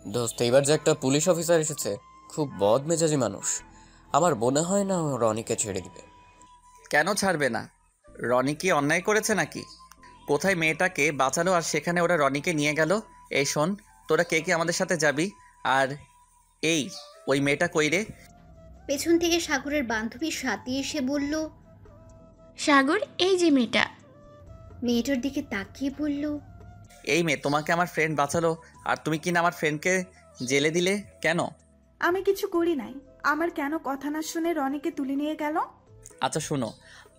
দোস্ত, এবার যে একটা পুলিশ অফিসার এসেছে, খুব বদমেজাজি মানুষ। আমার মনে হয় না ও রনিকে ছেড়ে দিবে। কেন ছাড়বে না? রনি কি অন্যায় করেছে নাকি? কোথায় মেয়েটাকে বাঁচালো আর সেখানে ওরা রনিকে নিয়ে গেল। এই শোন, তোরা কে কে আমাদের সাথে যাবি? আর এই, ওই মেয়েটা কই রে? পেছন থেকে সাগরের বান্ধবী স্বাতী এসে বলল। সাগর, এই যে মেয়েটা। মেয়েটার দিকে তাকিয়ে বলল, এই মেয়ে, তোমাকে আমার ফ্রেন্ড বাঁচালো আর তুমি কিনা আমার ফ্রেন্ডকে জেলে দিলে কেন? আমি কিছু করি নাই। আমার কেন কথা না শুনে রনিকে তুলে নিয়ে গেল? আচ্ছা শুনো,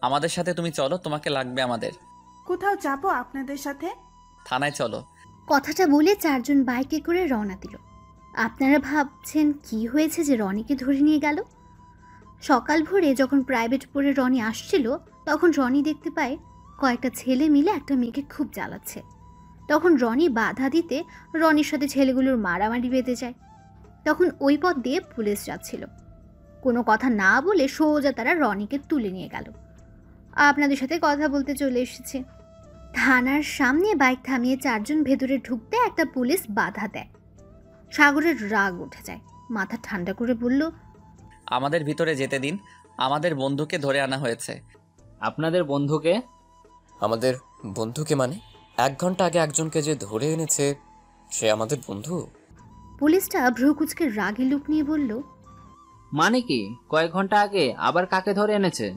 আমাদের সাথে তুমি চলো, তোমাকে লাগবে আমাদের। কোথাও যাবো আপনাদের সাথে? থানায় চলো। কথাটা বলে চারজন বাইকে করে রওনা দিল। আপনারা ভাবছেন কি হয়েছে যে রনিকে ধরে নিয়ে গেল? সকাল ভোরে যখন প্রাইভেট পড়ে রনি আসছিল, তখন রনি দেখতে পায় কয়েকটা ছেলে মিলে একটা মেয়েকে খুব জ্বালাচ্ছে। তখন রনি বাধা দিতে রনির সাথে ছেলেগুলোর মারামারি বেঁধে যায়। তখন ওই পথ দিয়ে পুলিশ যাচ্ছিল। কোনো কথা না বলে সোজা তারা রনিকে তুলে নিয়ে গেল। আপনাদের সাথে কথা বলতে চলে এসেছে। থানার সামনে বাইক থামিয়ে চারজন ভেতরে ঢুকতে একটা পুলিশ বাধা দেয়। সাগরের রাগ উঠে যায়। মাথা ঠান্ডা করে বলল, আমাদের ভিতরে যেতে দিন, আমাদের বন্ধুকে ধরে আনা হয়েছে। আপনাদের বন্ধুকে? আমাদের বন্ধুকে মানে? 1 ঘন্টা আগে একজনকে যে ধরে এনেছে সে আমাদের বন্ধু? পুলিশটা ভ্রুকুচকে রাগী লুক নিয়ে বলল, মানে কি? কয়েক ঘন্টা আগে আবার কাকে ধরে এনেছে?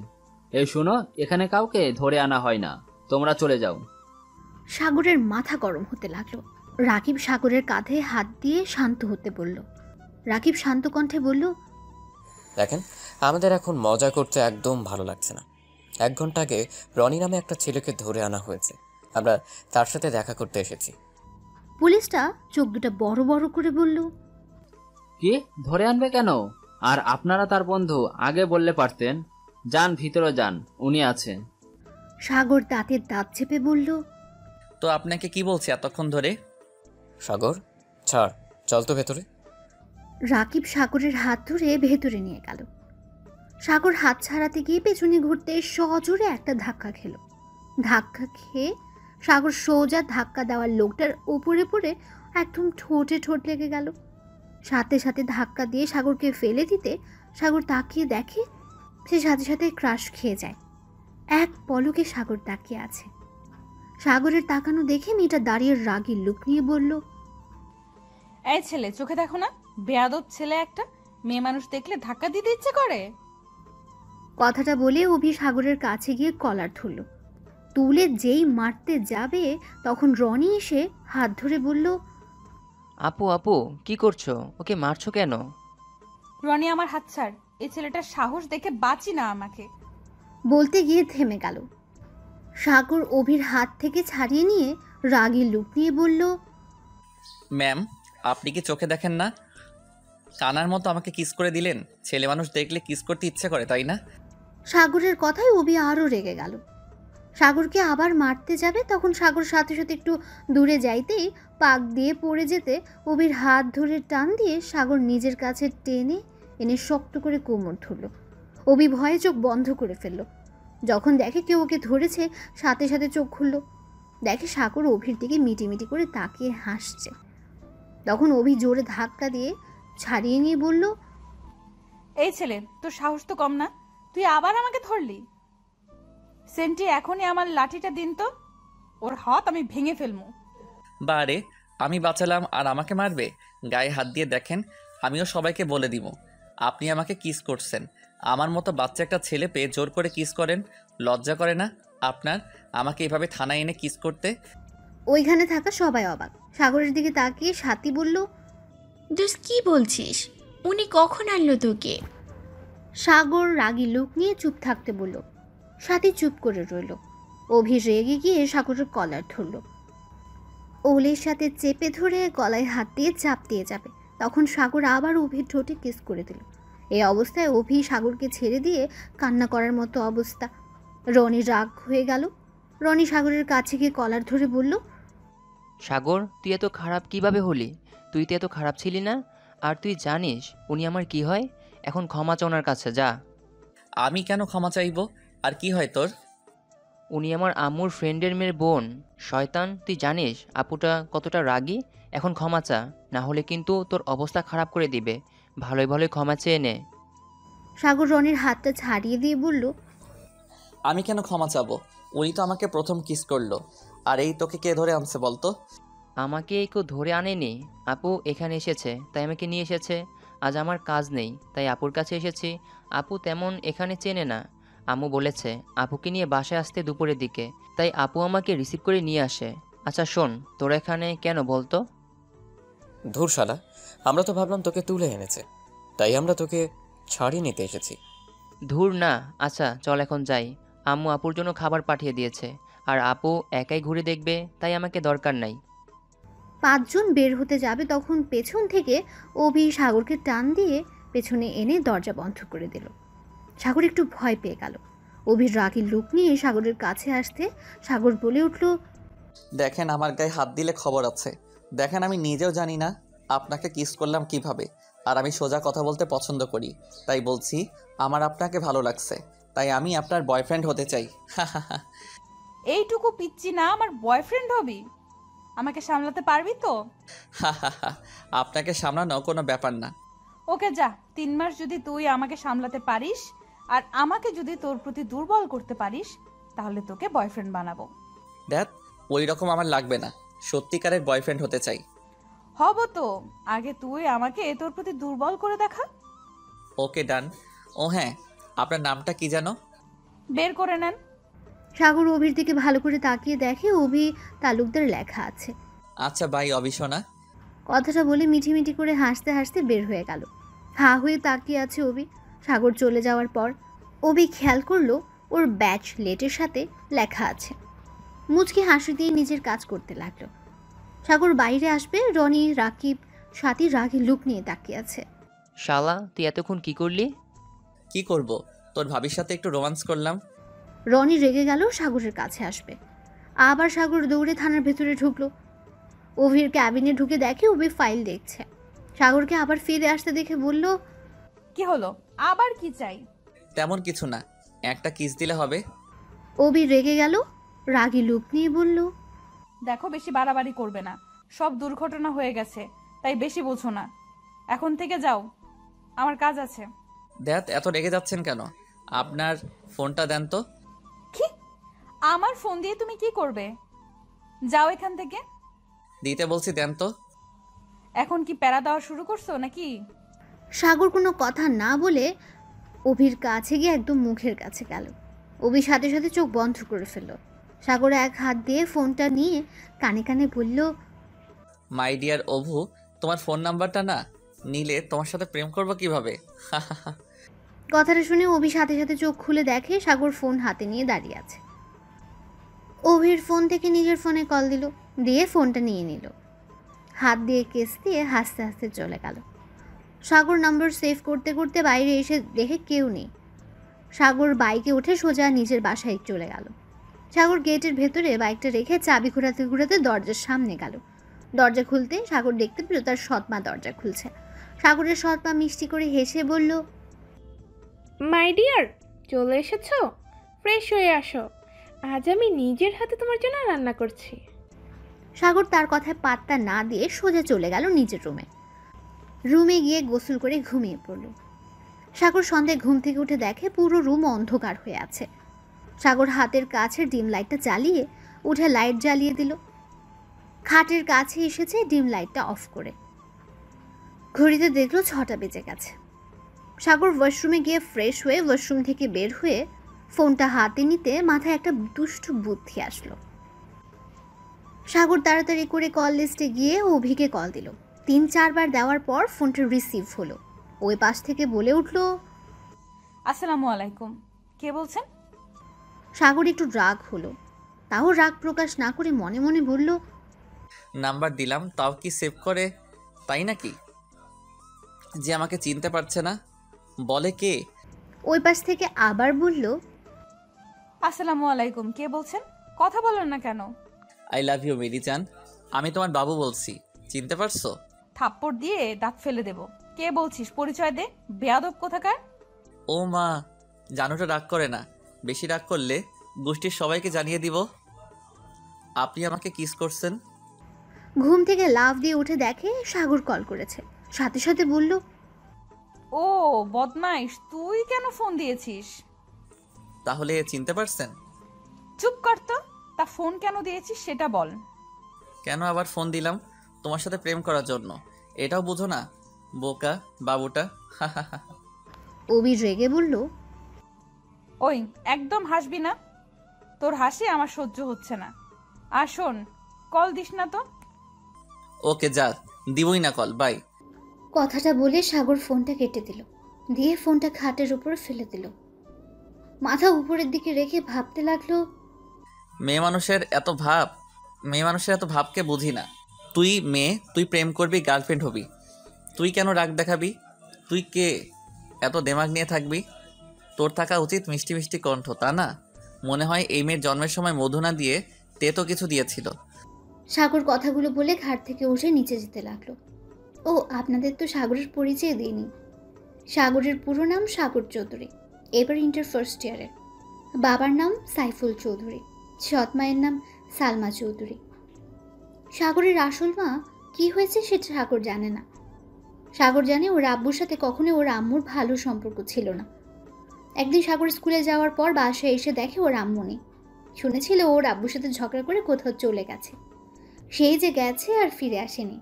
এই শুনো, এখানে কাউকে ধরে আনা হয় না, তোমরা চলে যাও। সাগরের মাথা গরম হতে লাগলো। রাকিব সাগরের কাঁধে হাত দিয়ে শান্ত হতে বলল। রাকিব শান্ত কণ্ঠে বলল, দেখেন, আমাদের এখন মজা করতে একদম ভালো লাগছে না। 1 ঘন্টা আগে রনি নামে একটা ছেলেকে ধরে আনা হয়েছে। আমরা তার সাথে দেখা করতে এসেছি। পুলিশটা চোখ দুটো বড় বড় করে বলল, কি ধরে আনবে কেন? আর আপনারা তার বন্ধু, আগে বললে পারতেন। যান ভিতরে যান, উনি আছে। সাগর দাঁতের দাঁত চেপে বলল, তো আপনাকে কি বলছি এতক্ষণ ধরে? সাগর, ছাড়, চল তো ভেতরে। রাকিব সাগরের হাত ধরে ভেতরে নিয়ে গেল। সাগর হাত ছাড়াতে গিয়ে পেছনে ঘুরতে সজোরে একটা ধাক্কা খেল। ধাক্কা খেয়ে সাগর সোজা ধাক্কা দেওয়ার লোকটার উপরে পড়ে একদম ঠোঁটে ঠোঁট লেগে গেল। সাথে সাথে ধাক্কা দিয়ে সাগরকে ফেলে দিতে সাগর তাকিয়ে দেখে সে সাথে সাথে ক্রাশ খেয়ে যায়। এক পলকে সাগর তাকিয়ে আছে। সাগরের তাকানো দেখে মেয়েটা দাঁড়িয়ে রাগী লুক নিয়ে বলল, এই ছেলে, চোখে দেখো না? বেয়াদব ছেলে একটা। মেয়ে মানুষ দেখলে ধাক্কা দিতে ইচ্ছে করে। কথাটা বলে অভি সাগরের কাছে গিয়ে কলার ধরল। তুলে যেই মারতে যাবে তখন রনি এসে হাত ধরে বলল, আপু আপু, কি করছো? ওকে মারছো কেন? রনি, আমার হাত ছাড়। এই ছেলেটার সাহস দেখে বাঁচি না আমাকে। বলতে গিয়ে থেমে গেল। সাগর অভির হাত থেকে ছাড়িয়ে নিয়ে রাগী লুক নিয়ে বলল, ম্যাম, আপনি কি চোখে দেখেন না? কানার মতো আমাকে কিস করে দিলেন। ছেলে মানুষ দেখলে কিস করতে ইচ্ছে করে, তাই না? সাগরের কথায় অভি আরও রেগে গেল। সাগরকে আবার মারতে যাবে তখন সাগর সাথে সাথে একটু দূরে যাইতেই পাক দিয়ে পড়ে যেতে অভির হাত ধরে টান দিয়ে সাগর নিজের কাছে টেনে এনে শক্ত করে কোমর ধরল। অভি ভয়ে চোখ বন্ধ করে ফেলল। যখন দেখে কেউ ওকে ধরেছে সাথে সাথে চোখ খুলল। দেখে সাগর অভির দিকে মিটিমিটি করে তাকিয়ে হাসছে। তখন অভি জোরে ধাক্কা দিয়ে ছাড়িয়ে নিয়ে বলল, এই ছেলে, তোর সাহস তো কম না। তুই আবার আমাকে ধরলি? সেন্টি, এখনই আমার লাঠিটা দিন তো। ওর হাত আমি ভেঙে ফেলবো। বারে, আমি বাঁচালাম আর আমাকে মারবে? গায়ে হাত দিয়ে দেখেন, আমিও সবাইকে বলে দিব আপনি আমাকে কিস করছেন। আমার মতো বাচ্চা একটা ছেলে পেয়ে জোর করে কিস করেন। লজ্জা করে না আপনার আমাকে এভাবে থানায় এনে কিস করতে? ওইখানে থাকা সবাই অবাক। সাগরের দিকে তাকিয়ে স্বাতী বলল, দোস্ত, কি বলছিস? উনি কখন আনলো তোকে? সাগর রাগী লুক নিয়ে চুপ থাকতে বলল। স্বাতী চুপ করে রইল। অভি রেগে গিয়ে সাগরের কলার ধরল। ওলের সাথে চেপে ধরে গলায় হাত দিয়ে চাপ দিয়ে যাবে তখন সাগর আবার অভির ঠোঁটে কিস করে দিল। এই অবস্থায় অভি সাগরকে ছেড়ে দিয়ে কান্না করার মতো অবস্থা। রনি রাগ হয়ে গেল। রনি সাগরের কাছে গিয়ে কলার ধরে বলল, সাগর, তুই এত খারাপ কিভাবে হলি? তুই তো এত খারাপ ছিলি না। আর তুই জানিস উনি আমার কি হয়? এখন ক্ষমা চা ওনার কাছে, যা। আমি কেন ক্ষমা চাইবো? আর কি হয় তোর? উনি আমার আম্মুর ফ্রেন্ডের মেয়ের বোন। শয়তান, তুই জানিস আপুটা কতটা রাগী? এখন ক্ষমা চা, না হলে কিন্তু তোর অবস্থা খারাপ করে দিবে। ভালোই ভালোই ক্ষমা চেয়ে নে। সাগর রনির হাতটা ছাড়িয়ে দিয়ে বলল, আমি কেন ক্ষমা চাবো? উনি তো আমাকে প্রথম কিস করলো। আর এই তোকে কে ধরে আনছে বলতো? আমাকে কেউ ধরে আনেনি, আপু এখানে এসেছে তাই আমাকে নিয়ে এসেছে। আজ আমার কাজ নেই তাই আপুর কাছে এসেছি। আপু তেমন এখানে চেনে না। আম্মু বলেছে আপুকে নিয়ে বাসায় আসতে দুপুরের দিকে, তাই আপু আমাকে রিসিভ করে নিয়ে আসে। আচ্ছা শোন, তোরা এখানে কেন বলতো? ধুর শালা, আমরা তো ভাবলাম তোকে তুলে এনেছে, তাই আমরা তোকে ছাড়িয়ে নিতে এসেছি। ধুর না। আচ্ছা চল এখন যাই। আম্মু আপুর জন্য খাবার পাঠিয়ে দিয়েছে, আর আপু একাই ঘুরে দেখবে, তাই আমাকে দরকার নাই। 5 জন বের হতে যাবে তখন পেছন থেকে অভি সাগরকে টান দিয়ে পেছনে এনে দরজা বন্ধ করে দিল। সাগর একটু ভয় পেয়ে গেল। অভির রাগী লুক নিয়ে সাগরের কাছে আসতে সাগর বলে উঠল, দেখেন, আমার গায়ে হাত দিলে খবর আছে। দেখেন, আমি নিজেও জানি না আপনাকে কিস করলাম কিভাবে। আর আমি সোজা কথা বলতে পছন্দ করি, তাই বলছি আমার আপনাকে ভালো লাগছে, তাই আমি আপনার বয়ফ্রেন্ড হতে চাই। এইটুকু পিচ্ছি না আমার বয়ফ্রেন্ড হবি? আমাকে সামলাতে পারবি তো? আপনাকে সামলানো কোনো ব্যাপার না। ওকে যা, 3 মাস যদি তুই আমাকে সামলাতে পারিস আর আমাকে যদি তোর প্রতি দুর্বল করতে পারিস, তাহলে তোকে বয়ফ্রেন্ড বানাবো। দেখ, ওই রকম আমার লাগবে না, সত্যিকারের বয়ফ্রেন্ড হতে চাই। হব তো, আগে তুই আমাকে তোর প্রতি দুর্বল করে দেখা। ওকে ডান। ও হ্যাঁ, আপনার নামটা কি জানো? বের করে নেন। সাগর অভির দিকে ভালো করে তাকিয়ে দেখে অভি তালুকদার লেখা আছে। আচ্ছা বাই অবিশোনা। কথাটা বলে মিঠিমিঠি করে হাসতে হাসতে বের হয়ে গেল। হা হয়ে তাকিয়ে আছে অভি। সাগর চলে যাওয়ার পর অভি খেয়াল করলো ওর ব্যাচ লেটের সাথে লেখা আছে। মুচকি হাসি দিয়ে নিজের কাজ করতে লাগলো। সাগর বাইরে আসবে, রনি রাকিব সাথী রাগী লুক নিয়ে তাকিয়ে আছে। শালা, তুই এতক্ষণ কি করলি? কি করব, তোর ভাবির সাথে একটু রোমান্স করলাম। রনি রেগে গেল সাগরের কাছে আসবে। আবার সাগর দৌড়ে থানার ভেতরে ঢুকলো। অভির ক্যাবিনে ঢুকে দেখে অভি ফাইল দেখছে। সাগরকে আবার ফিরে আসতে দেখে বলল, কি হলো, আবার কি চাই? তেমন কিছু না, একটা কিস দিলে হবে। অভি রেগে গেল, রাগী লুক নিয়ে বলল, দেখো, বেশি বাড়াবাড়ি করবে না। সব দুর্ঘটনা হয়ে গেছে, তাই বেশি বোঝো না। এখন থেকে যাও, আমার কাজ আছে। দেখ, এত রেগে যাচ্ছেন কেন? আপনার ফোনটা দেন তো। কি? আমার ফোন দিয়ে তুমি কি করবে? যাও এখান থেকে। দিতে বলছি, দেন তো। এখন কি প্যারা দেওয়া শুরু করছো নাকি? সাগর কোনো কথা না বলে অভির কাছে গিয়ে একদম মুখের কাছে গেল। অভি সাথে সাথে চোখ বন্ধ করে ফেলল। সাগর এক হাত দিয়ে ফোনটা নিয়ে কানে কানে বলল, মাই ডিয়ার অভু, তোমার ফোন নাম্বারটা না নিলে তোমার সাথে প্রেম করবো কিভাবে? কথাটা শুনে অভি সাথে সাথে চোখ খুলে দেখে সাগর ফোন হাতে নিয়ে দাঁড়িয়ে আছে। অভির ফোন থেকে নিজের ফোনে কল দিল, দিয়ে ফোনটা নিয়ে নিল। হাত দিয়ে কেস দিয়ে হাসতে হাসতে চলে গেল। সাগর নাম্বার সেভ করতে করতে বাইরে এসে দেখে কেউ নেই। সাগর বাইকে উঠে সোজা নিজের বাসায় চলে গেল। সাগর গেটের ভেতরে বাইকটা রেখে চাবি ঘোরাতে ঘোরাতে দরজার সামনে গেল। দরজা খুলতে সাগর দেখতে পেল তার সৎমা দরজা খুলছে। সাগরের সৎমা মিষ্টি করে হেসে বলল, মাই ডিয়ার, চলে এসেছো? ফ্রেশ হয়ে আসো, আজ আমি নিজের হাতে তোমার জন্য রান্না করছি। সাগর তার কথায় পাত্তা না দিয়ে সোজা চলে গেল নিজের রুমে গিয়ে গোসল করে ঘুমিয়ে পড়ল। সাগর সন্ধ্যায় ঘুম থেকে উঠে দেখে পুরো রুম অন্ধকার হয়ে আছে। সাগর হাতের কাছে ডিম লাইটটা জ্বালিয়ে উঠে লাইট জ্বালিয়ে দিল। খাটের কাছে এসেছে ডিম লাইটটা অফ করে। ঘড়িতে দেখলো 6টা বেজে গেছে। সাগর ওয়াশরুমে গিয়ে ফ্রেশ হয়ে ওয়াশরুম থেকে বের হয়ে ফোনটা হাতে নিতে মাথায় একটা দুষ্টু বুদ্ধি আসলো। সাগর তাড়াতাড়ি করে কল লিস্টে গিয়ে অভিকে কল দিল। 3-4 বার দেওয়ার পর ফোনটা রিসিভ হলো। ওই পাশ থেকে বলে উঠল, আসসালামু আলাইকুম, কে বলছেন? সাগর একটু রাগ হলো, তাও রাগ প্রকাশ না করে মনে মনে বলল, নাম্বার দিলাম তাও কি সেভ করে? তাই নাকি যে আমাকে চিনতে পারছে না? বলে কে? ওই পাশ থেকে আবার বলল, আসসালামু আলাইকুম, কে বলছেন? কথা বলেন না কেন? আই লাভ ইউ মেরি জান, আমি তোমার বাবু বলছি, চিনতে পারছো? থাপ্পড় দিয়ে দাঁত ফেলে দেব। কে বলছিস, পরিচয় দে, বেয়াদব কোথাকার। ও মা, জানুটা রাগ করে না, বেশি রাগ করলে গোষ্ঠীর সবাইকে জানিয়ে দিব আপনি আমাকে কিস করছেন। ঘুম থেকে লাফ দিয়ে উঠে দেখে সাগর কল করেছে। সাথে সাথে বলল, ও বদমাইশ, তুই কেন ফোন দিয়েছিস? তাহলে চিনতে পারছেন? চুপ কর তো, তা ফোন কেন দিয়েছিস সেটা বল। কেন আবার ফোন দিলাম? তোমার সাথে প্রেম করার জন্য। এটাও বুঝো না বোকা বাবুটা। অবি রেগে বলল, ওই একদম হাসবি না, তোর হাসি আমার সহ্য হচ্ছে না। আর শোন, কল দিস না তো। ওকে যা, দিবই না কল, বাই। কথাটা বলে সাগর ফোনটা কেটে দিল, দিয়ে ফোনটা খাটের উপরে ফেলে দিল। মাথা উপরের দিকে রেখে ভাবতে লাগলো, মেয়ে মানুষের এত ভাবকে বুঝি না। তুই মেয়ে, তুই প্রেম করবি, গার্লফ্রেন্ড হবি, তুই কেন রাগ দেখাবি? তুই কে এত দেমাগ নিয়ে থাকবি? তোর থাকা উচিত মিষ্টি মিষ্টি কণ্ঠ, তা না? মনে হয় এই মেয়ের জন্মের সময় মধু না দিয়ে তেতো কিছু দিয়েছিল। সাগর কথাগুলো বলে ঘাট থেকে উঠে নিচে যেতে লাগলো। ও আপনাদের তো সাগরের পরিচয় দিইনি। সাগরের পুরো নাম সাগর চৌধুরী, এবার ইন্টার ফার্স্ট ইয়ারের। বাবার নাম সাইফুল চৌধুরী, সৎ মায়ের নাম সালমা চৌধুরী। সাগরের আসল মা কি হয়েছে সেটা সাগর জানে না। সাগর জানে ওর আব্বুর সাথে কখনো ওর আম্মুর ভালো সম্পর্ক ছিল না। একদিন সাগর স্কুলে যাওয়ার পর বাসায় এসে দেখে ওর আম্মু নেই। শুনেছিল ওর আব্বুর সাথে ঝগড়া করে কোথাও চলে গেছে। সেই যে গেছে আর ফিরে আসেনি।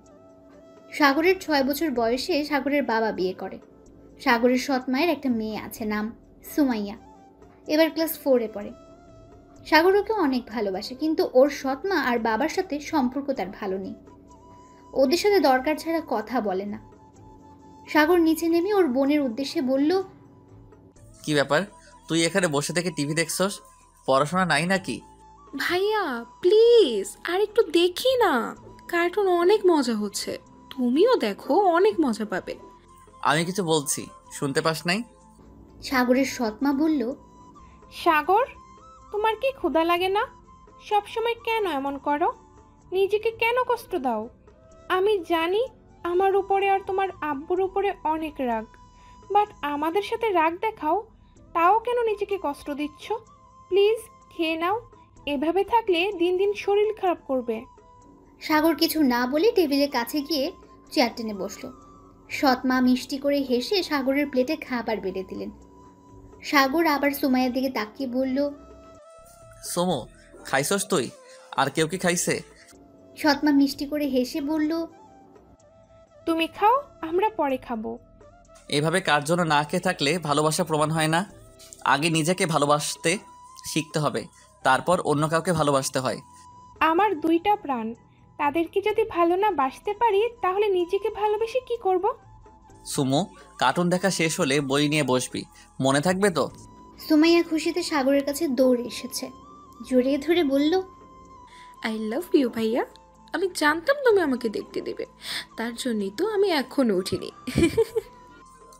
সাগরের 6 বছর বয়সে সাগরের বাবা বিয়ে করে। সাগরের সৎ মায়ের একটা মেয়ে আছে, নাম সুমাইয়া, এবার ক্লাস 4-এ পড়ে। সাগর ওকে অনেক ভালোবাসে, কিন্তু ওর সৎ মা আর বাবার সাথে সম্পর্ক তার ভালো নেই। ওদের সাথে দরকার ছাড়া কথা বলে না। সাগর নিচে নেমে ওর বোনের উদ্দেশ্যে বলল, কি ব্যাপার, তুই এখানে বসে থেকে টিভি দেখছস? পড়াশোনা নাই নাকি? ভাইয়া প্লিজ আর একটু দেখি না, কার্টুন অনেক মজা হচ্ছে, তুমিও দেখো, অনেক মজা পাবে। আমি কিছু বলছি, শুনতে পাস নাই? সাগরের সৎ মা বলল, সাগর, তোমার কি ক্ষুধা লাগে না? সব সময় কেন এমন করো? নিজেকে কেন কষ্ট দাও? আমি জানি আমার উপরে আর তোমার আব্বুর উপরে অনেক রাগ, বাট আমাদের সাথে রাগ দেখাও, তাও কেন নিজেকে কষ্ট দিচ্ছ? প্লিজ খেয়ে নাও, এভাবে থাকলে দিন দিন শরীর খারাপ করবে। সাগর কিছু না বলে টেবিলের কাছে গিয়ে চেয়ার টেনে বসলো। সৎ মা মিষ্টি করে হেসে সাগরের প্লেটে খাবার বেড়ে দিলেন। সাগর আবার সুমাইয়ার দিকে তাকিয়ে বলল, সোমো, খাইছস তুই? আর কেউ কি খাইছে? সৎ মা মিষ্টি করে হেসে বলল, তুমি খাও, আমরা পরে খাবো। এভাবে কার জন্য না খেয়ে থাকলে ভালোবাসা প্রমাণ হয় না। আগে নিজেকে ভালোবাসতে শিখতে হবে, তারপর অন্য কাউকে ভালোবাসতে হয়। আমার 2টা প্রাণ, তাদেরকে যদি ভালো না বাসতে পারি তাহলে নিজেকে ভালোবেসে কি করব? সুমো, কার্টুন দেখা শেষ হলে বই নিয়ে বসবি, মনে থাকবে তো? সুমাইয়া খুশিতে সাগরের কাছে দৌড়ে এসেছে, জড়িয়ে ধরে বলল, আই লাভ ইউ ভাইয়া, আমি জানতাম তুমি আমাকে দেখতে দেবে, তার জন্যই তো আমি এখনো উঠিনি।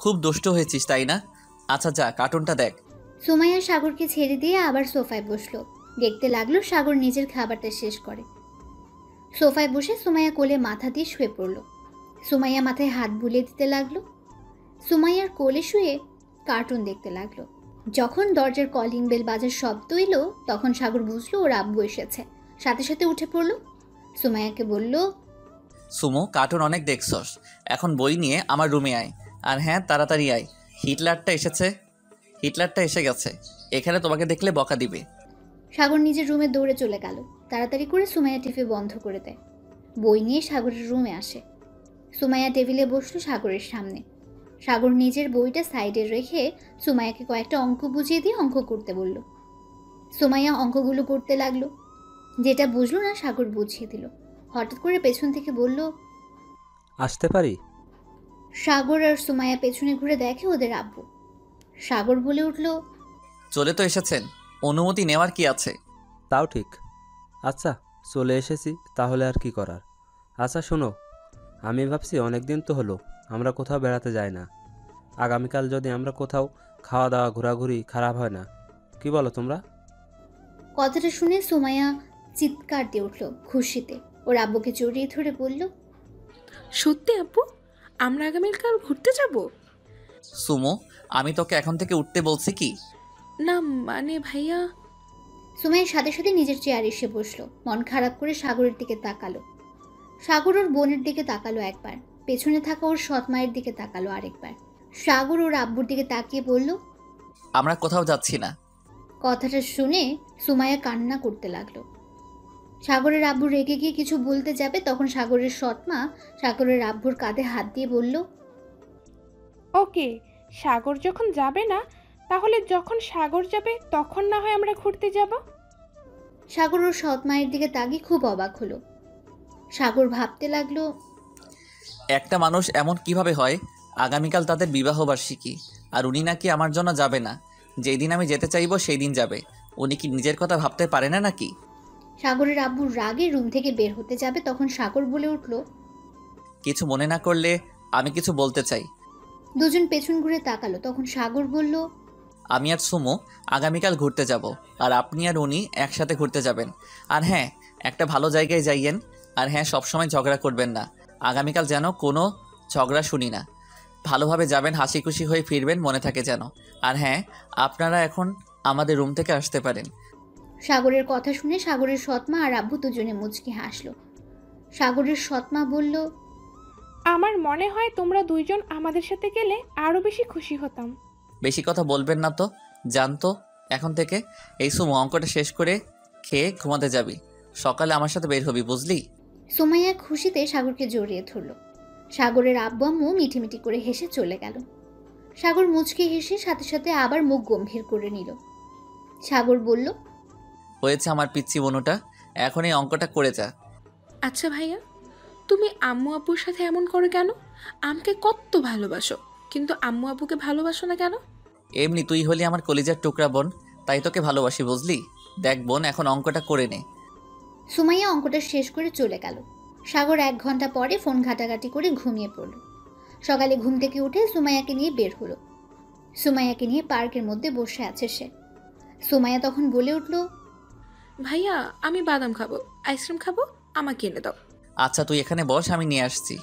খুব দুষ্ট হয়েছিস তাই না? আচ্ছা যা, কার্টুনটা দেখ। সুমাইয়া সাগরকে ছেড়ে দিয়ে আবার সোফায় বসলো। দেখতে লাগলো সাগর নিজের খাবারটা শেষ করে। সোফায় বসে সুমাইয়া কোলে মাথা দিয়ে শুয়ে পড়ল। সুমাইয়া মাথায় হাত বুলিয়ে দিতে লাগলো। সুমাইয়ার কোলে শুয়ে কার্টুন দেখতে লাগলো। যখন দরজার কলিং বেল বাজার শব্দ এলো তখন সাগর বুঝলো ওর আব্বু এসেছে। সাথে সাথে উঠে পড়লো। সুমাইয়াকে বলল, সুমো, কার্টুন অনেক দেখছস, এখন বই নিয়ে আমার রুমে আয়। আর হ্যাঁ, তাড়াতাড়ি আয়, হিটলারটা এসে গেছে, এখানে তোমাকে দেখলে বকা দিবে। সাগর নিজের রুমে দৌড়ে চলে গেল। তাড়াতাড়ি করে সুমাইয়া টিভি বন্ধ করে দেয়। বই নিয়ে সাগরের রুমে আসে। সুমাইয়া টেবিলে বসলো সাগরের সামনে। সাগর নিজের বইটা সাইডে রেখে সুমাইয়াকে কয়েকটা অঙ্ক বুঝিয়ে দিয়ে অঙ্ক করতে বলল। সুমাইয়া অঙ্কগুলো করতে লাগলো। যেটা বুঝলো না সাগর বুঝিয়ে দিল। হঠাৎ করে পেছন থেকে বলল, আসতে পারি? সাগর আর সুমাইয়া পেছনে ঘুরে দেখে ওদের আব্বু। সাগর বলে উঠল, চলে তো এসেছেন, অনুমতি নেওয়ার কি আছে? তাও ঠিক। আচ্ছা, চলে এসেছি, তাহলে আর কি করার। আচ্ছা শোনো, আমি ভাবছি অনেক দিন তো হলো আমরা কোথাও বেড়াতে যাই না। আগামীকাল যদি আমরা কোথাও খাওয়া দাওয়া ঘোরাঘুরি খারাপ হয় না, কি বলো তোমরা? কথাটা শুনে সুমাইয়া চিৎকার দিয়ে উঠল খুশিতে। ওর আব্বুকে জড়িয়ে ধরে বলল, সত্যি আপু, আমরা আগামীকাল ঘুরতে যাব? সুমো, আমি তোকে এখন থেকে উঠতে বলছি কি? না মানে ভাইয়া। সুমাইয়ের সাথে সাথে নিজের চেয়ারে এসে বসলো। মন খারাপ করে সাগরের দিকে তাকালো। সাগর ওর বোনের দিকে তাকালো একবার, পেছনে থাকা ওর সৎ মায়ের দিকে তাকালো আরেকবার। সাগর ওর আব্বুর দিকে তাকিয়ে বলল, আমরা কোথাও যাচ্ছি না। কথাটা শুনে সুমাইয়া কান্না করতে লাগলো। সাগরের আব্বু রেগে গিয়ে কিছু বলতে যাবে, তখন সাগরের সৎ মা সাগরের আব্বুর কাঁধে হাত দিয়ে বলল, ওকে, সাগর যখন যাবে না, তাহলে যখন সাগর যাবে তখন না হয় আমরা ঘুরতে যাব। সাগর ওর সৎ মায়ের দিকে তাকিয়ে খুব অবাক হলো। সাগর ভাবতে লাগলো, একটা মানুষ এমন কিভাবে হয়? আগামীকাল তাদের বিবাহবার্ষিকী, আর উনি নাকি আমার জন্য যাবে না। যেই দিন আমি যেতে চাইবো সেই দিন যাবে। উনি কি নিজের কথা ভাবতে পারে না নাকি? সাগরের আব্বুর রাগে রুম থেকে বের হতে যাবে, তখন সাগর বলে উঠল, কিছু মনে না করলে আমি কিছু বলতে চাই। দুজন পেছন ঘুরে তাকালো। তখন সাগর বলল, আমি আর সুমো আগামীকাল ঘুরতে যাব, আর আপনি আর উনি একসাথে ঘুরতে যাবেন। আর হ্যাঁ, একটা ভালো জায়গায় যাইয়েন। আর হ্যাঁ, সবসময় ঝগড়া করবেন না। আগামীকাল যেন কোনো ঝগড়া শুনি না। ভালোভাবে যাবেন, হাসি খুশি হয়ে ফিরবেন, মনে থাকে যেন। আর হ্যাঁ, আপনারা এখন আমাদের রুম থেকে আসতে পারেন। সাগরের কথা শুনে সাগরের সৎমা আর আব্বু দুজনে মুচকি হাসলো। সাগরের সৎমা বলল, আমার মনে হয় তোমরা দুইজন আমাদের সাথে গেলে আরো বেশি খুশি হতাম। বেশি কথা বলবেন না তো, জানতো। এখন থেকে এই সুমো অঙ্কটা শেষ করে খেয়ে ঘুমাতে যাবি। সকালে আমার সাথে বের হবি, বুঝলি? সুমাইয়া খুশিতে সাগরকে জড়িয়ে ধরল। সাগরের আব্বু আম্মু মিটিমিটি করে হেসে চলে গেল। সাগর মুচকি হেসে সাথে সাথে আবার মুখ গম্ভীর করে নিল। সাগর বলল, হয়েছে আমার পিচ্চি বনুটা, এখন এই অঙ্কটা করে যা। আচ্ছা ভাইয়া, তুমি আম্মু আব্বুর সাথে এমন করো কেন? আমাকে কত ভালোবাসো, কিন্তু আম্মু আব্বুকে ভালোবাসো না কেন? এমনি তুই হলি আমার কলিজার টুকরা বোন, তাই তোকে ভালোবাসি, বুঝলি? দেখ বোন, এখন অঙ্কটা করে নে। সুমাইয়া অঙ্কটা শেষ করে চলে গেল। সাগর 1 ঘন্টা পরে ফোন ঘাটাঘাটি করে ঘুমিয়ে পড়ল। সকালে ঘুম থেকে উঠে সুমাইয়াকে নিয়ে বের হলো। সুমাইয়াকে নিয়ে পার্কের মধ্যে বসে আছে সে। সুমাইয়া তখন বলে উঠল, ভাইয়া, আমি বাদাম খাবো, আইসক্রিম খাবো, আমাকে এনে দাও। আচ্ছা তুই এখানে বস, আমি নিয়ে আসছি।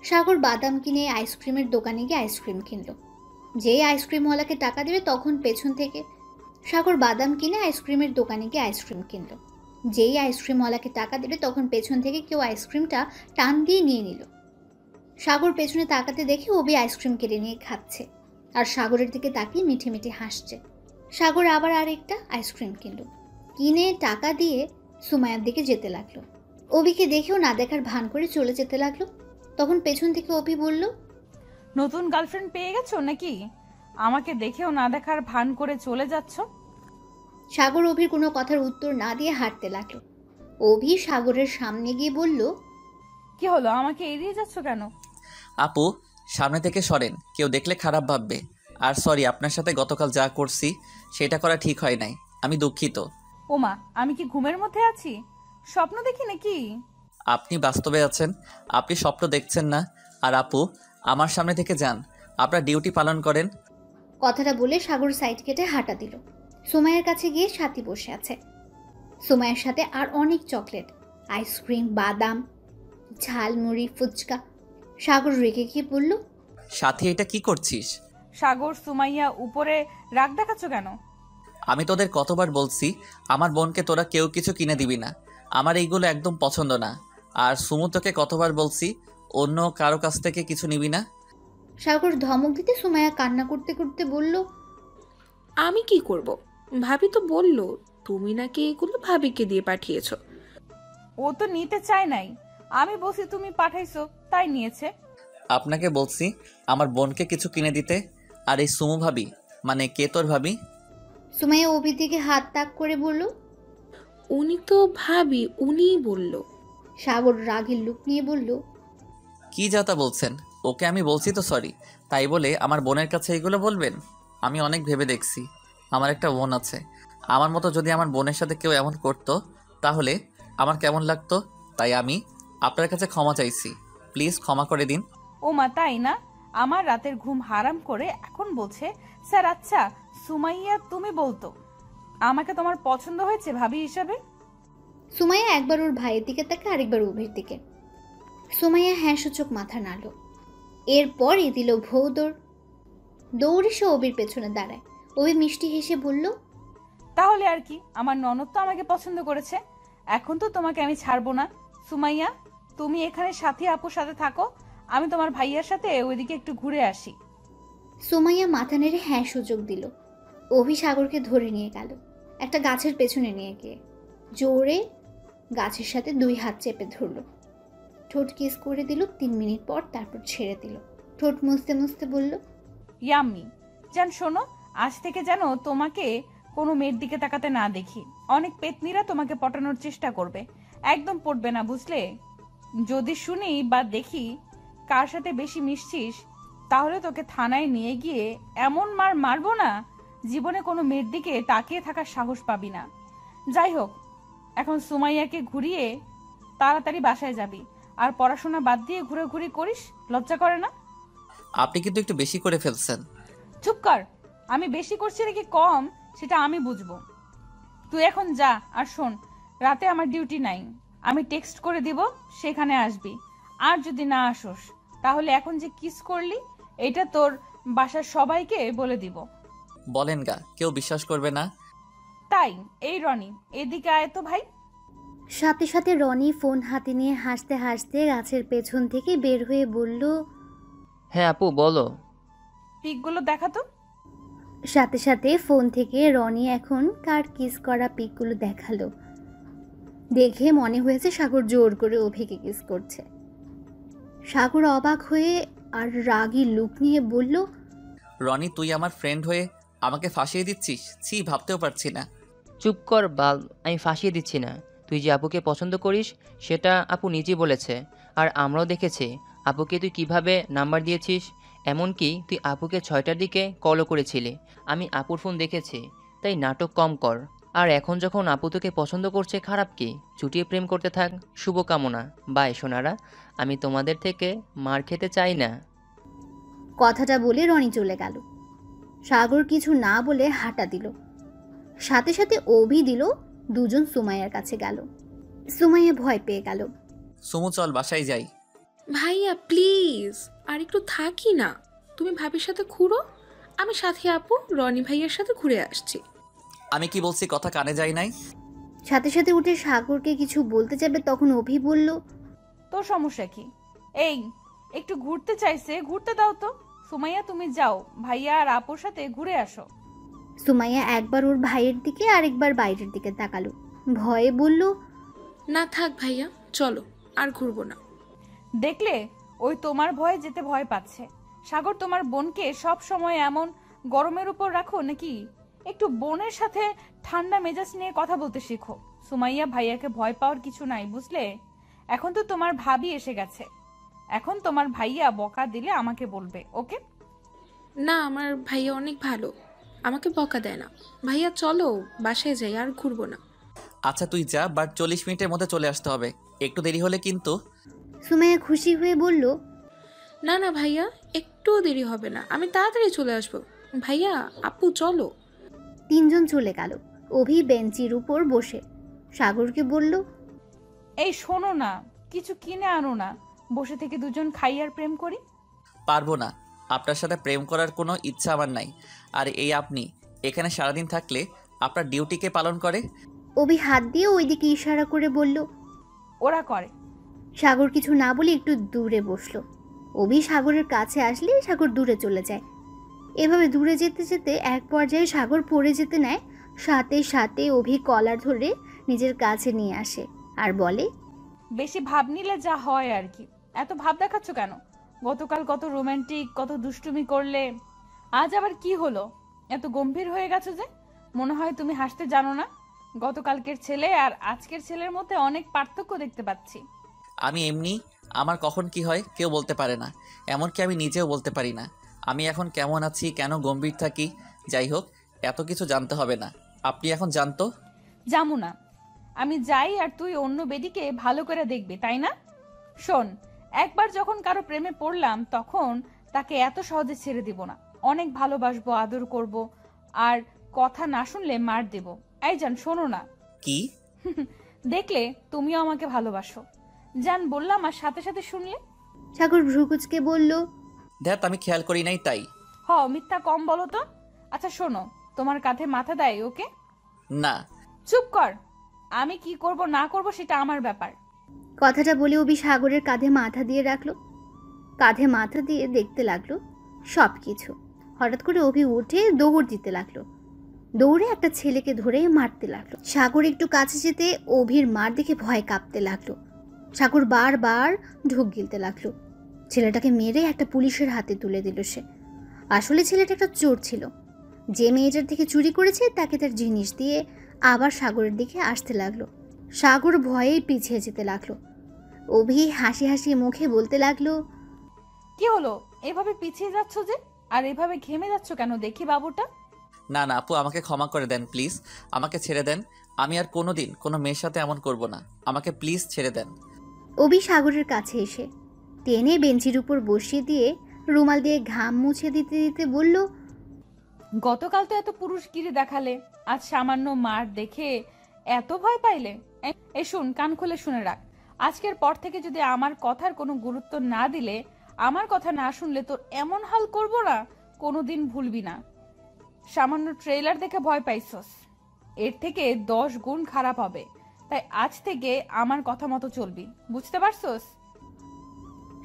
সাগর বাদাম কিনে আইসক্রিমের দোকানে গিয়ে আইসক্রিম কিনল। যেই আইসক্রিমওয়ালাকে টাকা দেবে, তখন পেছন থেকে সাগর বাদাম কিনে আইসক্রিমের দোকানে গিয়ে আইসক্রিম কিনল। যেই আইসক্রিমওয়ালাকে টাকা দেবে, তখন পেছন থেকে কেউ আইসক্রিমটা টান দিয়ে নিয়ে নিল। সাগর পেছনে তাকাতে দেখে অবি আইসক্রিম কেড়ে নিয়ে খাচ্ছে, আর সাগরের দিকে তাকিয়ে মিঠে মিঠে হাসছে। সাগর আবার আরেকটা আইসক্রিম কিনল, কিনে টাকা দিয়ে সুমাইয়ার দিকে যেতে লাগলো। অবিকে দেখেও না দেখার ভান করে চলে যেতে লাগলো। তখন পেছন থেকে অপি বলল, নতুন গার্লফ্রেন্ড পেয়ে গেছো নাকি? আমাকে দেখেও না দেখার ভান করে চলে যাচ্ছ। সাগর অভির কোনো কথার উত্তর না দিয়ে হাঁটতে লাগলো। অভি সাগরের সামনে গিয়ে বলল, কি হলো, আমাকে এড়িয়ে যাচ্ছ কেন? আপু, সামনে থেকে সরেন, কেউ দেখলে খারাপ ভাববে। আর সরি, আপনার সাথে গতকাল যা করছি সেটা করা ঠিক হয় নাই, আমি দুঃখিত। ওমা, আমি কি ঘুমের মধ্যে আছি? স্বপ্ন দেখি নাকি? আপনি বাস্তবে আছেন, আপনি স্বপ্ন দেখছেন না। আর আপু, আমার সামনে থেকে যান, আপনার ডিউটি পালন করেন। কথাটা বলে সাগর সাইড কেটে হাঁটা দিল। সুমাইয়ের কাছে গিয়ে সাথী বসে আছে। সুমাইয়ের সাথে আর অনেক চকলেট, আইসক্রিম, বাদাম, ঝালমুড়ি, ফুচকা। সাগর রেগে গিয়ে বলল, সাথী, এটা কি করছিস? সাগর, সুমাইয়া, উপরে রাগ দেখাচ্ছ কেন? আমি তোদের কতবার বলছি আমার বোনকে তোরা কেউ কিছু কিনে দিবি না। আমার এইগুলো একদম পছন্দ না। আর সুমু তোকে কতবার বলছি অন্য কারো কাছ থেকে কিছু নিবি না। সাগর ধমক দিতে সুমাইয়া কান্না করতে করতে বলল, আমি কি করব? ভাবি তো বলল তুমি নাকি এগুলো ভাবিকে দিয়ে পাঠিয়েছো। ও তো নিতে চায় নাই, আমি বলছি তুমি পাঠাইছো তাই নিয়েছে। আপনাকে বলছি আমার বোনকে কিছু কিনে দিতে। আর এই সুমু ভাবি মানে কে তোর ভাবি? সুমাইয়া অভির দিকে হাত তাক করে বলল, উনি তো ভাবি, উনিই বলল। সাগর রাগের লুক নিয়ে বলল, কি যাতা বলছেন? ওকে আমি বলছি তো সরি, তাই বলে আমার বোনের কাছে এইগুলো বলবেন? আমি অনেক ভেবে দেখছি, আমার একটা বোন আছে। আমার মতো যদি আমার বোনের সাথে কেউ এমন করতো তাহলে আমার কেমন লাগতো। তাই আমি আপনার কাছে ক্ষমা চাইছি, প্লিজ ক্ষমা করে দিন। ওমা, তাই না? আমার রাতের ঘুম হারাম করে এখন বলছে স্যার। আচ্ছা সুমাইয়া, তুমি বলতো আমাকে তোমার পছন্দ হয়েছে ভাবি হিসাবে? সুমাইয়া একবার ওর ভাইয়ের দিকে তাকে, আরেকবার অভির দিকে। সুমাইয়া হ্যাঁ সূচক মাথা নাড়ল। এরপরই দিল ভৌ দৌড়। দৌড়ে সে অভির পেছনে দাঁড়ায়। অভি মিষ্টি হেসে বলল, তাহলে আর কি, আমার ননদ তো আমাকে পছন্দ করেছে, এখন তো তোমাকে আমি ছাড়বো না। সুমাইয়া, তুমি এখানে সাথী আপুর সাথে থাকো, আমি তোমার ভাইয়ার সাথে ওইদিকে একটু ঘুরে আসি। সুমাইয়া মাথা নেড়ে হ্যাঁ সুযোগ দিল। অভি সাগরকে ধরে নিয়ে গেল একটা গাছের পেছনে নিয়ে গিয়ে জোরে গাছের সাথে 2 হাত চেপে ধরল। ঠোঁট কিস করে দিল 3 মিনিট পর, তারপর ছেড়ে দিল। ঠোঁট মুছতে মুছতে বলল, ইয়াম্মি জান, শোনো, আজ থেকে যেন তোমাকে কোনো মেয়ের দিকে তাকাতে না দেখি। অনেক পেতনিরা তোমাকে পটানোর চেষ্টা করবে, একদম পড়বে না, বুঝলে? যদি শুনি বা দেখি কার সাথে বেশি মিশছিস, তাহলে তোকে থানায় নিয়ে গিয়ে এমন মার মারবো না, জীবনে কোনো মেয়ের দিকে তাকিয়ে থাকার সাহস পাবি না। যাই হোক, এখন সুমাইয়াকে ঘুরিয়ে তাড়াতাড়ি বাসায় যাবি, আর পড়াশোনা বাদ দিয়ে ঘুরে করিস, লজ্জা করে না? আপনি কিন্তু একটু বেশি করে ফেলছেন। চুপ কর, আমি বেশি করছি নাকি কম সেটা আমি বুঝবো। তুই এখন যা, আর শোন, রাতে আমার ডিউটি নাই, আমি টেক্সট করে দিব, সেখানে আসবি। আর যদি না আসোস, তাহলে এখন যে কিস করলি এটা তোর বাসার সবাইকে বলে দিব। বলেন গা, কেউ বিশ্বাস করবে না। তাই এই রনি, এদিকে আয় তো ভাই। সাথে সাথে রনি ফোন হাতে নিয়ে হাসতে হাসতে গাছের পেছন থেকে বের হয়ে বলল, হ্যাঁ আপু বলো। পিকগুলো দেখাতো। সাথে সাথে ফোন থেকে রনি এখন কার কিস করা পিকগুলো দেখালো। দেখে মনে হয়েছে সাগর জোর করে অভিকে কিস করছে। সাগর অবাক হয়ে আর রাগী লুক নিয়ে বলল, রনি, তুই আমার ফ্রেন্ড হয়ে আমাকে ফাঁসিয়ে দিচ্ছিস? ছি, ভাবতেও পারছি না। চুপ কর বাল, আমি ফাঁসিয়ে দিচ্ছি না। তুই যে আপুকে পছন্দ করিস সেটা আপু নিজেই বলেছে, আর আমরাও দেখেছি আপুকে তুই কিভাবে নাম্বার দিয়েছিস। এমনকি তুই আপুকে 6টার দিকে কলও করেছিলি, আমি আপুর ফোন দেখেছি। তাই নাটক কম কর। আর এখন যখন আপু তোকে পছন্দ করছে, খারাপ কি? চুটিয়ে প্রেম করতে থাক। শুভকামনা। বাই সোনারা, আমি তোমাদের থেকে মার খেতে চাই না। কথাটা বলে রনি চলে গেল। সাগর কিছু না বলে হাঁটা দিল। সাথে সাথে অভি দিল। দুজন সুমাইয়ার কাছে গেল। সুমাইয়া ভয় পেয়ে গেল। সুমু, চল বাসায় যাই। ভাইয়া প্লিজ আর একটু থাকি না, তুমি ভাবির সাথে ঘুরো, আমি সাথী আপু রনি ভাইয়ার সাথে ঘুরে আসছি। আমি কি বলছি কথা কানে যায় নাই? সাথে সাথে উঠে সাগরকে কিছু বলতে যাবে, তখন অভি বলল, তোর সমস্যা কি? এই একটু ঘুরতে চাইছে, ঘুরতে দাও তো। সুমাইয়া, তুমি যাও, ভাইয়া আর আপুর সাথে ঘুরে আসো। সুমাইয়া একবার ওর ভাইয়ের দিকে আরেকবার বাইরের দিকে তাকালো। ভয়ে বলল, না থাক ভাইয়া, চলো, আর ঘুরবো না। দেখলে, ওই তোমার ভয়ে যেতে ভয় পাচ্ছে। সাগর, তোমার বোনকে সব সময় এমন গরমের উপর রাখো নাকি? একটু বোনের সাথে ঠান্ডা মেজাজ নিয়ে কথা বলতে শেখো। সুমাইয়া, ভাইয়াকে ভয় পাওয়ার কিছু নাই, বুঝলে? এখন তো তোমার ভাবি এসে গেছে, এখন তোমার ভাইয়া বকা দিলে আমাকে বলবে, ওকে? না, আমার ভাইয়া অনেক ভালো, আমাকে বকা দেয় না। ভাইয়া চলো বাসায় যাই, আর ঘুরবো না। আচ্ছা তুই যা, বাট 40 মিনিটের মধ্যে চলে আসতে হবে, একটু দেরি হলে কিন্তু। সুমাইয়া খুশি হয়ে বলল, না না ভাইয়া, একটুও দেরি হবে না, আমি তাড়াতাড়ি চলে আসবো। ভাইয়া আপু চলো। 3 জন চলে গেল। অভি বেঞ্চির উপর বসে সাগরকে বলল, এই শোনো না, কিছু কিনে আনো না, বসে থেকে দুজন খাই আর প্রেম করি। পারবো না, আপনার সাথে প্রেম করার কোনো ইচ্ছা আমার নাই। আর এই আপনি এখানে সারাদিন থাকলে আপনার ডিউটিকে পালন করে? অভি হাত দিয়ে ওইদিকে ইশারা করে বলল, ওরা করে। সাগর কিছু না বলে একটু দূরে বসলো। অভি সাগরের কাছে আসলে সাগর দূরে চলে যায়। এভাবে দূরে যেতে যেতে এক পর্যায়ে সাগর পড়ে যেতে নেয়। সাথে সাথে অভি কলার ধরে নিজের কাছে নিয়ে আসে আর বলে, বেশি ভাব নিলে যা হয় আর কি। এত ভাব দেখাচ্ছ কেন? গতকাল কত রোমান্টিক, কত দুষ্টুমি করলে, আজ আবার কি হলো? এত গম্ভীর হয়ে গেছো যে? মনে হয় তুমি হাসতে জানো না। গতকালকের ছেলে আর আজকের ছেলের মধ্যে অনেক পার্থক্য দেখতে পাচ্ছি। আমি এমনি, আমার কখন কি হয় কেউ বলতে পারে না, এমনকি আমি নিজেও বলতে পারি না আমি এখন কেমন আছি, কেন গম্ভীর থাকি। যাই হোক, এত কিছু জানতে হবে না, আপনি এখন জানতো। জামু না, আমি যাই আর তুই অন্য বেডিকে ভালো করে দেখবি, তাই না? শোন, একবার যখন কারো প্রেমে পড়লাম তখন তাকে এত সহজে ছেড়ে দিব না। অনেক ভালোবাসবো, আদর করব, আর কথা না শুনলে মার দেব। এই জান, শোনো না। কি? দেখলে তুমিও আমাকে ভালোবাসো। জান বললাম, আর সাথে সাথে শুনলে। সাগর ভ্রুকুচকে বলল, ধ্যাত, আমি খেয়াল করি নাই তাই। মিথ্যা কম বলো তো। আচ্ছা শোনো, তোমার কাঁধে মাথা দেয় ওকে? না। চুপ কর। আমি কি করব না করব সেটা আমার ব্যাপার। কথাটা বলে অভি সাগরের কাঁধে মাথা দিয়ে রাখলো। কাঁধে মাথা দিয়ে দেখতে লাগলো সব কিছু। হঠাৎ করে অভি উঠে দৌড় দিতে লাগলো। দৌড়ে একটা ছেলেকে ধরে মারতে লাগলো। সাগর একটু কাছে যেতে অভির মার দেখে ভয় কাঁপতে লাগলো। সাগর বারবার ঢোক গিলতে লাগলো। ছেলেটাকে মেরে একটা পুলিশের হাতে তুলে দিল সে। আসলে ছেলেটা একটা চোর ছিল। যে মেয়েটার থেকে চুরি করেছে তাকে তার জিনিস দিয়ে আবার সাগরের দিকে আসতে লাগলো। সাগর ভয়েই পিছিয়ে যেতে লাগলো। অভি হাসি হাসি মুখে বলতে লাগলো, কি হলো, এভাবে পিছিয়ে যাচ্ছ যে? আর এভাবে ঘেমে যাচ্ছ কেন দেখি বাবুটা? না না আপু, আমাকে ক্ষমা করে দেন প্লিজ, আমাকে ছেড়ে দেন। আমি আর কোনোদিন কোনো মেয়ের সাথে এমন করব না, আমাকে প্লিজ ছেড়ে দেন। অভি সাগরের কাছে এসে টেনে বেঞ্চির উপর বসিয়ে দিয়ে রুমাল দিয়ে ঘাম মুছে দিতে দিতে বলল, গতকাল তো এত পুরুষগিরি দেখালে, আজ সামান্য মার দেখে এত ভয় পাইলে? এই শুন, কান খুলে শুনে রাখ। আজকের পর থেকে যদি আমার কথার কোনো গুরুত্ব না দিলে, আমার কথা না শুনলে তোর এমন হাল করব না, কোনোদিন ভুলবি না। সামান্য ট্রেলার দেখে ভয় পাইছস, এর থেকে 10 গুণ খারাপ হবে। তাই আজ থেকে আমার কথা মতো চলবি, বুঝতে পারছস?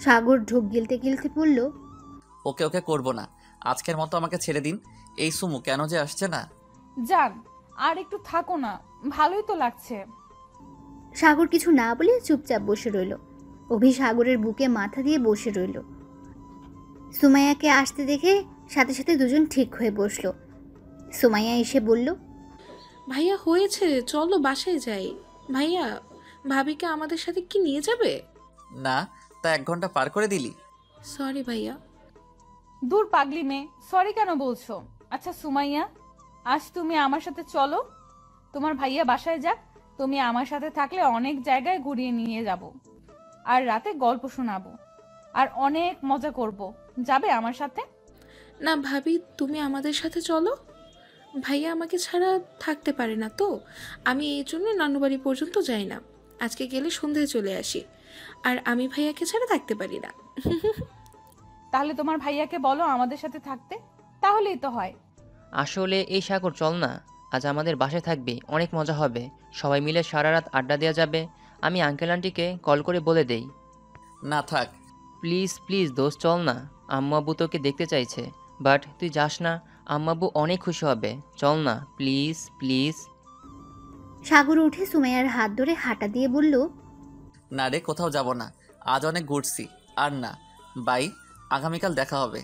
সাগর ঢোক গিলতে গিলতে বলল, ওকে ওকে করব না, আজকের মতো আমাকে ছেড়ে দিন। এই সুমু কেন যে আসছে না? যান, আর একটু থাকো না, ভালোই তো লাগছে। সাগর কিছু না বলে চুপচাপ বসে রইল। অভি সাগরের বুকে মাথা দিয়ে বসে রইল। সুমাইয়াকে আসতে দেখে সাথে সাথে দুজন ঠিক হয়ে বসলো। সুমাইয়া এসে বলল, ভাইয়া হয়েছে, চলো বাসায় যাই। ভাইয়া, ভাবিকে আমাদের সাথে কি নিয়ে যাবে? না, তা 1 ঘন্টা পার করে দিলি। সরি ভাইয়া। দূর পাগলি মেয়ে, সরি কেন বলছো? আচ্ছা সুমাইয়া, আজ তুমি আমার সাথে চলো। তোমার ভাইয়া বাসায় যাক, তুমি আমার সাথে থাকলে অনেক জায়গায় ঘুরিয়ে নিয়ে যাব, আর রাতে গল্প শোনাবো, আর অনেক মজা করব। যাবে আমার সাথে? না ভাবি, তুমি আমাদের সাথে চলো। ভাইয়া আমাকে ছাড়া থাকতে পারে না তো, আমি এই জন্য নানুবাড়ি পর্যন্ত যাই না। আজকে গেলে সন্ধ্যায় চলে আসি, আর আমি ভাইয়াকে ছাড়া থাকতে পারি না। তাহলে তোমার ভাইয়াকে বলো আমাদের সাথে থাকতে, তাহলেই তো হয়। আসলে এই সাগর, চল না, আজ আমাদের বাসায় থাকবি, অনেক মজা হবে, সবাই মিলে সারা রাত আড্ডা দেওয়া যাবে। আমি আঙ্কেল আন্টিকে কল করে বলে দেই। না থাক। প্লিজ প্লিজ দোস্ত, চল না, আম্মু আব্বু তোকে দেখতে চাইছে। বাট তুই যাস না, আম্মু আব্বু অনেক খুশি হবে, চল না প্লিজ প্লিজ। সাগর উঠে সুমাইয়ার হাত ধরে হাঁটা দিয়ে বলল, না রে, কোথাও যাব না, আজ অনেক ঘুরছি। আর না, বাই, আগামীকাল দেখা হবে।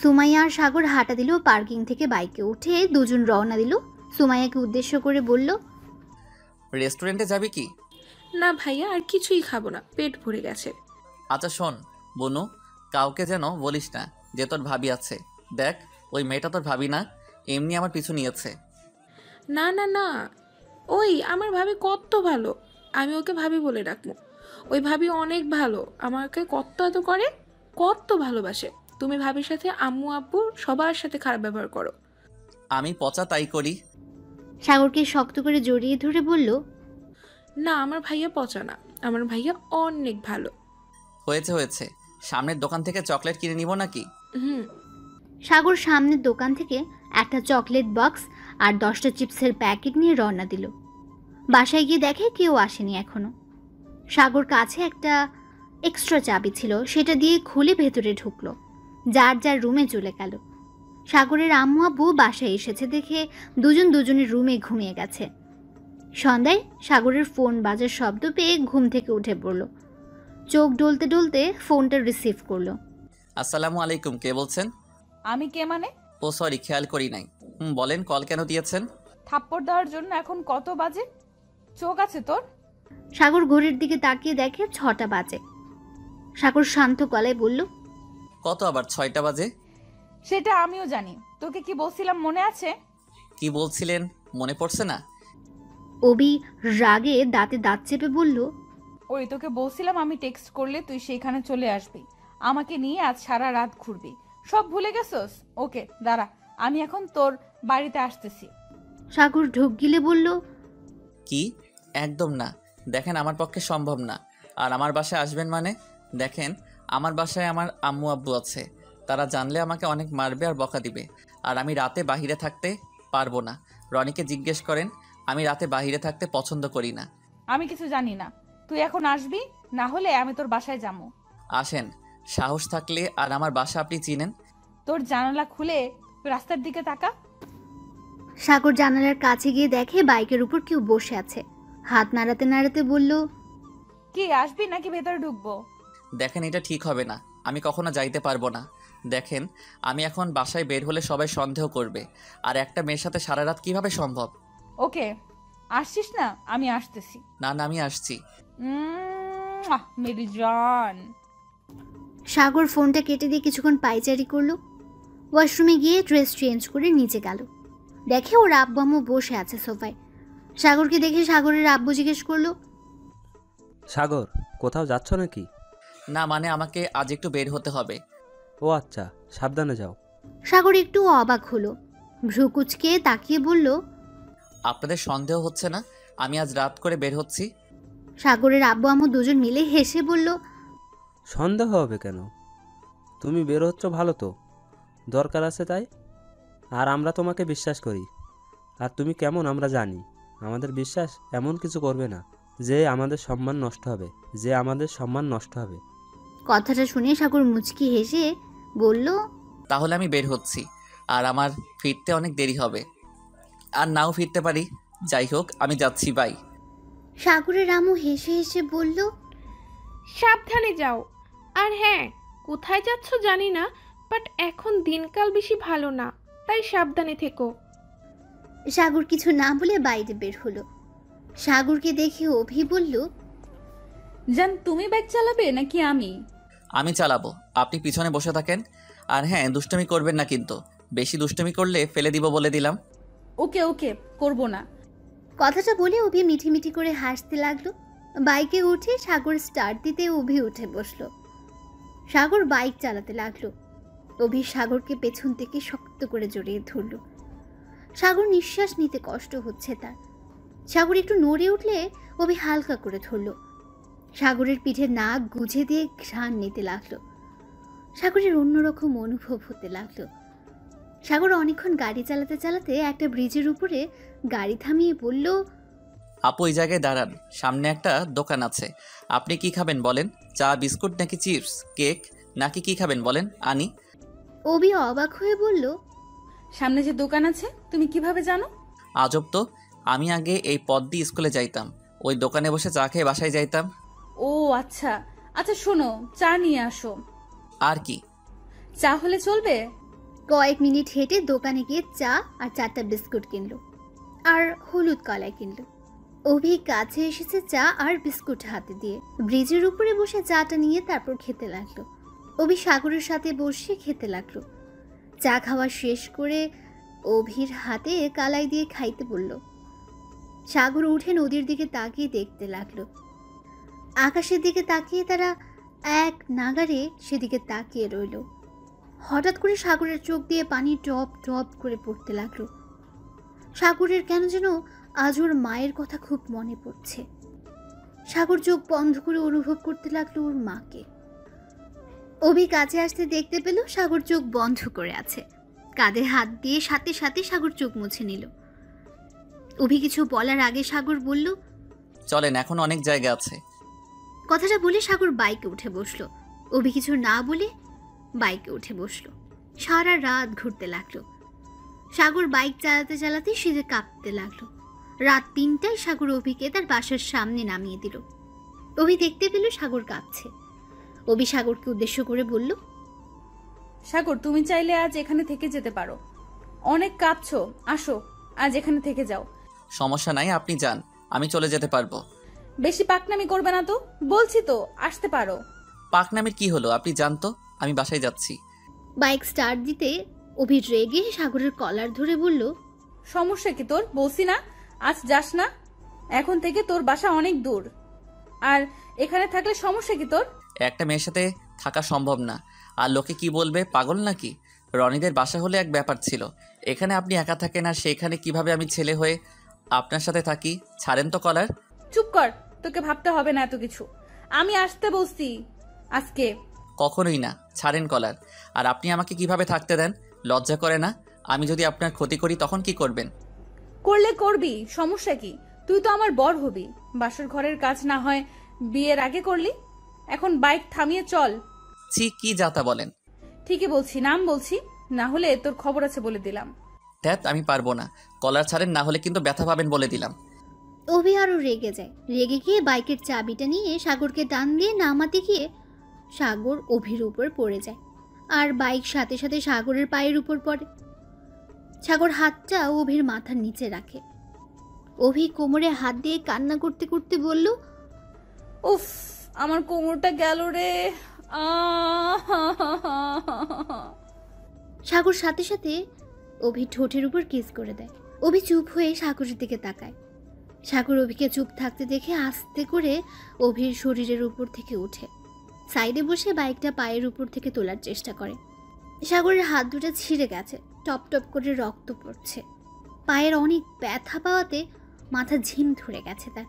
সুমাইয়া আর সাগর হাঁটা দিল। পার্কিং থেকে বাইকে উঠে দুজন রওনা দিল। সুমাইয়াকে উদ্দেশ্য করে বলল, রেস্টুরেন্টে যাবি কি? না ভাইয়া, আর কিছুই খাবো না, পেট ভরে গেছে। আচ্ছা শোন বনু, কাউকে যেন বলিস না যে তোর ভাবি আছে। দেখ, ওই মেয়েটা তোর ভাবি না, এমনি আমার পিছু নিয়েছে। না না না, ওই আমার ভাবি কত ভালো, আমি ওকে ভাবি বলে রাখবো। ওই ভাবি অনেক ভালো, আমাকে কত এত করে, কত ভালোবাসে। তুমি ভাবির সাথে আম্মু আব্বু সবার সাথে খারাপ ব্যবহার করো। আমি পচা তাই করি। সাগরকে শক্ত করে জড়িয়ে ধরে বলল, না, আমার ভাইয়া পচা না, আমার ভাইয়া অনেক ভালো। হয়েছে হয়েছে, সামনের দোকান থেকে চকলেট কিনে নিব নাকি? হুম। সাগর সামনের দোকান থেকে একটা চকলেট বক্স আর 10টা চিপসের প্যাকেট নিয়ে রওনা দিল। বাসায় গিয়ে দেখে কেউ আসেনি এখনো। সাগর কাছে একটা এক্সট্রা চাবি ছিল, সেটা দিয়ে খুলে ভেতরে ঢুকলো। যার যার রুমে চলে গেল। সাগরের আম্মু আব্বু বাসায় এসেছে দেখে দুজনের রুমে ঘুমিয়ে গেছে। সন্ধ্যায় সাগরের ফোন বাজার শব্দ পেয়ে ঘুম থেকে উঠে পড়ল। চোখ ডলতে ডলতে ফোনটা রিসিভ করলো। আসসালামু আলাইকুম, কে বলছেন? আমি কে মানে? ও সরি, খেয়াল করি নাই। বলেন, কল কেন দিয়েছেন? থাপ্পড় দেওয়ার জন্য। এখন কত বাজে? চোখ আছে তোর? সাগর ঘড়ির দিকে তাকিয়ে দেখে 6টা বাজে। সাগর শান্ত গলায় বলল, কত আবার 6টা বাজে? সেটা আমিও জানি। তোকে কি বলছিলাম মনে আছে? কি বলছিলেন মনে পড়ছে না? অবি রাগে দাঁতে দাঁত চেপে বলল, ওই তোকে বলছিলাম আমি টেক্সট করলে তুই সেখানে চলে আসবি, আমাকে নিয়ে আজ সারা রাত ঘুরবি। সব ভুলে গেছস? ওকে দাঁড়া, আমি এখন তোর বাড়িতে আসতেছি। সাগর ঢোক গিলে বলল, কি? একদম না, দেখেন আমার পক্ষে সম্ভব না। আর আমার বাসায় আসবেন মানে? দেখেন, আমার বাসায় আমার আম্মু আব্বু আছে, তারা জানলে আমাকে অনেক মারবে আর বকা দিবে। আর আমি রাতে বাহিরে থাকতে পারবো না, রনিকে জিজ্ঞেস করেন, আমি রাতে বাইরে থাকতে পছন্দ করি না। আমি কিছু জানি না, তুই এখন আসবি, না হলে আমি তোর বাসায় যাবো। আসেন, সাহস থাকলে। আর আমার বাসা আপনি চিনেন? তোর জানালা খুলে রাস্তার দিকে তাকা। সাগর জানালার কাছে গিয়ে দেখে বাইকের উপর কেউ বসে আছে। হাত নাড়াতে নাড়াতে বলল, কি আসবি নাকি ভেতরে ঢুকবো? দেখেন, এটা ঠিক হবে না, আমি কখনো যাইতে পারবো না। দেখেন, আমি এখন বাসায় বের হলে সবাই সন্দেহ করবে, আর একটা মেয়ের সাথে সারা রাত কিভাবে সম্ভব? ওকে, আসছিস না? আমি আসতেছি। না না, আমি আসছি। মেরি জান। সাগর ফোনটা কেটে দিয়ে কিছুক্ষণ পায়চারি করলো। ওয়াশরুমে গিয়ে ড্রেস চেঞ্জ করে নিচে গেল। দেখে ওর আব্বু আম্মু বসে আছে সোফায়। সাগরকে দেখে সাগরের আব্বু জিজ্ঞেস করলো, সাগর, কোথাও যাচ্ছ নাকি? না মানে আমাকে আজ একটু বের হতে হবে। ও আচ্ছা, সাবধানে যাও। সাগর একটু অবাক হলো, ভ্রু কুচকে তাকিয়ে বলল, আপনাদের সন্দেহ হচ্ছে না আমি আজ রাত করে বের হচ্ছি? সাগরের আব্বু আম্মু দুজন মিলে হেসে বলল, সন্দেহ হবে কেন? তুমি বের হচ্ছ ভালো তো, দরকার আছে তাই। আর আমরা তোমাকে বিশ্বাস করি। আর তুমি কেমন আমরা জানি। আমাদের বিশ্বাস এমন কিছু করবে না যে আমাদের সম্মান নষ্ট হবে। কথাটা শুনে সাগর মুচকি হেসে বলল, তাহলে আমি বের হচ্ছি, আর আমার ফিরতে অনেক দেরি হবে, আর নাও ফিরতে পারি। যাই হোক, আমি যাচ্ছি, বাই। সাগরের আম্মু হেসে হেসে বলল, সাবধানে যাও। আর হ্যাঁ, কোথায় যাচ্ছ জানি না, বাট এখন দিনকাল বেশি ভালো না, তাই সাবধানে থেকো। সাগর কিছু না বলে বাইরে বের হলো। সাগরকে দেখে অভি বলল, জান, তুমি বাইক চালাবে নাকি আমি? আমি চালাবো, আপনি পিছনে বসে থাকেন। আর হ্যাঁ, দুষ্টুমি করবেন না কিন্তু, বেশি দুষ্টুমি করলে ফেলে দিব বলে দিলাম। ওকে ওকে, করবো না। কথাটা বলে অভি মিঠি মিঠি করে হাসতে লাগলো। বাইকে উঠে সাগর স্টার্ট দিতে অভি উঠে বসলো। সাগর বাইক চালাতে লাগলো। অভি সাগরকে পেছন থেকে শক্ত করে জড়িয়ে ধরল। সাগর নিঃশ্বাস নিতে কষ্ট হচ্ছে তার। সাগর একটু নড়ে উঠলে অভি হালকা করে ধরল। সাগরের পিঠে নাক গুজে দিয়ে ঘ্রাণ নিতে লাগলো। সাগরের অন্যরকম অনুভব হতে লাগলো। সাগর অনেকক্ষণ গাড়ি চালাতে চালাতে একটা ব্রিজের উপরে গাড়ি থামিয়ে বলল, আপু, ওই জায়গায় দাঁড়ান, সামনে একটা দোকান আছে। আপনি কি খাবেন বলেন? চা, বিস্কুট নাকি চিপস, কেক, নাকি কি খাবেন বলেন, আনি। অভি অবাক হয়ে বলল, সামনে যে দোকান আছে তুমি কিভাবে জানো? আজব তো, আমি আগে এই পথ দিয়ে স্কুলে যাইতাম, ওই দোকানে বসে চা খেয়ে বাসায় যাইতাম। ও আচ্ছা আচ্ছা, শোনো, চা নিয়ে আসো। আর কি? চা হলে চলবে? কয়েক মিনিট হেঁটে দোকানে গিয়ে চা আর 4টা বিস্কুট কিনলো আর হলুদ কলাই কিনলো। অভি কাছে এসেছে চা আর বিস্কুট হাতে দিয়ে। ব্রিজের উপরে বসে চাটা নিয়ে তারপর খেতে লাগলো। অভি সাগরের সাথে বসে খেতে লাগলো। চা খাওয়া শেষ করে অভির হাতে কালাই দিয়ে খাইতে বলল। সাগর উঠে নদীর দিকে তাকিয়ে দেখতে লাগলো। আকাশের দিকে তাকিয়ে তারা এক নাগারে সেদিকে তাকিয়ে রইল। হঠাৎ করে সাগরের চোখ দিয়ে পানি টপ টপ করে পড়তে লাগলো। সাগরের কেন যেন আজ ওর মায়ের কথা খুব মনে পড়ছে। সাগর চোখ বন্ধ করে অনুভব করতে লাগলো ওর মাকে। অভি কাছে আসতে দেখতে পেল সাগর চোখ বন্ধ করে আছে। কাঁধে হাত দিয়ে সাথে সাথে সাগর চোখ মুছে নিল। অভি কিছু বলার আগে সাগর বলল, চলেন, এখন অনেক জায়গা আছে। কথাটা বলে সাগর বাইকে উঠে বসলো। অভি কিছু না বলে বাইকে উঠে বসলো। সারা রাত ঘুরতে লাগলো। সাগর বাইক চালাতে চালাতে শীতে কাঁপতে লাগলো। রাত 3টায় সাগর অভিকে তার বাসার সামনে নামিয়ে দিল। অভি দেখতে পেল সাগর কাঁপছে। অভি সাগরকে উদ্দেশ্য করে বলল, সাগর, তুমি চাইলে আজ এখানে থেকে যেতে পারো, অনেক কাঁপছো, আসো আজ এখানে থেকে যাও। সমস্যা নাই, আপনি যান, আমি চলে যেতে পারবো। বেশি পাকনামি করবে না তো, বলছি তো আসতে পারো। পাকনামির কি হলো, আপনি যান তো, আমি বাসায় যাচ্ছি। বাইক স্টার্ট দিতে অভি রেগে সাগরের কলার ধরে বলল, সমস্যা কি তোর? বলছি না আজ যাস না, এখন থেকে তোর বাসা অনেক দূর, আর এখানে থাকলে সমস্যা কি তোর? একটা মেয়ের সাথে থাকা সম্ভব না, আর লোকে কি বলবে, পাগল নাকি? রনিদের বাসা হলে এক ব্যাপার ছিল, এখানে আপনি একা থাকেন, আর সেখানে কিভাবে আমি ছেলে হয়ে আপনার সাথে থাকি? ছাড়েন তো কলার। চুপ কর, তোকে ভাবতে হবে না এত কিছু, আমি আসতে বলছি আজকে। কখনোই না, ছাড়েন কলার। আর আপনি আমাকে কিভাবে থাকতে দেন? লজ্জা করে না? আমি যদি আপনার ক্ষতি করি তখন কি করবেন? করলে করবি, সমস্যা কি? তুই তো আমার বর হবি। বাসর ঘরের কাজ না হয় বিয়ের আগে করলি। এখন বাইক থামিয়ে চল। ছি, কি যাতা বলেন। ঠিকই বলছি, নাম বলছি, না হলে তোর খবর আছে বলে দিলাম। ধ্যাত, আমি পারবো না। কলার ছাড়েন, না হলে কিন্তু ব্যথা পাবেন বলে দিলাম। অভি আরও রেগে যায়। রেগে গিয়ে বাইকের চাবিটা নিয়ে সাগরকে টান দিয়ে নামাতে গিয়ে সাগর অভির উপর পড়ে যায়, আর বাইক সাথে সাথে সাগরের পায়ের উপর পড়ে। সাগর হাতটা অভির মাথার নিচে রাখে। অভি কোমরে হাত দিয়ে কান্না করতে করতে বলল, উফ, আমার কোমরটা গেল রে। সাগর সাথে সাথে অভি ঠোঁটের উপর কিস করে দেয়। অভি চুপ হয়ে সাগরের দিকে তাকায়। সাগর অভিকে চুপ থাকতে দেখে আস্তে করে অভির শরীরের উপর থেকে উঠে সাইডে বসে বাইকটা পায়ের উপর থেকে তোলার চেষ্টা করে। সাগরের হাত দুটো ছিঁড়ে গেছে, টপ টপ করে রক্ত পড়ছে। পায়ের অনেক ব্যথা পাওয়াতে মাথা ঝিম ধরে গেছে তার।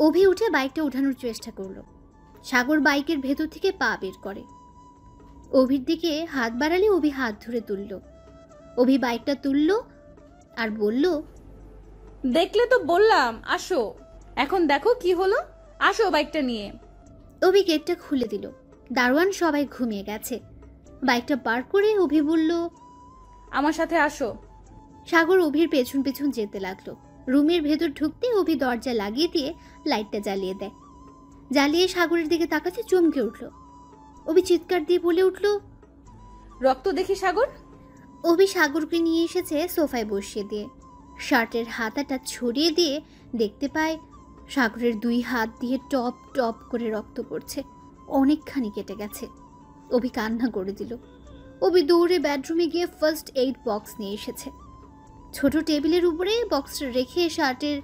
অভি উঠে বাইকটা ওঠানোর চেষ্টা করলো। সাগর বাইকের ভেতর থেকে পা বের করে। অভির দিকে হাত বাড়ালে অভি হাত ধরে তুলল। অভি বাইকটা তুলল আর বলল, দেখলে তো বললাম আসো। এখন দেখো কি হলো, আসো বাইকটা নিয়ে। অভি গেটটা খুলে দিল। দারোয়ান সবাই ঘুমিয়ে গেছে। বাইকটা পার করে অভি বলল, আমার সাথে আসো। সাগর অভির পেছন পেছন যেতে লাগলো। রুমের ভেতর ঢুকতে অভি দরজা লাগিয়ে দিয়ে লাইটটা জ্বালিয়ে দেয়। জ্বালিয়ে সাগরের দিকে তাকাতে চমকে উঠল। অভি চিৎকার দিয়ে বলে উঠল, রক্ত দেখি সাগর। অভি সাগরকে নিয়ে এসেছে সোফায় বসিয়ে দিয়ে। শার্টের হাতাটা ছড়িয়ে দিয়ে দেখতে পায় সাগরের 2 হাত দিয়ে টপ টপ করে রক্ত পড়ছে। অনেকখানি কেটে গেছে। অভি কান্না করে দিল। অভি দৌড়ে বেডরুমে গিয়ে ফার্স্ট এইড বক্স নিয়ে এসেছে। ছোট টেবিলের উপরে বক্সটা রেখে শার্টের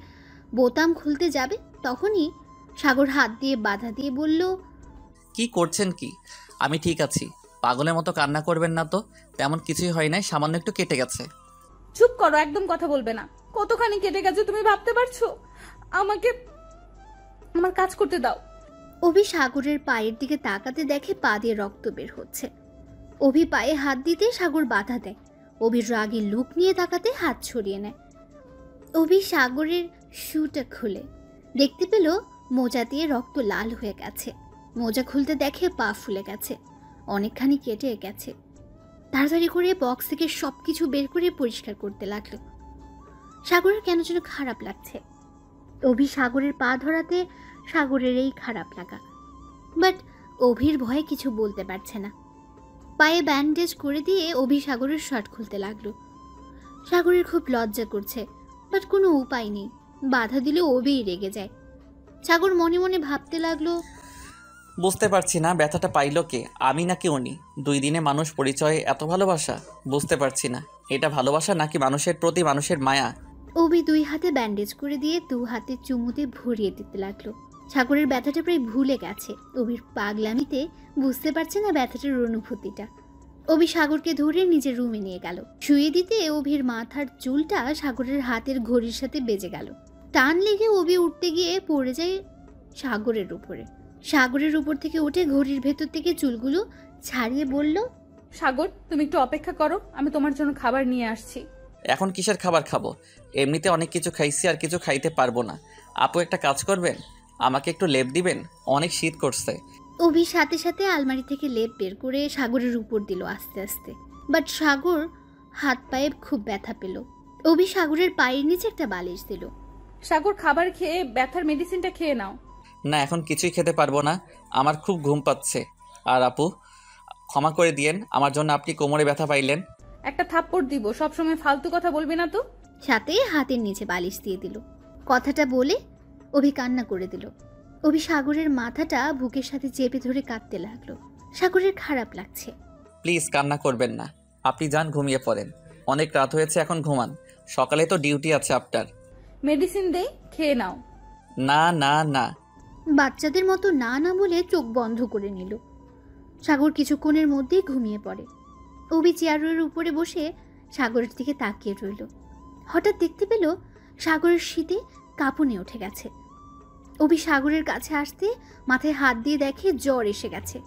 বোতাম খুলতে যাবে, তখনই সাগর হাত দিয়ে বাধা দিয়ে বলল, কি করছেন কি? আমি ঠিক আছি, পাগলের মতো কান্না করবেন না তো। তেমন কিছুই হয় নাই, সামান্য একটু কেটে গেছে। চুপ করো, একদম কথা বলবে না। কতখানি কেটে গেছে তুমি ভাবতে পারছো? আমাকে আমার কাজ করতে দাও। অভি সাগরের পায়ের দিকে তাকাতে দেখে পা দিয়ে রক্ত বের হচ্ছে। অভি পায়ে হাত দিতে সাগর বাধা দেয়। অভির রাগী লুক নিয়ে তাকাতে হাত ছড়িয়ে নেয়। অভি সাগরের শুটা খুলে দেখতে পেল মোজা দিয়ে রক্ত লাল হয়ে গেছে। মোজা খুলতে দেখে পা ফুলে গেছে, অনেকখানি কেটে গেছে। তাড়াতাড়ি করে বক্স থেকে সবকিছু বের করে পরিষ্কার করতে লাগলো। সাগরের কেন যেন খারাপ লাগছে। অভি সাগরের পা ধরাতে সাগরের এই খারাপ লাগা, বাট অভির ভয়ে কিছু বলতে পারছে না। পায়ে ব্যান্ডেজ করে দিয়ে অভি সাগরের শার্ট খুলতে লাগলো। সাগরের খুব লজ্জা করছে, বাট কোনো উপায় নেই। বাধা দিলে অভিই রেগে যায়। সাগর মনে মনে ভাবতে লাগলো, বুঝতে পারছি না ব্যথাটা পাইলো কে, আমি নাকি উনি? 2 দিনে মানুষ পরিচয়, এত ভালোবাসা? বুঝতে পারছি না, এটা ভালোবাসা নাকি মানুষের প্রতি মানুষের মায়া? অভি 2 হাতে ব্যান্ডেজ করে দিয়ে 2 হাতে চুমুতে ভরিয়ে দিতে লাগলো। সাগরের ব্যথাটা প্রায় ভুলে গেছে। অভির পাগলামিতে বুঝতে পারছে না ব্যথাটার অনুভূতিটা। অভি সাগরকে ধরে নিজের রুমে নিয়ে গেল। শুয়ে দিতে অভির মাথার চুলটা সাগরের হাতের ঘড়ির সাথে বেজে গেল। টান লেগে অভি উঠতে গিয়ে পড়ে যায় সাগরের উপরে। সাগরের উপর থেকে উঠে ঘড়ির ভেতর থেকে চুলগুলো ছাড়িয়ে বলল, সাগর তুমি একটু অপেক্ষা করো, আমি তোমার জন্য খাবার নিয়ে আসছি। এখন কিসের খাবার খাবো? এমনিতে অনেক কিছু খাইছি, আর কিছু খাইতে পারবো না। আপু একটা কাজ করবেন, আমাকে একটু লেপ দিবেন, অনেক শীত করছে। অভি সাথে সাথে আলমারি থেকে লেপ বের করে সাগরের উপর দিল আস্তে আস্তে। বাট সাগর হাত পায়ে খুব ব্যথা পেল। অভি সাগরের পায়ের নিচে একটা বালিশ দিল। সাগর খাবার খেয়ে ব্যথার মেডিসিনটা খেয়ে নাও। না, এখন কিছুই খেতে পারবো না, আমার খুব ঘুম পাচ্ছে। আর আপু, ক্ষমা করে দিয়েন, আমার জন্য আপনি কোমরে ব্যথা পাইলেন। একটা থাপ্পড় দিব, সবসময় ফালতু কথা বলবি না তো। সাথে হাতের নিচে বালিশ দিয়ে দিল। কথাটা বলে অভি কান্না করে দিল। অভি সাগরের মাথাটা বুকের সাথে চেপে ধরে কাঁদতে লাগলো। সাগরের খারাপ লাগছে। প্লিজ কান্না করবেন না, আপনি যান ঘুমিয়ে পড়েন, অনেক রাত হয়েছে, এখন ঘুমান, সকালে তো ডিউটি আছে আপনার। মেডিসিন দে, খেয়ে নাও। না না না। বাচ্চাদের মতো না না বলে চোখ বন্ধ করে নিল। সাগর কিছুক্ষণের মধ্যেই ঘুমিয়ে পড়ে। অভি চেয়ারের উপরে বসে সাগরের দিকে তাকিয়ে রইল। হঠাৎ দেখতে পেল সাগরের শীতে কাঁপুনে উঠে গেছে। অভি সাগরের কাছে আসতে মাথায় হাত দিয়ে দেখে জ্বর এসে গেছে।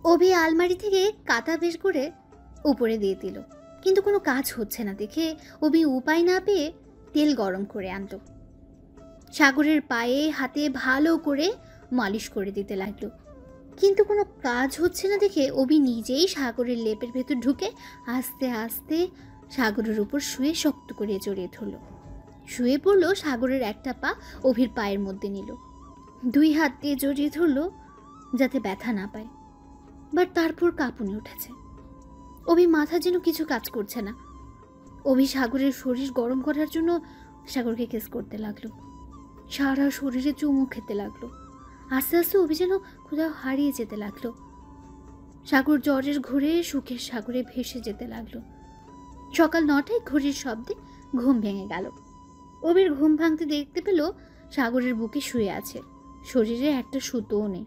অভি আলমারি থেকে কাঁথা বের করে উপরে দিয়ে দিল, কিন্তু কোনো কাজ হচ্ছে না দেখে অভি উপায় না পেয়ে তেল গরম করে আনলো। সাগরের পায়ে হাতে ভালো করে মালিশ করে দিতে লাগলো। কিন্তু কোনো কাজ হচ্ছে না দেখে অভি নিজেই সাগরের লেপের ভেতর ঢুকে আস্তে আস্তে সাগরের উপর শুয়ে শক্ত করে জড়িয়ে ধরল। শুয়ে পড়ল, সাগরের একটা পা অভির পায়ের মধ্যে নিল, 2 হাত দিয়ে জড়িয়ে ধরল যাতে ব্যথা না পায়। বাট তারপর কাঁপুনি উঠেছে। অভি মাথা যেন কিছু কাজ করছে না। অভি সাগরের শরীর গরম করার জন্য সাগরকে কিস করতে লাগলো, সারা শরীরে চুমু খেতে লাগলো। আস্তে আস্তে অভি যেন কোথাও হারিয়ে যেতে লাগলো। সাগর জ্বরের ঘোরে সুখের সাগরে ভেসে যেতে লাগলো। সকাল 9টায় ঘড়ির শব্দে ঘুম ভেঙে গেল। অভির ঘুম ভাঙতে দেখতে পেল সাগরের বুকে শুয়ে আছে, শরীরে একটা সুতোও নেই।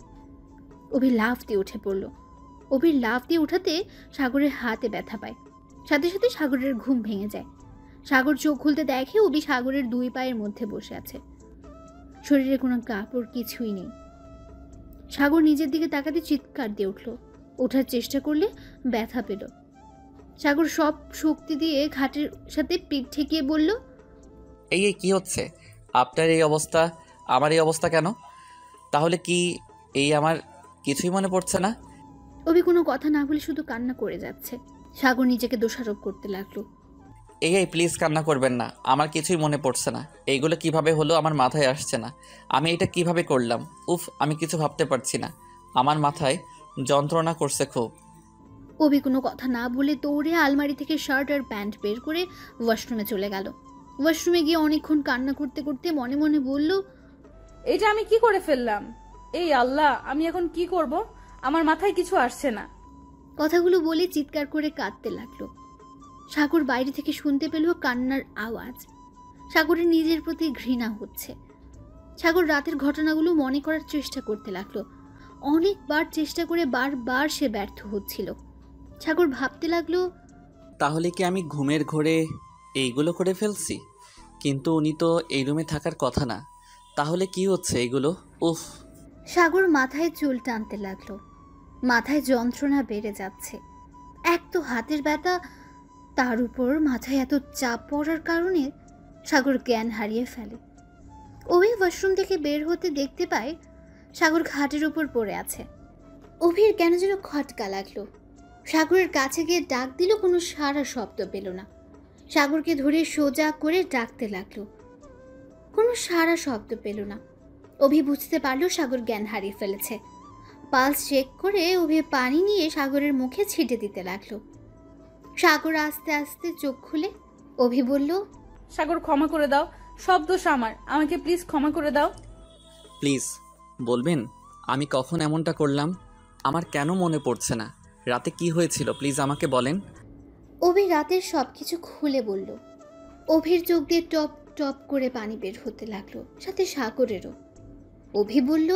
অভি লাফ দিয়ে উঠে পড়ল। অভির লাফ দিয়ে উঠাতে সাগরের হাতে ব্যথা পায়, সাথে সাথে সাগরের ঘুম ভেঙে যায়। সাগর চোখ খুলতে দেখে অভি সাগরের 2 পায়ের মধ্যে বসে আছে, শরীরে কোনো কাপড় কিছুই নেই। সাগর নিজের দিকে তাকাতে চিৎকার দিয়ে উঠল। ওঠার চেষ্টা করলে ব্যথা পেল। সাগর সব শক্তি দিয়ে ঘাটের সাথে পিঠ ঠেকিয়ে বলল, এই কি হচ্ছে? আপনার এই অবস্থা, আমার এই অবস্থা কেন? তাহলে কি এই আমার কিছুই মনে পড়ছে না? অভি কোনো কথা না বলে শুধু কান্না করে যাচ্ছে। সাগর নিজেকে দোষারোপ করতে লাগলো। এই প্লিজ কান্না করবেন না, আমার কিছুই মনে পড়ছে না। এইগুলো কিভাবে হলো আমার মাথায় আসছে না। আমি এটা কিভাবে করলাম? উফ, আমি কিছু ভাবতে পারছি না, আমার মাথায় যন্ত্রণা করছে খুব। অভি কোনো কথা না বলে দৌড়ে আলমারি থেকে শার্ট আর প্যান্ট বের করে ওয়াশরুমে চলে গেল। ওয়াশরুমে গিয়ে অনেকক্ষণ কান্না করতে করতে মনে মনে বলল, এটা আমি কি করে ফেললাম? এই আল্লাহ, আমি এখন কি করব? আমার মাথায় কিছু আসছে না। কথাগুলো বলে চিৎকার করে কাঁদতে লাগলো। সাগর বাইরে থেকে শুনতে পেল কান্নার আওয়াজ। সাগরের নিজের প্রতি ঘৃণা হচ্ছে। সাগর রাতের ঘটনাগুলো মনে করার চেষ্টা করতে লাগলো। অনেকবার চেষ্টা করে বারবার সে ব্যর্থ হচ্ছিল। সাগর ভাবতে লাগলো, তাহলে কি আমি ঘুমের ঘোরে এইগুলো করে ফেলছি? কিন্তু উনি তো এই রুমে থাকার কথা না, তাহলে কি হচ্ছে এইগুলো? উফ। সাগর মাথায় চুল টানতে লাগলো। মাথায় যন্ত্রণা বেড়ে যাচ্ছে। এক তো হাতের ব্যথা, তার উপর মাথায় এত চাপ পড়ার কারণে সাগর জ্ঞান হারিয়ে ফেলে। অভি ওয়াশরুম থেকে বের হতে দেখতে পায় সাগর খাটের উপর পড়ে আছে। অভির কেন যেন খটকা লাগলো। সাগরের কাছে গিয়ে ডাক দিল, কোনো সারা শব্দ পেল না। সাগরকে ধরে সোজা করে ডাকতে লাগলো, কোনো সারা শব্দ পেল না। অভি বুঝতে পারলো সাগর জ্ঞান হারিয়ে ফেলেছে। পালস চেক করে অভি পানি নিয়ে সাগরের মুখে ছিটে দিতে লাগলো। সাগর আস্তে আস্তে চোখ খুলে অভি বলল, সাগর ক্ষমা করে দাও, সব দোষ আমার, আমাকে প্লিজ ক্ষমা করে দাও। প্লিজ বলবেন আমি কখন এমনটা করলাম? আমার কেন মনে পড়ছে না? রাতে কি হয়েছিল প্লিজ আমাকে বলেন। অভি রাতের সবকিছু খুলে বলল। অভির চোখ দিয়ে টপ টপ করে পানি বের হতে লাগলো, সাথে সাগরেরও। অভি বলল,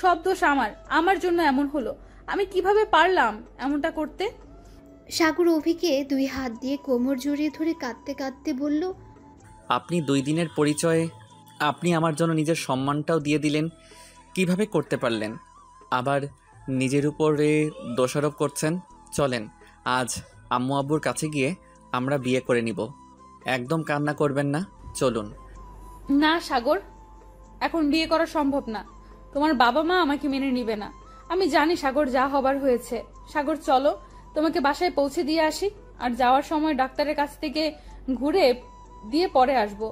সব দোষ আমার, আমার জন্য এমন হলো, আমি কিভাবে পারলাম এমনটা করতে? সাগর অভিকে 2 হাত দিয়ে কোমর জড়িয়ে ধরে কাঁদতে কাঁদতে বলল, আপনি 2 দিনের পরিচয়ে আপনি আমার জন্য নিজের সম্মানটাও দিয়ে দিলেন, কিভাবে করতে পারলেন? আবার নিজের উপরে দোষারোপ করছেন। চলেন আজ আম্মু আব্বুর কাছে গিয়ে আমরা বিয়ে করে নিব। একদম কান্না করবেন না, চলুন। না সাগর, এখন বিয়ে করা সম্ভব না। তোমার বাবা মা আমাকে মেনে নিবে না। আমি জানি সাগর, যা হবার হয়েছে। সাগর চলো, তোমাকে বাসায় পৌঁছে দিয়ে আসি, আর যাওয়ার সময় ডাক্তারের কাছ থেকে ঘুরে দিয়ে পরে আসবো।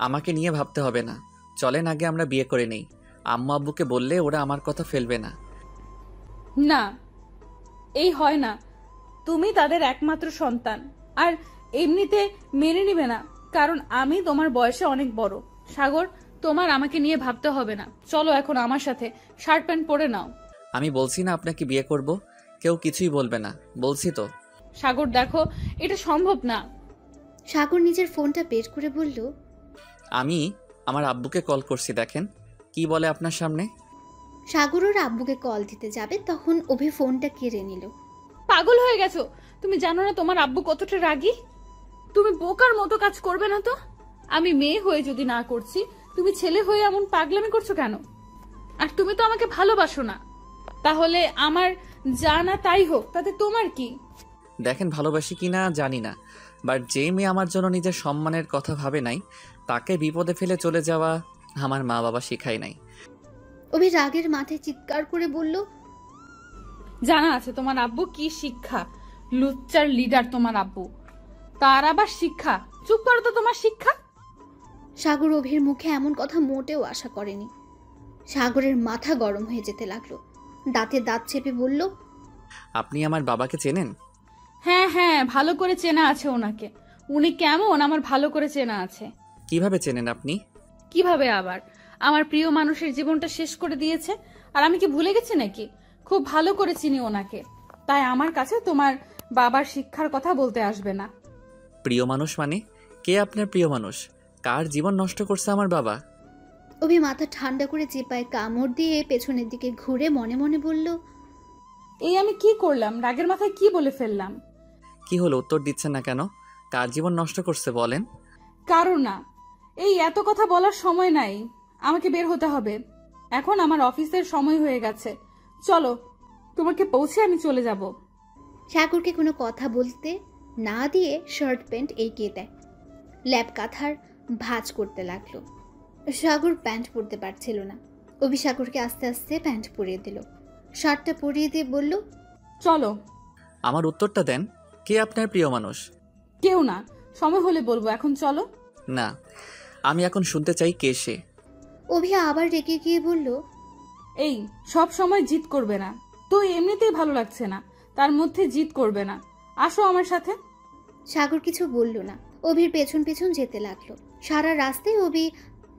আমাকে নিয়ে ভাবতে হবে না, চলেন আগে আমরা বিয়ে করে নেই। আম্মু আব্বুকে বললে ওরা আমার কথা ফেলবে না। না, এই হয় না। তুমি তাদের একমাত্র সন্তান, আর এমনিতে মেনে নিবে না, কারণ আমি তোমার বয়সে অনেক বড়। সাগর, তোমার আমাকে নিয়ে ভাবতে হবে না। চলো এখন আমার সাথে, শার্ট প্যান্ট পরে নাও। আমি বলছি না আপনাকে বিয়ে করব, কেউ কিছুই বলবে না, বলছি তো। সাগর দেখো, এটা সম্ভব না। সাগর নিজের ফোনটা বের করে বলল, আমি আমার আব্বুকে কল করছি, দেখেন কি বলে আপনার সামনে। সাগর ওর আব্বুকে কল দিতে যাবে, তখন অভি ফোনটা কেড়ে নিল। পাগল হয়ে গেছো? তুমি জানো না তোমার আব্বু কতটা রাগী? তুমি বোকার মতো কাজ করবে না তো? আমি মেয়ে হয়ে যদি না করছি, তুমি ছেলে হয়ে এমন পাগলামি করছো কেন? আর তুমি তো আমাকে ভালোবাসো না, তাহলে আমার যা না তাই হোক, তাতে তোমার কি? দেখেন ভালোবাসি কিনা জানি না, বাট যেই মেয়ে আমার জন্য নিজের সম্মানের কথা ভাবে নাই, তাকে বিপদে ফেলে চলে যাওয়া আমার মা বাবা শেখায় নাই। অভি রাগের মাথায় চিৎকার করে বলল, জানা আছে তোমার আব্বু কি শিক্ষা, লুচ্চার লিডার তোমার আব্বু, তার আবার শিক্ষা। চুপ করো তো, তোমার শিক্ষা। সাগর অভির মুখে এমন কথা মোটেও আশা করেনি। সাগরের মাথা গরম হয়ে যেতে লাগলো। দাঁতে দাঁত চেপে বলল, আপনি আমার বাবাকে চেনেন? হ্যাঁ হ্যাঁ, ভালো করে চেনা আছে ওনাকে। উনি কেমন আমার ভালো করে চেনা আছে। কিভাবে চেনেন আপনি? কিভাবে আবার, আমার প্রিয় মানুষের জীবনটা শেষ করে দিয়েছে, আর আমি কি ভুলে গেছি নাকি? খুব ভালো করে চিনি ওনাকে, তাই আমার কাছে তোমার বাবার শিক্ষার কথা বলতে আসবে না। প্রিয় মানুষ মানে? কে আপনার প্রিয় মানুষ? কার জীবন নষ্ট করছে আমার বাবা? অভি মাথা ঠান্ডা করে চেপায় কামড় দিয়ে পেছনের দিকে ঘুরে মনে মনে বলল, এই আমি কি করলাম? রাগের মাথায় কি বলে ফেললাম? কি হলো, উত্তর দিচ্ছেন না কেন? কার জীবন নষ্ট করছে বলেন? কারণ না, এই এত কথা বলার সময় নাই, আমাকে বের হতে হবে। এখন আমার অফিসের সময় হয়ে গেছে, চলো, তোমাকে পৌঁছে আমি চলে যাব। সাগরকে কোনো কথা বলতে না দিয়ে শার্ট প্যান্ট এগিয়ে দেয়। ল্যাব কাঁথার ভাঁজ করতে লাগলো। সাগর প্যান্ট পরতে পারছিল না। অভি সাগরকে আস্তে আস্তে প্যান্ট পরিয়ে দিল, শার্টটা পরিয়ে দিয়ে বলল, চলো। আমার উত্তরটা দেন, কে আপনার প্রিয় মানুষ? কেউ না, সময় হলে বলবো, এখন চলো। না, আমি এখন শুনতে চাই কে সে। অভি আবার রেগে গিয়ে বলল, এই সব সময় জিদ করবে না তো, এমনিতেই ভালো লাগছে না, তার মধ্যে জিদ করবে না, আসো আমার সাথে। সাগর কিছু বলল না। অভির পেছন পেছন যেতে লাগলো। সারা রাস্তায় অভি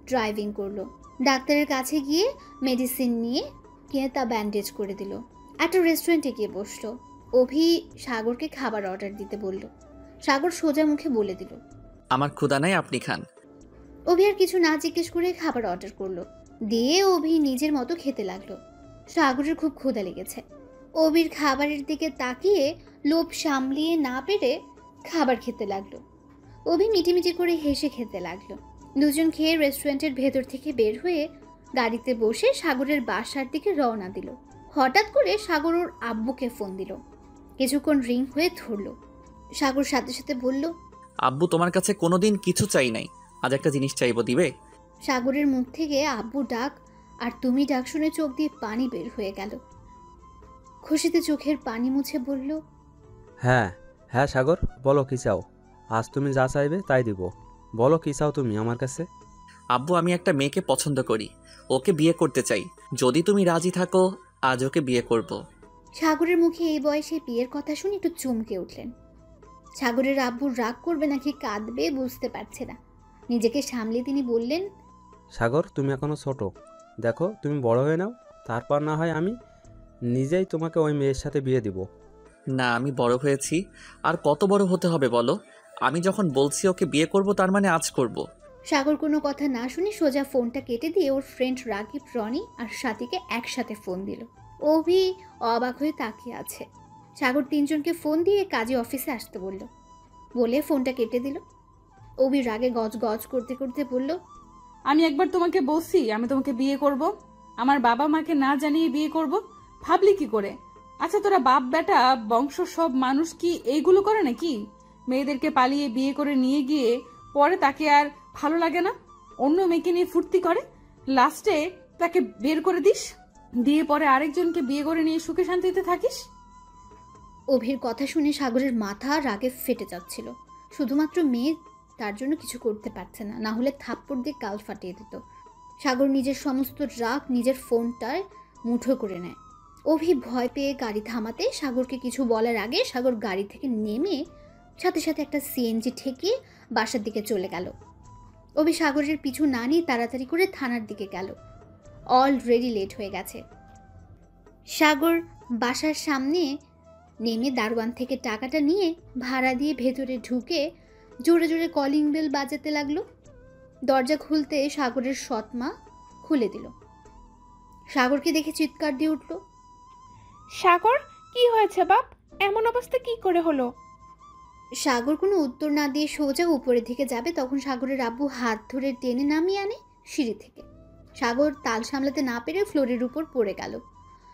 ড্রাইভিং করলো। ডাক্তারের কাছে গিয়ে মেডিসিন নিয়ে কিনে তা ব্যান্ডেজ করে দিল। একটা রেস্টুরেন্টে গিয়ে বসলো। অভি সাগরকে খাবার অর্ডার দিতে বলল। সাগর সোজা মুখে বলে দিল, আমার ক্ষুধা নাই, আপনি খান। অভি আর কিছু না জিজ্ঞেস করে খাবার অর্ডার করলো। দিয়ে অভি নিজের মতো খেতে লাগলো। সাগরের খুব ক্ষুধা লেগেছে। অভির খাবারের দিকে তাকিয়ে লোভ সামলিয়ে না পেরে খাবার খেতে লাগলো। অভি মিটিমিটি করে হেসে খেতে লাগলো। দুজন খেয়ে রেস্টুরেন্টের ভেতর থেকে বের হয়ে গাড়িতে বসে সাগরের বাসার দিকে রওনা দিল। হঠাৎ করে সাগর ওর আব্বুকে ফোন দিল। কিছুক্ষণ রিং হয়ে ধরলো। সাগর সাথে সাথে বলল, আব্বু, তোমার কাছে কোনোদিন কিছু চাই নাই, আজ একটা জিনিস চাইবো, দিবে? সাগরের মুখ থেকে আব্বু ডাক আর তুমি ডাক শুনে চোখ দিয়ে পানি বের হয়ে গেল। খুশিতে চোখের পানি মুছে বলল, হ্যাঁ হ্যাঁ সাগর, বলো কি চাও? আজ তুমি যা চাইবে তাই দিব। বলো কি চাও তুমি আমার কাছে? আব্বু, আমি একটা মেয়েকে পছন্দ করি, ওকে বিয়ে করতে চাই, যদি তুমি রাজি থাকো আজ ওকে বিয়ে করব। সাগরের মুখে এই বয়সে বিয়ের কথা শুনে একটু চমকে উঠলেন। সাগরের আব্বু রাগ করবে নাকি কাঁদবে বুঝতে পারছে না। নিজেকে সামলে তিনি বললেন, সাগর, তুমি এখনো ছোট, দেখো তুমি বড় হয়ে নাও, তারপর না হয় আমি নিজেই তোমাকে ওই মেয়ের সাথে বিয়ে দিব। না, আমি বড় হয়েছি, আর কত বড় হতে হবে বলো? আমি যখন বলছি ওকে বিয়ে করব, তার মানে আজ করব। সাগর কোনো কথা না শুনে সোজা ফোনটা কেটে দিয়ে ওর ফ্রেন্ড রাকিব, রনি আর সাথীকে একসাথে ফোন দিল। অভি অবাক হয়ে তাকিয়ে আছে। সাগর তিনজনকে ফোন দিয়ে কাজে অফিসে আসতে বলে ফোনটা কেটে দিল। অভি রাগে গজ গজ করতে করতে বলল, আমি একবার তোমাকে বলছি আমি তোমাকে বিয়ে করব, আমার বাবা মাকে না জানিয়ে বিয়ে করব, ভাবলি কি করে? আচ্ছা, তোরা বাপ বেটা বংশ সব মানুষ কি এইগুলো করে নাকি? মেয়েদেরকে পালিয়ে বিয়ে করে নিয়ে গিয়ে পরে তাকে আর ভালো লাগে না, অন্য মেয়েকে নিয়ে ফুর্তি করে, লাস্টে তাকে বের করে দিস, দিয়ে পরে আরেকজনকে বিয়ে করে নিয়ে সুখে শান্তিতে থাকিস। অভির কথা শুনে সাগরের মাথা রাগে ফেটে যাচ্ছিল। শুধুমাত্র মেয়ে, তার জন্য কিছু করতে পারছে না, না হলে থাপ্পড় দিয়ে গাল ফাটিয়ে দিত। সাগর নিজের সমস্ত রাগ নিজের ফোনটায় মুঠো করে নেয়। অভি ভয় পেয়ে গাড়ি থামাতে সাগরকে কিছু বলার আগে সাগর গাড়ি থেকে নেমে সাথে সাথে একটা সিএনজি ঠেকিয়ে বাসার দিকে চলে গেল। অভি সাগরের পিছু না নিয়ে তাড়াতাড়ি করে থানার দিকে গেল। অলরেডি লেট হয়ে গেছে। সাগর বাসার সামনে নেমে দারোয়ান থেকে টাকাটা নিয়ে ভাড়া দিয়ে ভেতরে ঢুকে জোরে জোরে কলিং বেল বাজাতে লাগলো। দরজা খুলতে সাগরের সৎমা খুলে দিল। সাগরকে দেখে চিৎকার দিয়ে উঠল, সাগর, কি হয়েছে বাপ? এমন অবস্থা কি করে হলো? সাগর কোনো উত্তর না দিয়ে সোজা উপরের দিকে যাবে, তখন সাগরের আব্বু হাত ধরে টেনে নামিয়ে আনে সিঁড়ি থেকে। সাগর তাল সামলাতে না পেরে ফ্লোরের উপর পড়ে গেল।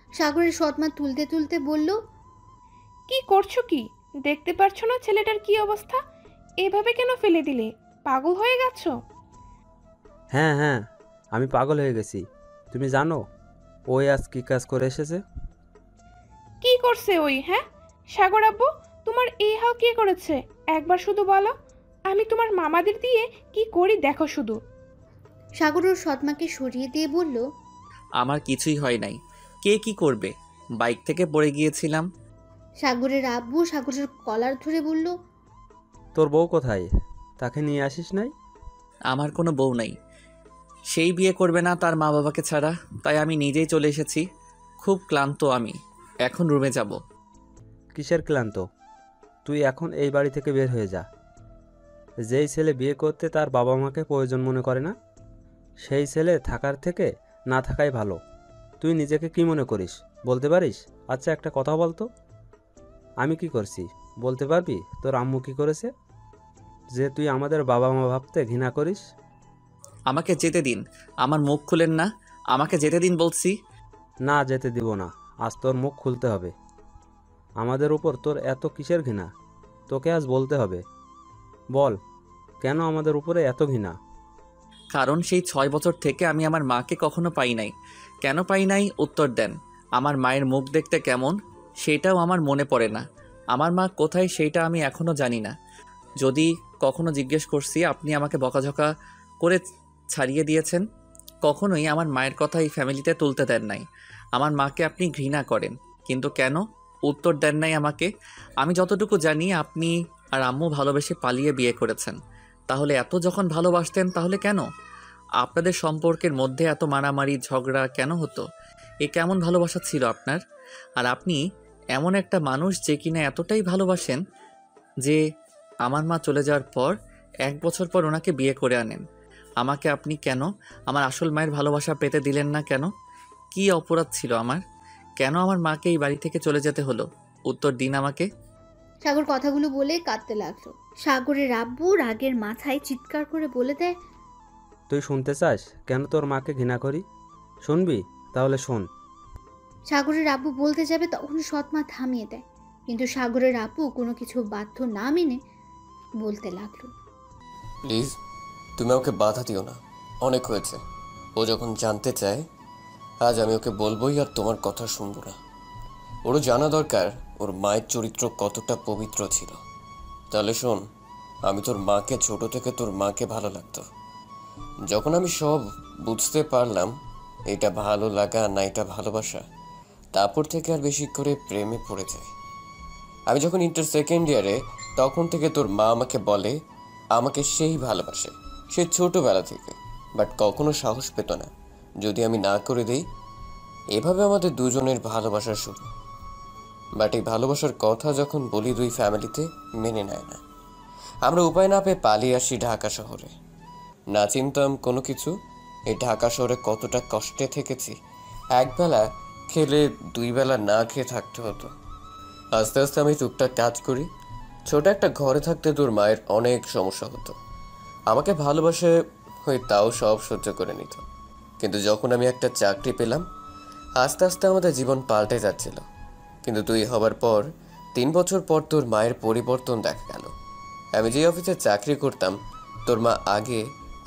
সাগরের সৎমা তুলতে তুলতে বলল, কি করছো কি? দেখতে পারছো না ছেলেটার কি অবস্থা? এভাবে কেন ফেলে দিলে? পাগল হয়ে গেছো? হ্যাঁ হ্যাঁ, আমি পাগল হয়ে গেছি। তুমি জানো ওই আজ কী কাজ করে এসেছে? কি করছে ওই? হ্যাঁ সাগর আব্বু, তোমার এই হাল কে করেছে? একবার শুধু বলো, আমি তোমার মামাদের দিয়ে কি করি দেখো শুধু। সাগর ওর সৎমাকে সরিয়ে দিয়ে বলল, আমার কিছুই হয় নাই। কে কি করবে? বাইক থেকে পড়ে গিয়েছিলাম। সাগরের আব্বু সাগরের কলার ধরে বলল, তোর বউ কোথায়? তাকে নিয়ে আসিস নাই? আমার কোনো বউ নাই। সেই বিয়ে করবে না তার মা বাবাকে ছাড়া, তাই আমি নিজেই চলে এসেছি। খুব ক্লান্ত আমি, এখন রুমে যাব। কিসের ক্লান্ত? তুই এখন এই বাড়ি থেকে বের হয়ে যা। যেই ছেলে বিয়ে করতে তার বাবা মাকে প্রয়োজন মনে করে না, সেই ছেলে থাকার থেকে না থাকাই ভালো। তুই নিজেকে কি মনে করিস বলতে পারিস? আচ্ছা একটা কথা বলতো, আমি কি করছি বলতে পারবি? তোর আম্মু কি করেছে যে তুই আমাদের বাবা মা ভাবতে ঘৃণা করিস? আমাকে যেতে দিন। আমার মুখ খুলেন না, আমাকে যেতে দিন বলছি। না, যেতে দিব না। আজ তোর মুখ খুলতে হবে। আমাদের উপর তোর এত কিসের ঘৃণা? তোকে আজ বলতে হবে। বল, কেন আমাদের উপরে এত ঘৃণা? কারণ সেই 6 বছর থেকে আমি আমার মাকে কখনো পাই নাই। কেন পাই নাই উত্তর দেন। আমার মায়ের মুখ দেখতে কেমন সেটাও আমার মনে পড়ে না। আমার মা কোথায় সেইটা আমি এখনও জানি না। যদি কখনো জিজ্ঞেস করছি, আপনি আমাকে বকাঝকা করে ছাড়িয়ে দিয়েছেন। কখনোই আমার মায়ের কথা এই ফ্যামিলিতে তুলতে দেন নাই। আমার মাকে আপনি ঘৃণা করেন, কিন্তু কেন উত্তর দেন নাই আমাকে। আমি যতটুকু জানি আপনি আর আম্মু ভালোবেসে পালিয়ে বিয়ে করেছেন। তাহলে এত যখন ভালোবাসতেন তাহলে কেন আপনাদের সম্পর্কের মধ্যে এত মারামারি ঝগড়া কেন হতো? এ কেমন ভালোবাসা ছিল আপনার? আর আপনি এমন একটা মানুষ যে কিনা এতটাই ভালোবাসেন যে আমার মা চলে যাওয়ার পর 1 বছর পর ওনাকে বিয়ে করে আনেন। আমাকে আপনি কেন আমার আসল মায়ের ভালোবাসা পেতে দিলেন না? কেন? কি অপরাধ ছিল আমার? কেন আমার মাকে এই বাড়ি থেকে চলে যেতে হলো? উত্তর দিন আমাকে। সাগর কথাগুলো বলে কাঁদতে লাগলো। সাগরের আব্বু রাগের মাথায় চিৎকার করে বলে দেয়, তুই শুনতে চাস কেন তোর মাকে ঘৃণা করি? শুনবি? তাহলে শোন। সাগরের আব্বু বলতে যাবে তখন সৎমা থামিয়ে দেয়, কিন্তু সাগরের আব্বু কোনো কিছু বাধ্য না মেনে বলতে লাগলো, প্লিজ তুমি আমাকে বাধা দিও না, অনেক হয়েছে। ও যখন জানতে চায় আজ আমি ওকে বলবোই, আর তোমার কথা শুনবো না। ওরও জানা দরকার ওর মায়ের চরিত্র কতটা পবিত্র ছিল। তাহলে শোন, আমি তোর মাকে ছোট থেকে তোর মাকে ভালো লাগতো। যখন আমি সব বুঝতে পারলাম এটা ভালো লাগা না এটা ভালোবাসা, তারপর থেকে আর বেশি করে প্রেমে পড়ে যায়। আমি যখন ইন্টার সেকেন্ড ইয়ারে তখন থেকে তোর মা আমাকে বলে আমাকে সেই ভালোবাসে, সে ছোটবেলা থেকে, বাট কখনো সাহস পেত না যদি আমি না করে দিই। এভাবে আমাদের দুজনের ভালোবাসা শুরু। বাট এই ভালোবাসার কথা যখন বলি দুই ফ্যামিলিতে মেনে নেয় না। আমরা উপায় না পেয়ে পালিয়ে আসি ঢাকা শহরে। না চিনতাম কোনো কিছু। এই ঢাকা শহরে কতটা কষ্টে থেকেছি। একবেলা খেলে 2 বেলা না খেয়ে থাকতে হতো। আস্তে আস্তে আমি টুকটাক কাজ করি। ছোট একটা ঘরে থাকতে তোর মায়ের অনেক সমস্যা হতো। আমাকে ভালোবাসে হয়ে তাও সব সহ্য করে নিত। কিন্তু যখন আমি একটা চাকরি পেলাম, আস্তে আস্তে আমাদের জীবন পাল্টে যাচ্ছিল। কিন্তু তুই হবার পর 3 বছর পর তোর মায়ের পরিবর্তন দেখা গেল। আমি যে অফিসে চাকরি করতাম তোর মা আগে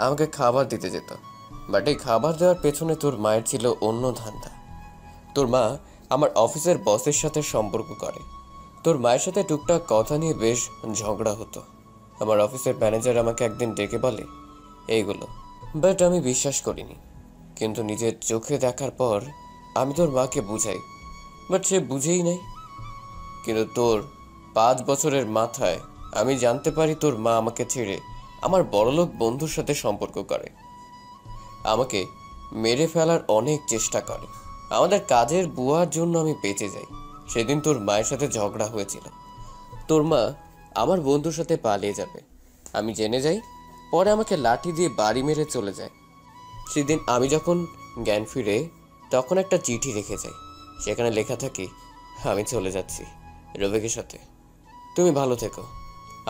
আমাকে খাবার দিতে যেত, বাট এই খাবার দেওয়ার পেছনে তোর মায়ের ছিল অন্য ধান্দা। তোর মা আমার অফিসের বসের সাথে সম্পর্ক করে। তোর মায়ের সাথে টুকটাক কথা নিয়ে বেশ ঝগড়া হতো। আমার অফিসের ম্যানেজার আমাকে একদিন ডেকে বলে এইগুলো, বাট আমি বিশ্বাস করিনি। কিন্তু নিজের চোখে দেখার পর আমি তোর মাকে বুঝাই, বাট সে বুঝেই নাই। কিন্তু তোর 5 বছরের মাথায় আমি জানতে পারি তোর মা আমাকে ছেড়ে আমার বড়লোক বন্ধুর সাথে সম্পর্ক করে। আমাকে মেরে ফেলার অনেক চেষ্টা করে। আমাদের কাজের বুয়ার জন্য আমি বেঁচে যাই। সেদিন তোর মায়ের সাথে ঝগড়া হয়েছিল। তোর মা আমার বন্ধুর সাথে পালিয়ে যাবে আমি জেনে যাই। পরে আমাকে লাঠি দিয়ে বাড়ি মেরে চলে যায়। সেদিন আমি যখন জ্ঞান ফিরে তখন একটা চিঠি রেখে যাই। সেখানে লেখা থাকে আমি চলে যাচ্ছি রবিকের সাথে, তুমি ভালো থেকো,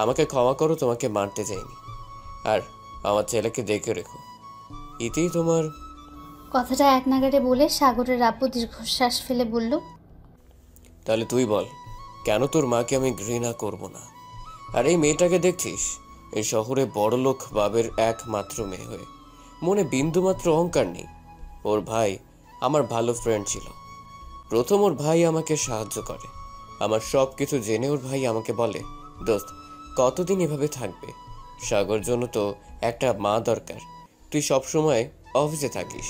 আমাকে ক্ষমা করো, তোমাকে মারতে যাইনি, আর আমার ছেলেকে দেখে রেখো। ইতিই তোমার। কথাটা এক নাগাড়ে বলে সাগরের আব্বু দীর্ঘশ্বাস ফেলে বলল, তাহলে তুই বল কেন তোর মাকে আমি ঘৃণা করব না? আর এই মেয়েটাকে দেখছিস, এই শহরে বড়লোক বাবের একমাত্র মেয়ে হয়ে মনে বিন্দুমাত্র অহংকার নেই। ওর ভাই আমার ভালো ফ্রেন্ড ছিল। প্রথম ওর ভাই আমাকে সাহায্য করে। আমার সব কিছু জেনে ওর ভাই আমাকে বলে, দোস্ত কতদিন এভাবে থাকবে? সাগর জন্য তো একটা মা দরকার। তুই সবসময় অফিসে থাকিস,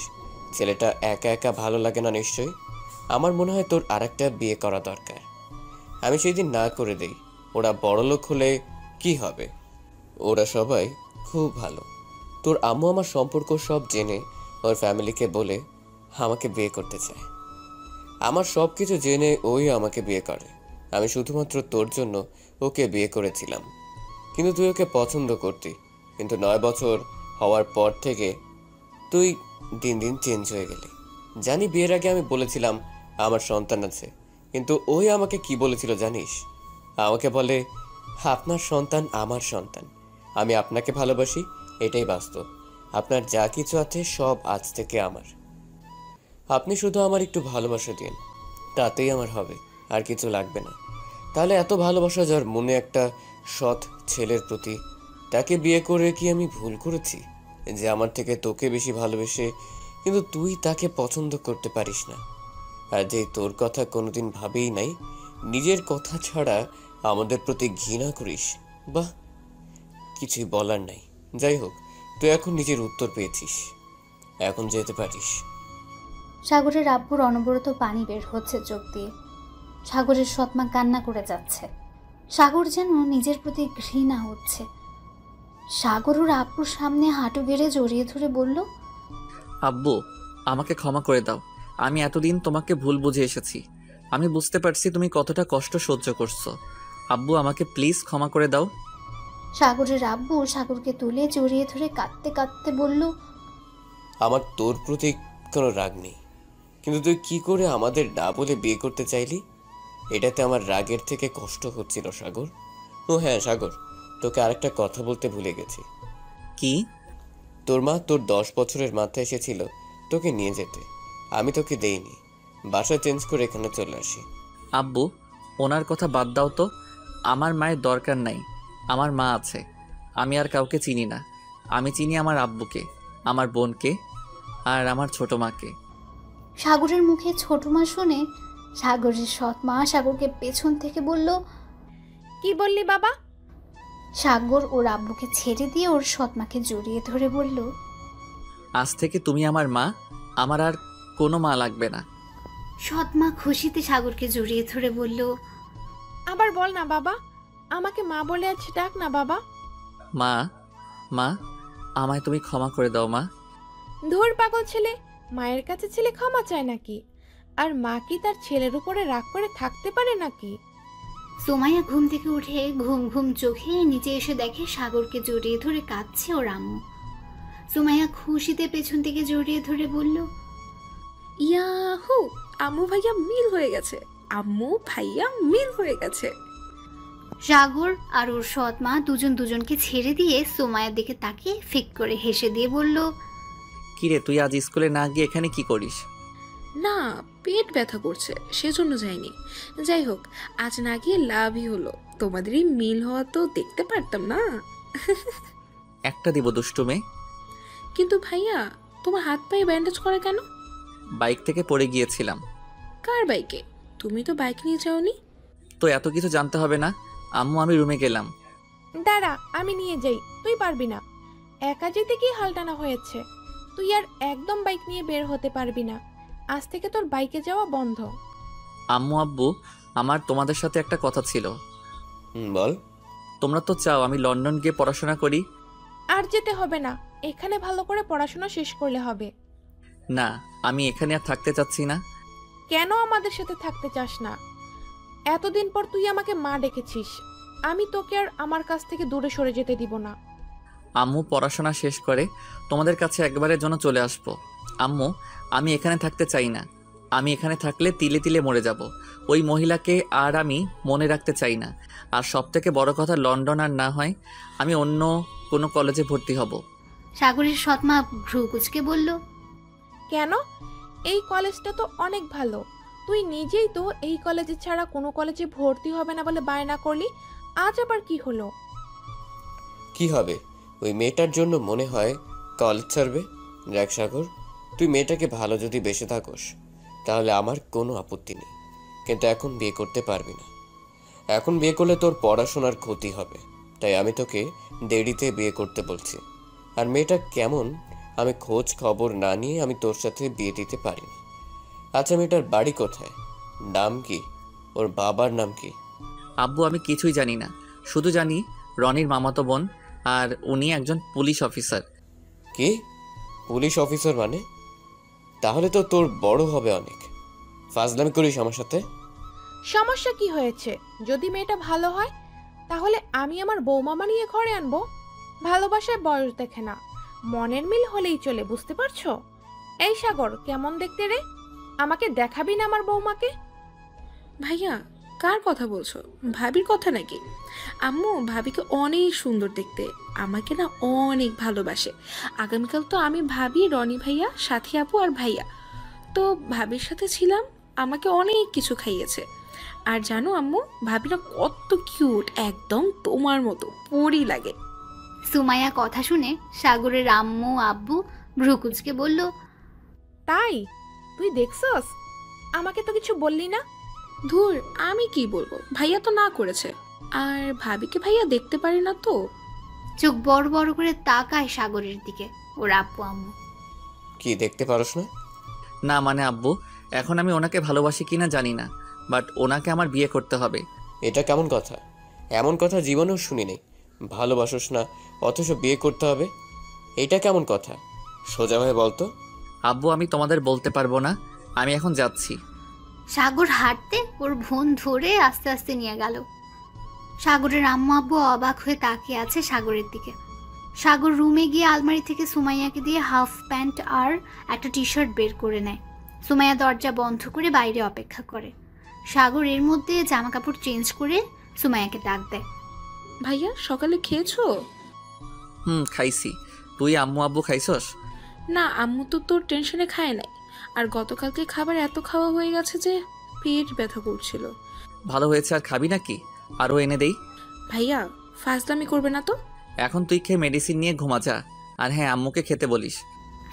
ছেলেটা একা একা ভালো লাগে না নিশ্চয়ই। আমার মনে হয় তোর আরেকটা বিয়ে করা দরকার। আমি সেই দিন না করে দেই। ওরা বড়লোক হলে কি হবে? ওরা সবাই খুব ভালো। তোর আম্মু আমার সম্পর্ক সব জেনে ওর ফ্যামিলিকে বলে আমাকে বিয়ে করতে চায়। আমার সব কিছু জেনে ওই আমাকে বিয়ে করে। আমি শুধুমাত্র তোর জন্য ওকে বিয়ে করেছিলাম, কিন্তু তুই ওকে পছন্দ করতি। কিন্তু 9 বছর হওয়ার পর থেকে তুই দিন দিন চেঞ্জ হয়ে গেলি। জানি বিয়ের আগে আমি বলেছিলাম আমার সন্তান আছে, কিন্তু ওই আমাকে কি বলেছিল জানিস? আমাকে বলে, আপনার সন্তান আমার সন্তান, আমি আপনাকে ভালোবাসি, এটাই বাস্তব। আপনার যা কিছু আছে সব আজ থেকে আমার। আপনি শুধু আমার একটু ভালোবাসা দিন, তাতেই আমার হবে, আর কিছু লাগবে না। তাহলে এত ভালোবাসা যার মনে একটা সৎ ছেলের প্রতি, তাকে বিয়ে করে কি আমি ভুল করেছি যে আমার থেকে তোকে বেশি ভালোবেসে কিন্তু তুই তাকে পছন্দ করতে পারিস না? আর যে তোর কথা কোনোদিন ভাবেই নাই, নিজের কথা ছাড়া আমাদের প্রতি ঘৃণা করিস, বাহ, কিছুই বলার নাই। যাই হোক, তুই এখন নিজের উত্তর পেয়েছিস, এখন যেতে পারিস। সাগরের আব্বুর অনবরত পানি বের হচ্ছে চোখ দিয়ে। সাগরের সৎমা কান্না করে যাচ্ছে। সাগর যেন নিজের প্রতি ঘৃণা হচ্ছে। সাগর ওর আব্বুর সামনে হাঁটু গেড়ে জড়িয়ে ধরে বলল, আব্বু, আমাকে ক্ষমা করে দাও। আমি এতদিন তোমাকে ভুল বুঝে এসেছি। আমি বুঝতে পারছি তুমি কতটা কষ্ট সহ্য করছো। আব্বু, আমাকে প্লিজ ক্ষমা করে দাও। সাগরের আব্বু সাগরকে তুলে জড়িয়ে ধরে কাঁদতে কাঁদতে বলল, আমার তোর প্রতি কোনো রাগ নেই, কিন্তু তুই কি করে আমাদের না বলে বিয়ে করতে চাইলি? এটাতে আমার রাগের থেকে কষ্ট হচ্ছিল সাগর। ও হ্যাঁ সাগর, তোকে আরেকটা কথা বলতে ভুলে গেছি। কি? তোর মা তোর 10 বছরের মাথায় এসেছিল তোকে নিয়ে যেতে, আমি তোকে দেইনি। বাসা চেঞ্জ করে এখানে চলে আসি। আব্বু, ওনার কথা বাদ দাও তো। আমার মায়ের দরকার নাই, আমার মা আছে। আমি আর কাউকে চিনি না। আমি চিনি আমার আব্বুকে, আমার বোনকে, আর আমার ছোট মাকে। সাগরের মুখে ছোট মা শুনে সাগরের সৎ মা সাগরকে পেছন থেকে বলল, কি বললি বাবা? সাগর ওর আব্বুকে ছেড়ে দিয়ে ওর সৎ মাকে জড়িয়ে ধরে বলল, আজ থেকে তুমি আমার মা, আমার আর কোনো মা লাগবে না। সৎ মা খুশিতে সাগরকে জড়িয়ে ধরে বলল, আবার বল না বাবা, আমাকে মা বলে আজ ডাক না বাবা। মা, মা, আমায় তুমি ক্ষমা করে দাও মা। ধুর পাগল ছেলে, মায়ের কাছে ছেলে ক্ষমা চায় নাকি? আর মা কি তার ছেলের উপরে রাগ করে থাকতে পারে নাকি? সোমাইয়া ঘুম থেকে উঠে ঘুম ঘুম চোখে নিচে এসে দেখে সাগরকে জড়িয়ে ধরে কাঁদছে ওর আম্মু। সোমাইয়া খুশিতে পেছন থেকে জড়িয়ে ধরে বলল, ইয়াহু, আম্মু ভাইয়া মিল হয়ে গেছে, আম্মু ভাইয়া মিল হয়ে গেছে। সাগর আর ওর সৎ মা দুজন দুজনকে ছেড়ে দিয়ে সোমাইয়ার দিকে তাকিয়ে ফিক করে হেসে দিয়ে বলল, কিরে, তুই আজ স্কুলে না গিয়ে এখানে কি করিস? না, পেট ব্যথা করছে, সেজন্য যাইনি। যাই হোক, আজ না গিয়ে লাভই হলো, তোমাদের এই মিল হওয়া তো দেখতে পারতাম না। একটা দিব দুষ্টু মেয়ে। কিন্তু ভাইয়া, তোমার হাত পায়ে ব্যান্ডেজ করা কেন? বাইক থেকে পড়ে গিয়েছিলাম। কার বাইকে? তুমি তো বাইক নিয়ে যাওনি। তো এত কিছু জানতে হবে না আম্মু, আমি রুমে গেলাম। দাঁড়া, আমি নিয়ে যাই, তুই পারবি না। একা যেতে কি হালটানা হয়েছে? তুই আর একদম বাইক নিয়ে বের হতে পারবি না। আজ থেকে তোর বাইকে যাওয়া বন্ধ। আম্মু, আব্বু, আমার তোমাদের সাথে একটা কথা ছিল। বল। তোমরা তো চাও আমি লন্ডন গিয়ে পড়াশোনা করি। আর যেতে হবে না, এখানে ভালো করে পড়াশোনা শেষ করলে হবে। না, আমি এখানে আর থাকতে চাচ্ছি না। কেন আমাদের সাথে থাকতে চাস না? এতদিন পর তুই আমাকে মা ডেকেছিস, আমি তোকে আর আমার কাছ থেকে দূরে সরে যেতে দিব না। আম্মু, পড়াশোনা শেষ করে তোমাদের কাছে একবারের জন্য চলে আসবো। আম্মু, আমি এখানে থাকতে চাই না। আমি এখানে থাকলে তিলে তিলে মরে যাব। ওই মহিলাকে আর আমি মনে রাখতে চাই না। আর সবথেকে বড় কথা, লন্ডন আর না হয় আমি অন্য কোনো কলেজে ভর্তি হব। সাগরের সৎ মা ভ্রু কুঁচকে বলল, কেন? এই কলেজটা তো অনেক ভালো। তুই নিজেই তো এই কলেজে ছাড়া কোনো কলেজে ভর্তি হবে না বলে বায়না করলি, আজ আবার কি হলো? কি হবে? ওই মেয়েটার জন্য মনে হয় কলেজ ছাড়বে। দেখ সাগর, তুই মেয়েটাকে ভালো যদি বেসে থাকোস তাহলে আমার কোনো আপত্তি নেই, কিন্তু এখন বিয়ে করতে পারবি না। এখন বিয়ে করলে তোর পড়াশোনার ক্ষতি হবে, তাই আমি তোকে দেরিতে বিয়ে করতে বলছি। আর মেয়েটা কেমন আমি খোঁজ খবর না নিয়ে আমি তোর সাথে বিয়ে দিতে পারি না। আচ্ছা, মেয়েটার বাড়ি কোথায়? নাম কি? ওর বাবার নাম কি? আব্বু আমি কিছুই জানি না, শুধু জানি রনির মামাতো বোন, আর উনি একজন পুলিশ অফিসার। কি? পুলিশ অফিসার মানে? তাহলে তো তোর বড় হবে অনেক। ফাজলামি করিস আমার সাথে? সমস্যা কি হয়েছে? যদি মেয়েটা ভালো হয় তাহলে আমি আমার বৌমা বানিয়ে ঘরে আনবো। ভালোবাসায় বয়স দেখে না, মনের মিল হলেই চলে, বুঝতে পারছো? এই সাগর, কেমন দেখতে রে? আমাকে দেখাবি না আমার বৌমাকে? ভাইয়া কার কথা বলছো? ভাবির কথা নাকি? আম্মু ভাবিকে অনেক সুন্দর দেখতে, আমাকে না অনেক ভালোবাসে। আগামীকাল তো আমি ভাবি, রনি ভাইয়া, সাথী আপু আর ভাইয়া তো ভাবির সাথে ছিলাম, আমাকে অনেক কিছু খাইয়েছে। আর জানো আম্মু, ভাবিরা কত কিউট, একদম তোমার মতো পরি লাগে। সুমাইয়া কথা শুনে সাগরের আম্মু আব্বু ভ্রুকুচকে বলল, তাই? তুই দেখছস? আমাকে তো কিছু বললি না। ধুর, আমি কি বলবো, ভাইয়া তো না করেছে। আর ভাবিকে ভাইয়া দেখতে পারে না তো। চোখ বড় বড় করে তাকায় সাগরের দিকে ওর আব্বু আম্মু। কি দেখতে পারস না? না মানে আব্বু, এখন আমি ওনাকে ভালোবাসি কিনা জানি না, বাট ওনাকে আমার বিয়ে করতে হবে। এটা কেমন কথা? এমন কথা জীবনেও শুনিনি। ভালোবাসোস না অথচ বিয়ে করতে হবে, এটা কেমন কথা? সোজাভাবে বলতো। আব্বু আমি তোমাদের বলতে পারবো না, আমি এখন যাচ্ছি। সাগর হাঁটতে ওর বোন ধরে আস্তে আস্তে নিয়ে গেল। সাগরের আম্মু আব্বু অবাক হয়ে তাকিয়ে আছে সাগরের দিকে। সাগর রুমে গিয়ে আলমারি থেকে সুমাইয়াকে দিয়ে হাফ প্যান্ট আর একটা টি শার্ট বের করে নেয়। সুমাইয়া দরজা বন্ধ করে বাইরে অপেক্ষা করে। সাগর এর মধ্যে জামা কাপড় চেঞ্জ করে সুমাইয়াকে ডাক দেয়। ভাইয়া সকালে খেয়েছো? খাইছি। তুই আম্মু আব্বু খাইছস? না, আম্মু তো তোর টেনশনে খায় নাই। আর গতকালকে খাবার এত খাওয়া হয়ে গেছে যে পেট ব্যথা করছিল। ভালো হয়েছে, আর খাবি নাকি? আরও এনে দেই? ভাইয়া ফাজলামি করবে না তো। এখন তুই খেয়ে মেডিসিন নিয়ে ঘুমা যা। আর হ্যাঁ, আম্মুকে খেতে বলিস।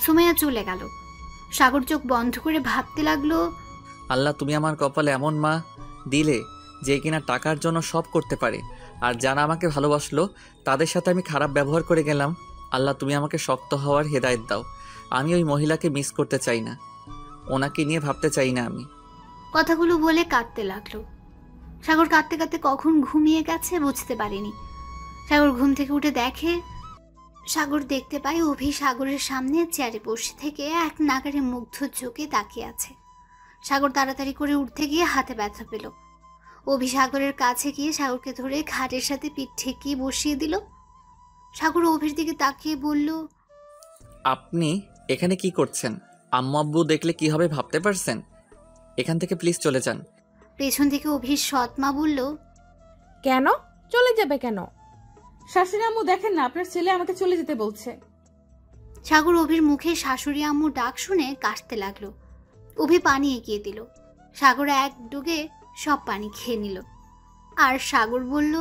সুমাইয়া চলে গেল। সাগর চোখ বন্ধ করে ভাবতে লাগলো, আল্লাহ তুমি আমার কপালে এমন মা দিলে যে কিনা টাকার জন্য সব করতে পারে, আর যারা আমাকে ভালোবাসলো তাদের সাথে আমি খারাপ ব্যবহার করে গেলাম। আল্লাহ তুমি আমাকে শক্ত হওয়ার হেদায়েত দাও। আমি ওই মহিলাকে মিস করতে চাই না, ওনাকে নিয়ে ভাবতে চাই না আমি। কথাগুলো বলে কাঁদতে লাগলো। সাগর কাঁদতে কাঁদতে কখন ঘুমিয়ে গেছে বুঝতে পারেনি। সাগর ঘুম থেকে উঠে দেখে, সাগর দেখতে পায় অভি সাগরের সামনে চেয়ারে বসে থেকে এক নাগারে মুগ্ধ চোখে তাকিয়ে আছে। সাগর তাড়াতাড়ি করে উঠতে গিয়ে হাতে ব্যথা পেল। অভি সাগরের কাছে গিয়ে সাগরকে ধরে খাটের সাথে পিঠ ঠেকিয়ে বসিয়ে দিল। সাগর অভির দিকে তাকিয়ে বলল, আপনি এখানে কি করছেন? আম্মু আব্বু দেখলে কি হবে ভাবতে পারছেন? এখান থেকে প্লিজ চলে যান। পেছন থেকে অভির সৎমা বলল, কেন চলে যাবে কেন? শাশুড়ি আম্মু দেখেন না, আপনার ছেলে আমাকে চলে যেতে বলছে। সাগর অভির মুখে শাশুড়ি আম্মু ডাক শুনে কাশতে লাগলো। অভি পানি এগিয়ে দিল। সাগর এক ডুগে সব পানি খেয়ে নিল। আর সাগর বলল,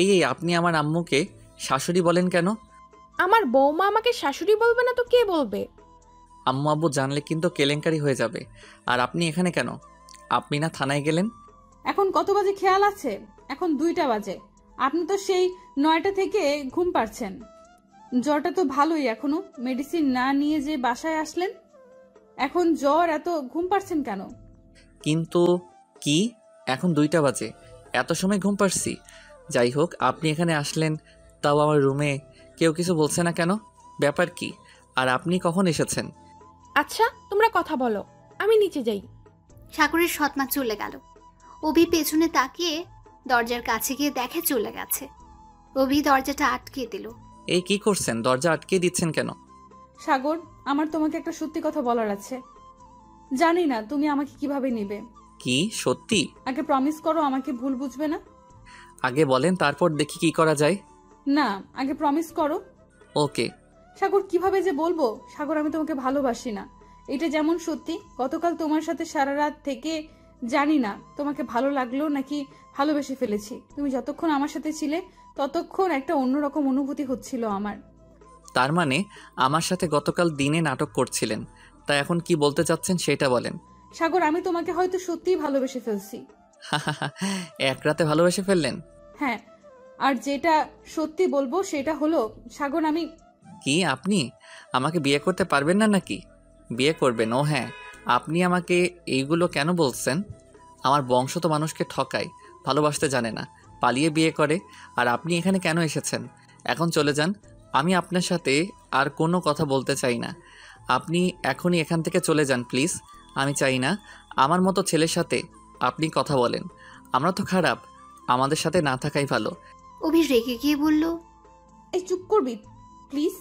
এই আপনি আমার আম্মুকে শাশুড়ি বলেন কেন? আমার বৌমা আমাকে শাশুড়ি বলবে না তো কে বলবে? আম্মু আব্বু জানলে কিন্তু কেলেঙ্কারি হয়ে যাবে। আর আপনি এখানে কেন? আপনি না থানায় গেলেন? এখন কত বাজে খেয়াল আছে? এখন 2টা বাজে। আপনি তো সেই 9টা থেকে ঘুম পাচ্ছেন। জ্বরটা তো ভালোই, এখনো মেডিসিন না নিয়ে যে বাসায় আসলেন। এখন জ্বর, এত ঘুম পাচ্ছেন কেন? কিন্তু কি, এখন 2টা বাজে, এত সময় ঘুম পাচ্ছি? যাই হোক, আপনি এখানে আসলেন, তাও আমার রুমে কেউ কিছু বলছে না কেন? ব্যাপার কি? আর আপনি কখন এসেছেন? আচ্ছা তোমরা কথা বলো, আমি নিচে যাই। সাগরের সৎমা চলে গেল। অভি পেছনে তাকিয়ে দরজার কাছে গিয়ে দেখে চলে গেছে। অভি দরজাটা আটকে দিল। এই কি করছেন? দরজা আটকে দিচ্ছেন কেন? সাগর, আমার তোমাকে একটা সত্যি কথা বলার আছে। জানি না তুমি আমাকে কিভাবে নিবে। কি সত্যি? আগে প্রমিস করো আমাকে ভুল বুঝবে না। আগে বলেন, তারপর দেখি কি করা যায়। না, আগে প্রমিস করো। ওকে। সাগর, কিভাবে যে বলবো? সাগর, আমি তোমাকে ভালোবাসি না, এটা যেমন সত্যি। গতকাল তোমার সাথে সারা রাত থেকে জানি না তোমাকে ভালো লাগলো নাকি ভালোবেসে ফেলেছি। তুমি যতক্ষণ আমার সাথে ছিলে ততক্ষণ একটা অন্যরকম অনুভূতি হচ্ছিল আমার। তার মানে আমার সাথে গতকাল দিনে নাটক করছিলেন, তা এখন কি বলতে চাচ্ছেন সেটা বলেন। সাগর, আমি তোমাকে হয়তো সত্যিই ভালোবেসে ফেলছি। এক রাতে ভালোবেসে ফেললেন? হ্যাঁ, আর যেটা সত্যি বলবো সেটা হলো সাগর, আমি কি আপনি আমাকে বিয়ে করতে পারবেন না নাকি? বিয়ে করবেন? ও হ্যাঁ, আপনি আমাকে এইগুলো কেন বলছেন? আমার বংশ তো মানুষকে ঠকায়, ভালোবাসতে জানে না, পালিয়ে বিয়ে করে। আর আপনি এখানে কেন এসেছেন? এখন চলে যান, আমি আপনার সাথে আর কোনো কথা বলতে চাই না। আপনি এখনই এখান থেকে চলে যান প্লিজ। আমি চাই না আমার মতো ছেলের সাথে আপনি কথা বলেন। আমরা তো খারাপ, আমাদের সাথে না থাকাই ভালো। অভি রেগে গিয়ে বলল, এই চুপ করবি প্লিজ।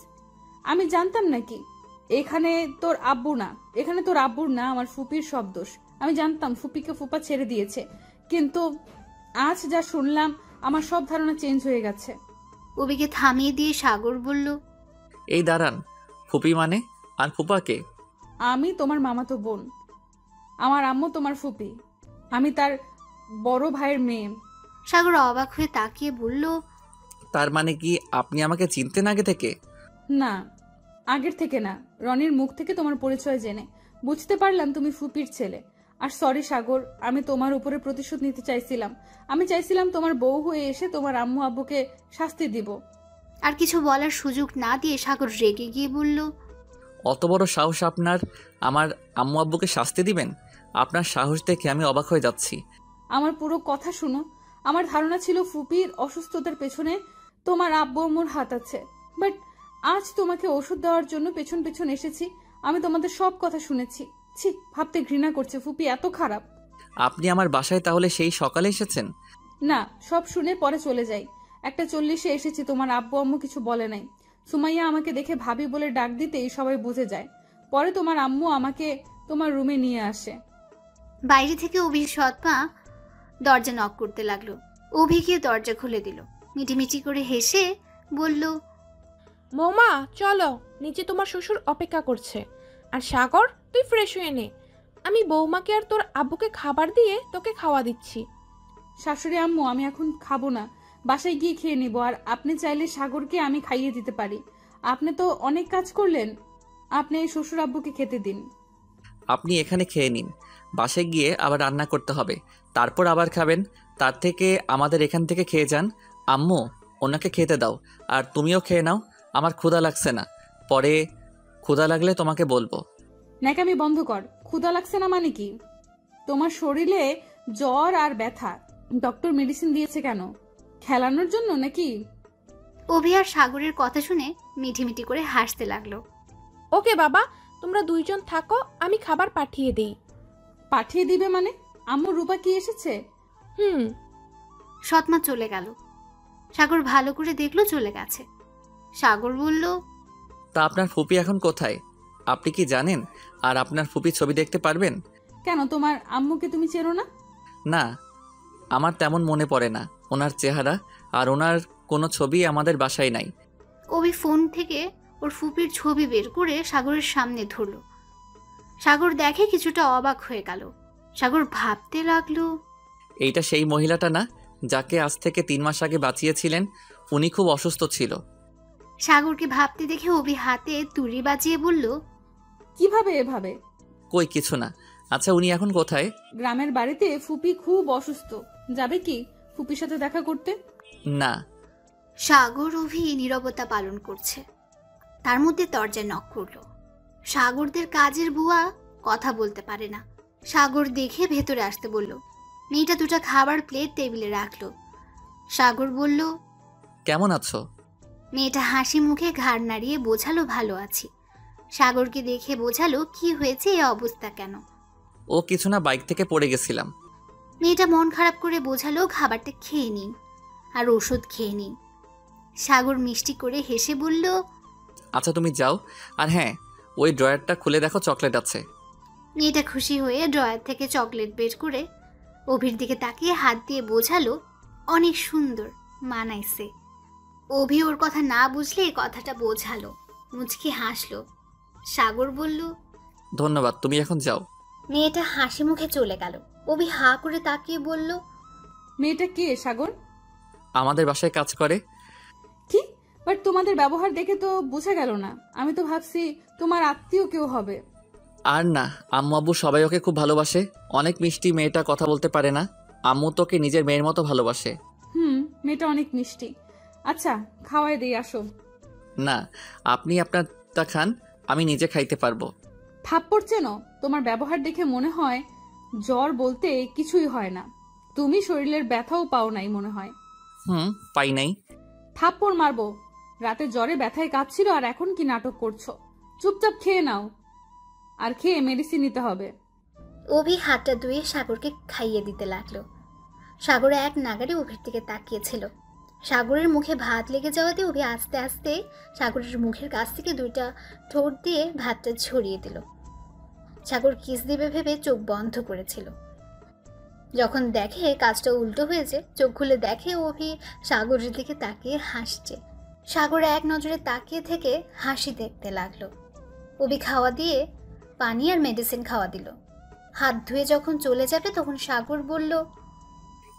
আমি জানতাম নাকি এখানে তোর আব্বু না, এখানে তোর আব্বুর না, আমার ফুপির সব দোষ। আমি জানতাম ফুপিকে ফুপা ছেড়ে দিয়েছে, কিন্তু আজ যা শুনলাম আমার সব ধারণা চেঞ্জ হয়ে গেছে। অভিকে থামিয়ে দিয়ে সাগর বলল, এই দাঁড়ান, ফুপি মানে? আর ফুপাকে? আমি তোমার মামাতো বোন, আমার আম্মু তোমার ফুপি, আমি তার বড় ভাইয়ের মেয়ে। সাগর অবাক হয়ে তাকিয়ে বলল, তার মানে কি আপনি আমাকে চিনতেন আগে থেকে? না, আগের থেকে না, রনির মুখ থেকে তোমার পরিচয় জেনে বুঝতে পারলাম তুমি ফুপির ছেলে। আর সরি সাগর, আমি তোমার উপরে প্রতিশোধ নিতে চাইছিলাম। আমি চাইছিলাম তোমার বউ হয়ে এসে তোমার আম্মু আব্বুকে শাস্তি দিব। আর কিছু বলার সুযোগ না দিয়ে সাগর রেগে গিয়ে বলল, অত বড় সাহস আপনার, আমার আম্মু আব্বুকে শাস্তি দিবেন? আপনার সাহস দেখে আমি অবাক হয়ে যাচ্ছি। আমার পুরো কথা শুনো। আমার ধারণা ছিল ফুপির অসুস্থতার পেছনে তোমার আব্বু আম্মুর হাত আছে, বাট আজ তোমাকে ওষুধ দেওয়ার জন্য পেছন পেছন এসেছি। আমি তোমাদের সব কথা শুনেছি। ছি, ভাবতে ঘৃণা করছে, ফুপি এত খারাপ। আপনি আমার বাসায় তাহলে সেই সকালে এসেছেন? না, সব শুনে পরে চলে যাই। 1:40 এসেছি, তোমার আব্বু আম্মু কিছু বলে নাই। সুমাইয়া আমাকে দেখে ভাবি বলে ডাক দিতেই সবাই বুঝে যায়। পরে তোমার আম্মু আমাকে তোমার রুমে নিয়ে আসে। বাইরে থেকে অভির সৎমা দরজা নক করতে লাগলো। অভি গিয়ে দরজা খুলে দিল। মিটিমিটি করে হেসে বলল, মৌমা চলো, নিচে তোমার শ্বশুর অপেক্ষা করছে। আর সাগর, তুই ফ্রেশ হয়ে নে, আমি বৌমাকে আর তোর আব্বুকে খাবার দিয়ে তোকে খাওয়া দিচ্ছি। শাশুড়ি আম্মু, আমি এখন খাবো না, বাসায় গিয়ে খেয়ে নিব। আর আপনি চাইলে সাগরকে আমি খাইয়ে দিতে পারি। আপনি তো অনেক কাজ করলেন, আপনি এই শ্বশুর আব্বুকে খেতে দিন। আপনি এখানে খেয়ে নিন, বাসায় গিয়ে আবার রান্না করতে হবে, তারপর আবার খাবেন। তার থেকে আমাদের এখান থেকে খেয়ে যান। আম্মু, ওনাকে খেতে দাও, আর তুমিও খেয়ে নাও। আমার ক্ষুধা লাগছে না, পরে ক্ষুধা লাগলে তোমাকে বলবো। ন্যাকামি বন্ধ কর। ক্ষুধা লাগছে না মানে কি? তোমার শরীরে জ্বর আর ব্যথা, ডক্টর মেডিসিন দিয়েছে কেন? খেলানোর জন্য নাকি? অভি আর সাগরের কথা শুনে মিটিমিটি করে হাসতে লাগলো। ওকে বাবা, তোমরা দুইজন থাকো, আমি খাবার পাঠিয়ে দিই। পাঠিয়ে দিবে মানে? আম্মু রূপা কি এসেছে? সৎমা চলে গেল। সাগর ভালো করে দেখলো চলে গেছে। সাগর বলল, তা আপনার ফুপি এখন কোথায় আপনি কি জানেন? আর আপনার ফুপি ছবি দেখতে পারবেন? কেন, তোমার আম্মুকে তুমি চেনো না? না, আমার তেমন মনে পড়ে না ওনার চেহারা, আর ওনার কোনো ছবি আমাদের বাসায় নাই। অভি ফোন থেকে ওর ফুপির ছবি বের করে সাগরের সামনে ধরলো। সাগর দেখে কিছুটা অবাক হয়ে গেল। সাগর ভাবতে লাগলো, এইটা সেই মহিলাটা না যাকে আজ থেকে 3 মাস আগে বাঁচিয়েছিলেন? উনি খুব অসুস্থ ছিল। সাগরকে ভাবতে দেখে অভি হাতে তুড়ি বাজিয়ে বলল, কিভাবে এভাবে? কই কিছু না। আচ্ছা, উনি এখন কোথায়? গ্রামের বাড়িতে ফুপি খুব অসুস্থ, যাবে কি ফুপির সাথে দেখা করতে? না। সাগর অভি নীরবতা পালন করছে। তার মধ্যে দরজা নক করলো। সাগরদের কাজের বুয়া কথা বলতে পারে না। সাগর দেখে ভেতরে আসতে বলল। মেয়েটা দুটা খাবার প্লেট টেবিলে রাখলো। সাগর বলল, কেমন আছো? মেয়েটা হাসি মুখে ঘাড় নাড়িয়ে বোঝালো, ভালো আছি। সাগরকে দেখে বোঝালো কি হয়েছে, এ অবস্থা কেন। ও কিছু না, বাইক থেকে পড়ে গেছিলাম। মেয়েটা মন খারাপ করে বোঝালো, খাবারটা খেয়ে নিন আর ওষুধ খেয়ে নিন। সাগর মিষ্টি করে হেসে বলল, আচ্ছা তুমি যাও, আর হ্যাঁ, ওই ড্রয়ারটা খুলে দেখো, চকলেট আছে। মেয়েটা খুশি হয়ে ড্রয়ার থেকে চকলেট বের করে অভির দিকে তাকিয়ে হাত দিয়ে বোঝালো, অনেক সুন্দর মানাইছে। অভি ওর কথা না বুঝলে এই কথাটা বোঝালো, মুচকি হাসলো। সাগর বলল, ধন্যবাদ, তুমি এখন যাও। মেয়েটা হাসি মুখে চলে গেল। অভি হা করে তাকিয়ে বলল, মেয়েটা কে সাগর? আমাদের বাসায় কাজ করে। কি? বাট তোমাদের ব্যবহার দেখে তো বোঝা গেল না। আমি তো ভাবছি তোমার আত্মীয় কেউ হবে। আর না, আম্মু আব্বু সবাই ওকে খুব ভালোবাসে। অনেক মিষ্টি মেয়েটা, কথা বলতে পারে না। আম্মু তোকে নিজের মেয়ের মতো ভালোবাসে। মেয়েটা অনেক মিষ্টি। আচ্ছা, খাওয়াই দিই, আসো। না, আপনি আপনারটা খান, আমি নিজে খাইতে পারবো। থাপ্পড় চেন? তোমার ব্যবহার দেখে মনে হয় জ্বর বলতে কিছুই হয় না। তুমি শরীরের ব্যথাও পাও নাই মনে হয়। পাই নাই। থাপ্পড় মারবো। রাতে জ্বরে ব্যথায় কাঁপছিল আর এখন কি নাটক করছো? চুপচাপ খেয়ে নাও, আর খেয়ে মেডিসিন নিতে হবে। অভি হাতটা ধুয়ে সাগরকে খাইয়ে দিতে লাগলো। সাগর এক নাগারে অভির দিকে তাকিয়েছিল। সাগরের মুখে ভাত লেগে যাওয়াতে অভি আস্তে আস্তে সাগরের মুখের কাছ থেকে 2টা ঠোঁট দিয়ে ভাতটা ছড়িয়ে দিল। সাগর কিস দিবে ভেবে চোখ বন্ধ করেছিল। যখন দেখে কাজটা উল্টো হয়েছে, চোখ খুলে দেখে অভি সাগরের দিকে তাকিয়ে হাসছে। সাগর এক নজরে তাকিয়ে থেকে হাসি দেখতে লাগলো। অভি খাওয়া দিয়ে পানি আর মেডিসিন খাওয়া দিল। হাত ধুয়ে যখন চলে যাবে তখন সাগর বলল,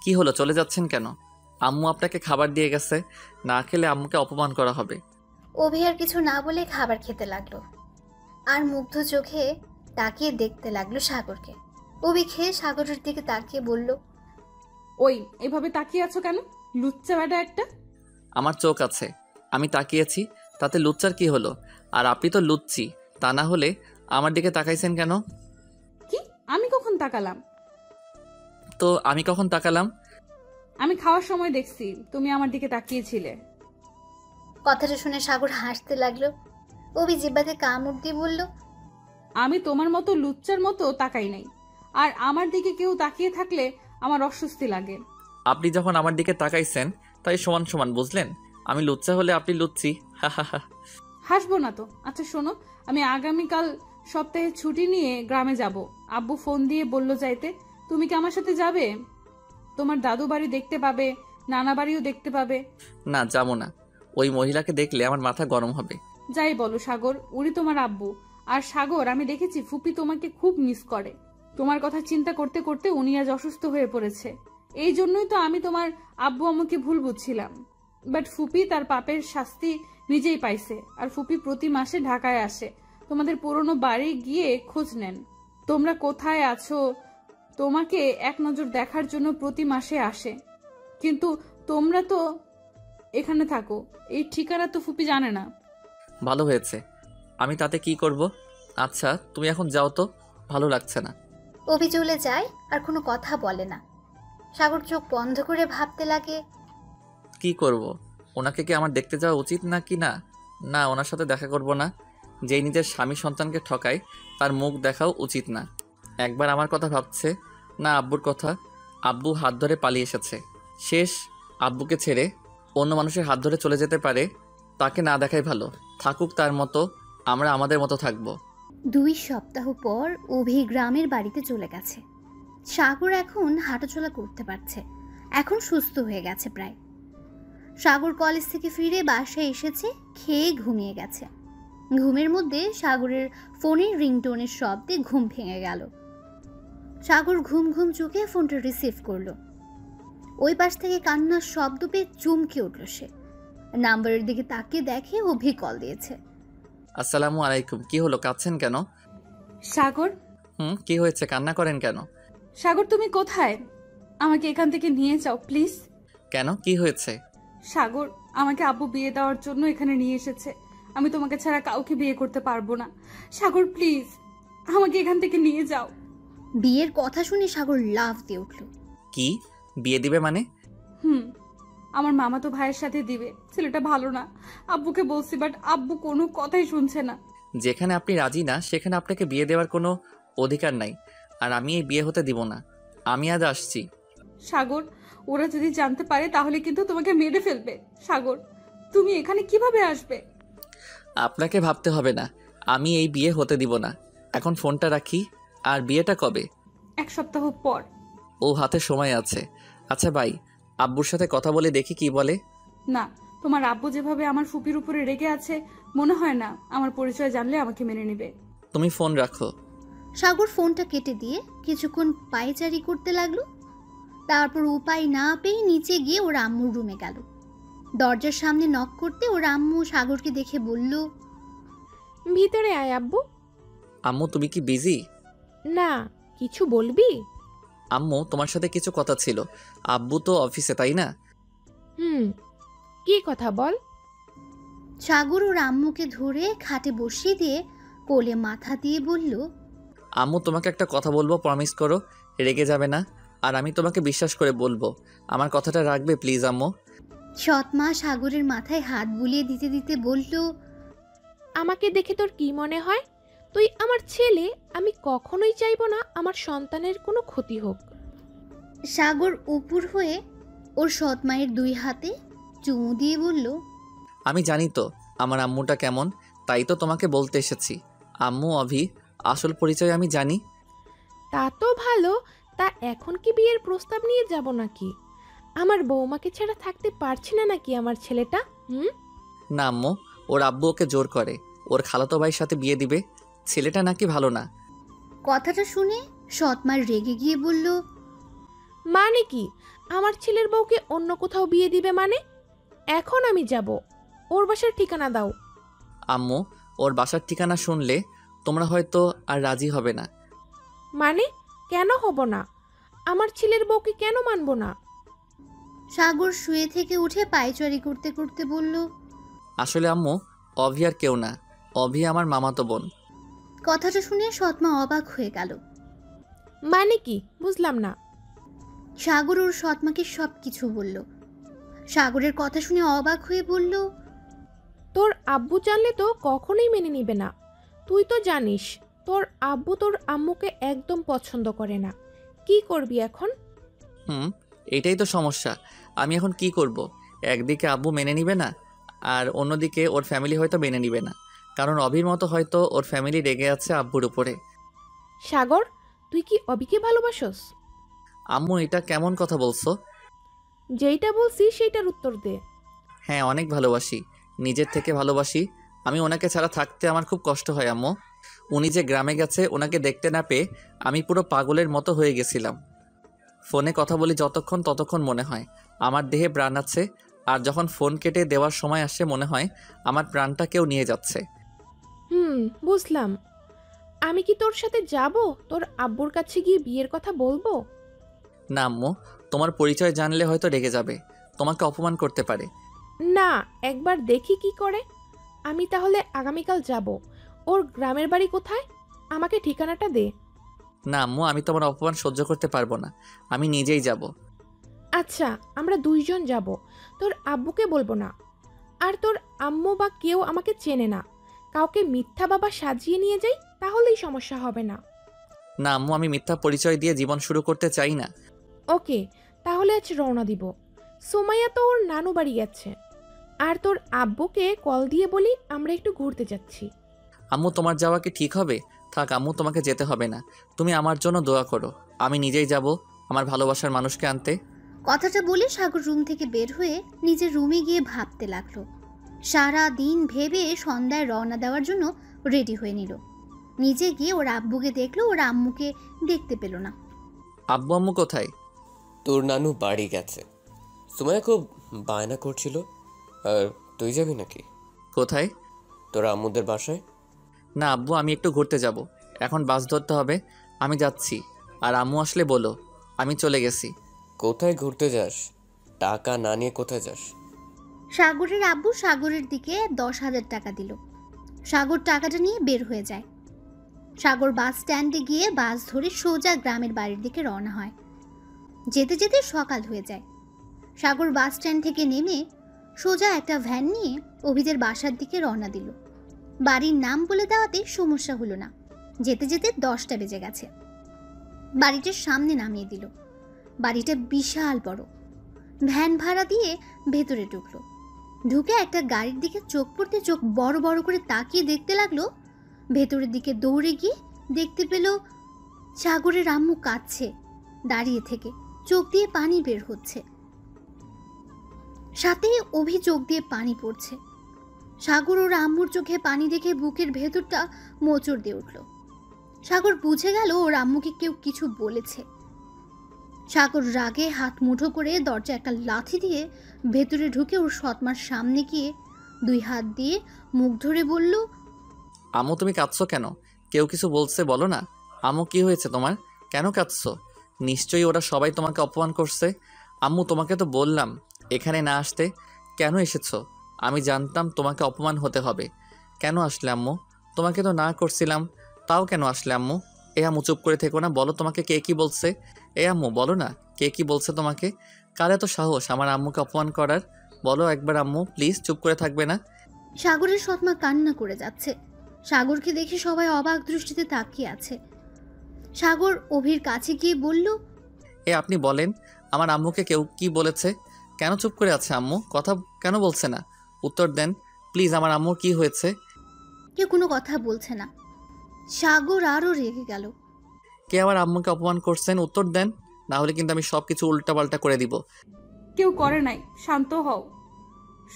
কি হলো, চলে যাচ্ছেন কেন? আম্মু আপনাকে খাবার দিয়ে গেছে, না খেলে আম্মুকে অপমান করা হবে। অভি আর কিছু না বলে খাবার খেতে লাগলো আর মুগ্ধ চোখে তাকিয়ে দেখতে লাগলো সাগরকে। অভি খেয়ে সাগরের দিকে তাকিয়ে বলল, ওই এভাবে তাকিয়ে আছো কেন? লুচ্চা বেটা একটা। আমার চোখ আছে, আমি তাকিয়েছি, তাতে লুচ্চার কি হলো? আর আপনি তো লুচ্চি, তা না হলে আমার দিকে তাকাইছেন কেন? কি? আমি কখন তাকালাম? তো আমি কখন তাকালাম? আমি খাওয়ার সময় দেখছি তুমি আমার দিকে তাকিয়েছিলে। কথাটা শুনে সাগর হাসতে লাগলো। অভি জিব্বাতে কামড় দিয়ে বলল, আমি তোমার মতো লুচ্চার মতো তাকাই নাই, আর আমার দিকে কেউ তাকিয়ে থাকলে আমার অস্বস্তি লাগে। আপনি যখন আমার দিকে তাকাইছেন তাই সমান সমান বুঝলেন। আমি লুচ্চা হলে আপনি লুচ্চি। হাসবো না তো। আচ্ছা শোনো, আমি আগামীকাল সপ্তাহে ছুটি নিয়ে গ্রামে যাব। আব্বু ফোন দিয়ে বলল যাইতে। তুমি কি আমার সাথে যাবে? তোমার দাদু বাড়ি দেখতে পাবে, নানা বাড়িও দেখতে পাবে। না, যাবো না। ওই মহিলাকে দেখলে আমার মাথা গরম হবে। যাই বলো সাগর, উনি তোমার আব্বু। আর সাগর, আমি দেখেছি ফুপি তোমাকে খুব মিস করে। তোমার কথা চিন্তা করতে করতে উনি আজ অসুস্থ হয়ে পড়েছে। এই জন্যই তো আমি তোমার আব্বু আম্মুকে ভুল বুঝছিলাম। বাট ফুপি তার পাপের শাস্তি নিজেই পাইছে। আর ফুপি প্রতি মাসে ঢাকায় আসে, তোমাদের পুরনো বাড়ি গিয়ে খোঁজ নেন তোমরা কোথায় আছো। তোমাকে এক নজর দেখার জন্য প্রতি মাসে আসে। কিন্তু তোমরা তো এখানে থাকো, এই ঠিকানা তো ফুপি জানে না। ভালো হয়েছে, আমি তাতে কি করব? আচ্ছা তুমি এখন যাও তো, ভালো লাগছে না। অভি চলে যায় আর কোনো কথা বলে না। সাগর চোখ বন্ধ করে ভাবতে লাগে, কি করব? ওনাকে কি আমার দেখতে যাওয়া উচিত না কি? না না, ওনার সাথে দেখা করব না। যেই নিজের স্বামী সন্তানকে ঠকায় তার মুখ দেখাও উচিত না। একবার আমার কথা ভাবছে না, আব্বুর কথা। আব্বু হাত ধরে পালিয়ে এসেছে, শেষ। আব্বুকে ছেড়ে অন্য মানুষের হাত ধরে চলে যেতে পারে, তাকে না দেখাই ভালো। থাকুক তার মতো, আমরা আমাদের মতো থাকবো। 2 সপ্তাহ পর অভি গ্রামের বাড়িতে চলে গেছে। সাগর এখন হাঁটাচলা করতে পারছে, এখন সুস্থ হয়ে গেছে প্রায়। সাগর কলেজ থেকে ফিরে বাসায় এসেছে, খেয়ে ঘুমিয়ে গেছে। ঘুমের মধ্যে সাগরের ফোনের রিংটোনের শব্দে ঘুম ভেঙে গেল। সাগর ঘুম ঘুম চোখে ফোনটা রিসিভ করলো। ওই পাশ থেকে কান্নার শব্দ পেয়ে চমকে উঠল সে। নাম্বারের দিকে তাকিয়ে দেখে অভি কল দিয়েছে। আসসালামু আলাইকুম। কি হলো, কাঁদছেন কেন? সাগর। কি হয়েছে, কান্না করেন কেন? সাগর তুমি কোথায়? আমাকে এখান থেকে নিয়ে যাও প্লিজ। কেন, কি হয়েছে? সাগর, আমাকে আব্বু বিয়ে দেওয়ার জন্য এখানে নিয়ে এসেছে। আমি তোমাকে ছাড়া কাউকে বিয়ে করতে পারবো না। সাগর প্লিজ, আমাকে এখান থেকে নিয়ে যাও। বিয়ের কথা শুনে সাগর লাফ দিয়ে উঠল। কি বিয়ে দিবে মানে? আমার মামাতো ভাইয়ের সাথে দিবে। ছেলেটা ভালো না, আব্বুকে বলছি, বাট আব্বু কোনো কথাই শুনছে না। যেখানে আপনি রাজি না সেখানে আপনাকে বিয়ে দেওয়ার কোনো অধিকার নাই, আর আমি এই বিয়ে হতে দিব না। আমি আজ আসছি। সাগর, ওরা যদি জানতে পারে তাহলে কিন্তু তোমাকে মেরে ফেলবে। সাগর, তুমি এখানে কিভাবে আসবে? আপনাকে ভাবতে হবে না, আমি এই বিয়ে হতে দিব না। এখন ফোনটা রাখি। আর বিয়েটা কবে? 1 সপ্তাহ পর। ও, হাতে সময় আছে। আচ্ছা ভাই, আব্বুর সাথে কথা বলে দেখি কি বলে। না, তোমার আব্বু যেভাবে আমার ফুপির উপরে রেগে আছে, মনে হয় না আমার পরিচয় জানলে আমাকে মেনে নেবে। তুমি ফোন রাখো। সাগর ফোনটা কেটে দিয়ে কিছুক্ষণ পায়চারি করতে লাগলো। তারপর উপায় না পেয়ে নিচে গিয়ে ওর আম্মুর রুমে গেল। দরজার সামনে নক করতে ওর আম্মু সাগরকে দেখে বলল, ভিতরে আয় আব্বু। আম্মু তুমি কি বিজি? না, কিছু বলবি? আম্মু তোমার সাথে কিছু কথা ছিল। আব্বু তো অফিসে, তাই না? কি কথা বল। সাগর ওর আম্মুকে ধরে খাটে বসিয়ে দিয়ে কোলে মাথা দিয়ে বলল, আম্মু তোমাকে একটা কথা বলবো, প্রমিস করো রেগে যাবে না। আর আমি তোমাকে বিশ্বাস করে বলবো, আমার কথাটা রাখবে প্লিজ আম্মু। সৎমা সাগরের মাথায় হাত বুলিয়ে দিতে দিতে বলল, আমাকে দেখে তোর কি মনে হয়? তুই আমার ছেলে, আমি কখনোই চাইবো না আমার সন্তানের কোনো ক্ষতি হোক। সাগর উপুর হয়ে ওর সৎমায়ের 2 হাতে চুমু দিয়ে বলল, আমি জানি তো আমার আম্মুটা কেমন, তাই তো তোমাকে বলতে এসেছি। আম্মু অভি আসল পরিচয় আমি জানি। তা তো ভালো, তা এখন কি বিয়ের প্রস্তাব নিয়ে যাব নাকি? আমার বৌমাকে ছাড়া থাকতে পারছি না নাকি আমার ছেলেটা? না আম্মু, ওর আব্বু ওকে জোর করে ওর খালাতো ভাইয়ের সাথে বিয়ে দিবে। ছেলেটা নাকি ভালো না। কথাটা শুনে সৎমার রেগে গিয়ে বলল, মানে কি আমার ছেলের বউকে অন্য কোথাও বিয়ে দিবে মানে? এখন আমি যাব, ওর বাসার ঠিকানা দাও। আম্মু, ওর বাসার ঠিকানা শুনলে তোমরা হয়তো আর রাজি হবে না। মানে কেন হব না? আমার ছেলের বউকে কেন মানবো না? সাগর শুয়ে থেকে উঠে পায়চারি করতে করতে বলল, আসলে আম্মু, অভি আর কেউ না, অভি আমার মামাতো বোন। কথাটা শুনে সৎমা অবাক হয়ে গেল। মানে কি বুঝলাম না। সাগর ওর সৎমাকে সব কিছু বলল। সাগরের কথা শুনে অবাক হয়ে বলল, তোর আব্বু জানলে তো কখনোই মেনে নিবে না। তুই তো জানিস তোর আব্বু তোর আম্মুকে একদম পছন্দ করে না। কি করবি এখন? এটাই তো সমস্যা। আমি এখন কি করব? একদিকে আব্বু মেনে নিবে না, আর অন্যদিকে ওর ফ্যামিলি হয়তো মেনে নিবে না, কারণ অভির মতো হয়তো ওর ফ্যামিলি রেগে আছে আব্বুর উপরে। সাগর, তুই কি অভিকে ভালোবাসোস? আম্মু, এটা কেমন কথা বলছো? যেইটা বলছি সেইটার উত্তর দে। হ্যাঁ, অনেক ভালোবাসি, নিজের থেকে ভালোবাসি। আমি ওনাকে ছাড়া থাকতে আমার খুব কষ্ট হয় আম্মু। উনি যে গ্রামে গেছে ওনাকে দেখতে না পেয়ে আমি পুরো পাগলের মতো হয়ে গেছিলাম। ফোনে কথা বলি যতক্ষণ ততক্ষণ মনে হয় আমার দেহে প্রাণ আছে, আর যখন ফোন কেটে দেওয়ার সময় আসে মনে হয় আমার প্রাণটা কেউ নিয়ে যাচ্ছে। বুঝলাম। আমি কি তোর সাথে যাব তোর আব্বুর কাছে গিয়ে বিয়ের কথা বলবো? না আম্মু, তোমার পরিচয় জানলে হয়তো রেগে যাবে, তোমাকে অপমান করতে পারে। না, একবার দেখি কি করে। আমি তাহলে আগামীকাল যাব। ওর গ্রামের বাড়ি কোথায়? আমাকে ঠিকানাটা দে। না আম্মু, আমি তোমার অপমান সহ্য করতে পারবো না, আমি নিজেই যাব। আচ্ছা, আমরা 2 জন যাব, তোর আব্বুকে বলবো না। আর তোর আম্মু বা কেউ আমাকে চেনে না, কাউকে মিথ্যা বাবা সাজিয়ে নিয়ে যাই, তাহলেই সমস্যা হবে না। না আম্মু, আমি মিথ্যা পরিচয় দিয়ে জীবন শুরু করতে চাই না। ওকে, তাহলে আজ রওনা দিব। সোমাইয়া তো ওর নানু বাড়ি গেছে। আর তোর আব্বুকে কল দিয়ে বলি আমরা একটু ঘুরতে যাচ্ছি। আম্মু, তোমার যাওয়া কি ঠিক হবে? থাক আম্মু, তোমাকে যেতে হবে না, তুমি আমার জন্য দোয়া করো, আমি নিজেই যাব আমার ভালোবাসার মানুষকে আনতে। কথাটা বলে সাগর রুম থেকে বের হয়ে নিজের রুমে গিয়ে ভাবতে লাগলো। সারা দিন ভেবে সন্ধ্যায় রওনা দেওয়ার জন্য রেডি হয়ে নিল। নিজে গিয়ে ওর আব্বুকে দেখলো, ওর আম্মুকে দেখতে পেল না। আব্বু আম্মু কোথায়? তোর নানু বাড়ি গেছে। সুমাইয়া খুব বায়না করছিল। আর তুই যাবি নাকি? কোথায়? তোর আম্মুদের বাসায়। না আব্বু, আমি একটু ঘুরতে যাব, এখন বাস ধরতে হবে। আমি যাচ্ছি, আর আম্মু আসলে বলো আমি চলে গেছি। কোথায় ঘুরতে যাস? টাকা না নিয়ে কোথায় যাস? সাগরের আব্বু সাগরের দিকে 10,000 টাকা দিল। সাগর টাকাটা নিয়ে বের হয়ে যায়। সাগর বাস স্ট্যান্ডে গিয়ে বাস ধরে সোজা গ্রামের বাড়ির দিকে রওনা হয়। যেতে যেতে সকাল হয়ে যায়। সাগর বাস স্ট্যান্ড থেকে নেমে সোজা একটা ভ্যান নিয়ে অভিদের বাসার দিকে রওনা দিল। বাড়ির নাম বলে দেওয়াতে সমস্যা হলো না। যেতে যেতে 10টা বেজে গেছে। বাড়িটার সামনে নামিয়ে দিল। বাড়িটা বিশাল বড়। ভ্যান ভাড়া দিয়ে ভেতরে ঢুকলো। ঢুকে একটা গাড়ির দিকে চোখ পড়তে চোখ বড় বড় করে তাকিয়ে দেখতে লাগলো। ভেতরের দিকে দৌড়ে গিয়ে দেখতে পেল সাগরের আম্মু কাঁদছে দাঁড়িয়ে থেকে, চোখ দিয়ে পানি বের হচ্ছে। সাথে অভি চোখ দিয়ে পানি পড়ছে। সাগর ওর আম্মুর চোখে পানি দেখে বুকের ভেতরটা মোচড় দিয়ে উঠল। সাগর বুঝে গেল ওর আম্মুকে কেউ কিছু বলেছে। সাগর রাগে হাত মুঠো করে দরজা একটা লাথি দিয়ে ভেতরে ঢুকে ওর সৎমার সামনে গিয়ে 2 হাত দিয়ে মুখ ধরে বলল, আম্মু তুমি কাঁদছো কেন? কেউ কিছু বলছে বলো না। আম্মু কি হয়েছে তোমার? কেন কাঁদছো? নিশ্চয়ই ওরা সবাই তোমাকে অপমান করছে। আম্মু তোমাকে তো বললাম এখানে না আসতে, কেন এসেছো? আমি জানতাম তোমাকে অপমান হতে হবে। কেন আসলে আম্মু? তোমাকে তো না করছিলাম, তাও কেন আসলে আম্মু? এ আম্মু চুপ করে থেকো না, বলো তোমাকে কে কি বলছে। এ আম্মু বলো না কে কি বলছে তোমাকে। কার এত সাহস আমার আম্মুকে অপমান করার? বলো একবার আম্মু, প্লিজ, চুপ করে থাকবে না। সাগরের সৎমা কান্না করে যাচ্ছে। সাগরকে দেখে সবাই অবাক দৃষ্টিতে তাকিয়ে আছে। সাগর অভির কাছে গিয়ে বলল, এ আপনি বলেন আমার আম্মুকে কেউ কি বলেছে? কেন চুপ করে আছে আম্মু? কথা কেন বলছে না? উত্তর দেন প্লিজ, আমার আম্মুর কি হয়েছে? কেউ কোনো কথা বলছে না। সাগর আরও রেগে গেল। কে আমার আম্মুকে অপমান করছেন? উত্তর দেন, না হলে কিন্তু আমি সব কিছু উল্টাপাল্টা করে দিব। কেউ করে নাই, শান্ত হও।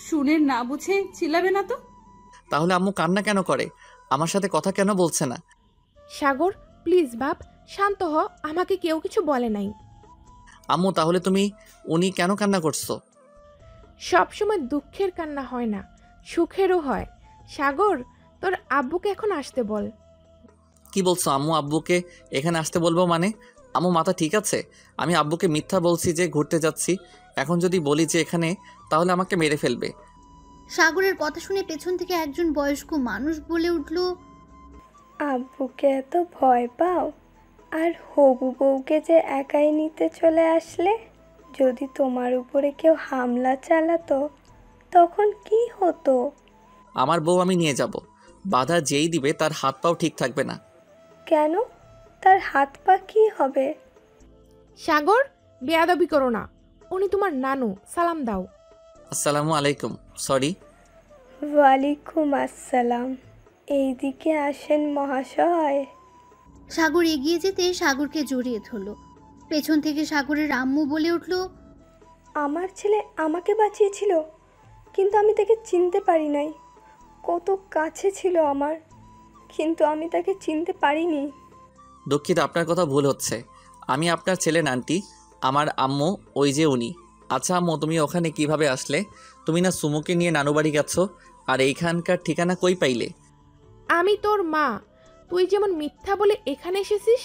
শুনে না বুঝে চিল্লাবে না তো। তাহলে আম্মু কান্না কেন করে? আমার সাথে কথা কেন বলছে না? সাগর প্লিজ বাপ, শান্ত হ, আমাকে কেউ কিছু বলে নাই। আম্মু তাহলে উনি কেন কান্না করছো? সব সময় দুঃখের কান্না হয় না, সুখেরও হয়। সাগর, তোর আব্বুকে এখন আসতে বল। কি বলছো আম্মু? আব্বুকে এখানে আসতে বলবো মানে? আম্মু মাথা ঠিক আছে? আমি আব্বুকে মিথ্যা বলছি যে ঘুরতে যাচ্ছি। এখন যদি বলি যে এখানে, তাহলে আমাকে মেরে ফেলবে। সাগরের কথা শুনে পেছন থেকে একজন বয়স্ক মানুষ বলে উঠল, আব্বুকে এত ভয় পাও? আর হবু বউকে যে একাই নিতে চলে আসলে, যদি তোমার উপরে কেউ হামলা চালাতো তখন কি হতো? আমার বউ আমি নিয়ে যাব, বাধা যেই দিবে তার হাত পাও ঠিক থাকবে না। কেন? তার হাত পা কি হবে? সাগর, বেয়াদবি করো না, উনি তোমার নানু, সালাম দাও। আসসালামু আলাইকুম। সরি। ওয়ালাইকুম আসসালাম। এইদিকে আসেন মহাশয়। সাগর এগিয়ে যেতে সাগরকে জড়িয়ে ধরল। পেছন থেকে সাগরের আম্মু বলে উঠল, আমার ছেলে আমাকে বাঁচিয়েছিল, কিন্তু আমি তাকে চিনতে পারি নাই। কত কাছে ছিল আমার, কিন্তু আমি তাকে চিনতে পারিনি। দুঃখিত, আপনার কথা ভুল হচ্ছে। আমি আপনার ছেলে আন্টি, আমার আম্মু ওই যে উনি। আচ্ছা আম্মু, তুমি ওখানে কিভাবে আসলে? তুমি না সুমুকে নিয়ে নানু বাড়ি গেছো, আর এইখানকার ঠিকানা কই পাইলে? আমি তোর মা, তুই যেমন মিথ্যা বলে এখানে এসেছিস,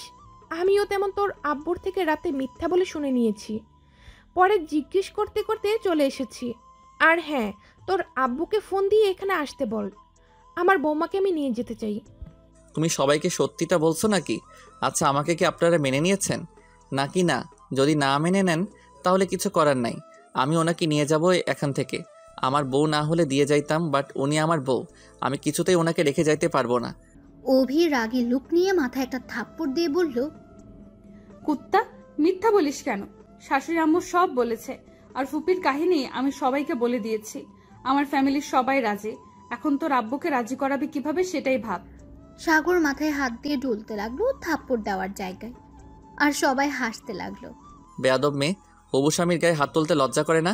আমিও তেমন তোর আব্বুর থেকে রাতে মিথ্যা বলে শুনে নিয়েছি। পরে জিজ্ঞেস করতে করতে চলে এসেছি। আর হ্যাঁ, তোর আব্বুকে ফোন দিয়ে এখানে আসতে বল, আমার বৌমাকে আমি নিয়ে যেতে চাই। তুমি সবাইকে সত্যিটা বলছো নাকি? আচ্ছা, আমাকে কি আপনারা মেনে নিয়েছেন নাকি না? যদি না মেনে নেন তাহলে কিছু করার নাই, আমি ওনাকে নিয়ে যাব এখান থেকে। আমার বউ না হলে দিয়ে যাইতাম, বাট উনি আমার বউ, আমি কিছুতেই ওনাকে রেখে যাইতে পারবো না। অভি রাগে লুক নিয়ে মাথায় একটা থাপ্পড় দিয়ে বলল, কুত্তা, মিথ্যা বলিস কেন? শাশুড়ি আম্মু সব বলেছে, আর ফুপির কাহিনী আমি সবাইকে বলে দিয়েছি। আমার ফ্যামিলির সবাই রাজি। এখন তোর আব্বুকে রাজি করাবি কিভাবে সেটাই ভাব। সাগর মাথায় হাত দিয়ে ডুলতে লাগলো থাপ্পড় দেওয়ার জায়গায়, আর সবাই হাসতে লাগলো। বেয়াদব মেয়ে, হবু স্বামীর গায়ে হাত তুলতে লজ্জা করে না?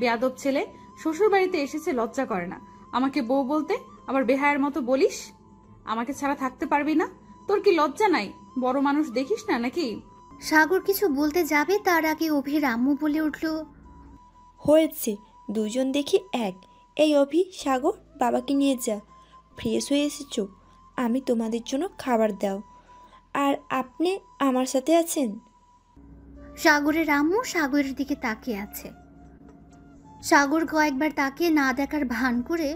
বেয়াদব ছেলে, শ্বশুর বাড়িতে এসেছে লজ্জা করে না? আমাকে বউ বলতে আবার বেহায়ের মতো বলিস? আমাকে ছাড়া থাকতে পারবি না? তোর কি লজ্জা নাই? বড় মানুষ দেখিস না নাকি? সাগর কিছু বলতে যাবে তার আগে অভির আম্মু বলে উঠল, হয়েছে, দুজন দেখি এক। এই অভি, সাগর, বাবাকে নিয়ে যা। ফ্রেশ হয়ে এসেছো, আমি তোমাদের জন্য খাবার দাও। আর আপনি আমার সাথে আছেন? সাগরের আম্মু সাগরের দিকে তাকিয়ে আছে। সাগর কয়েকবার তাকিয়ে না দেখার ভান করে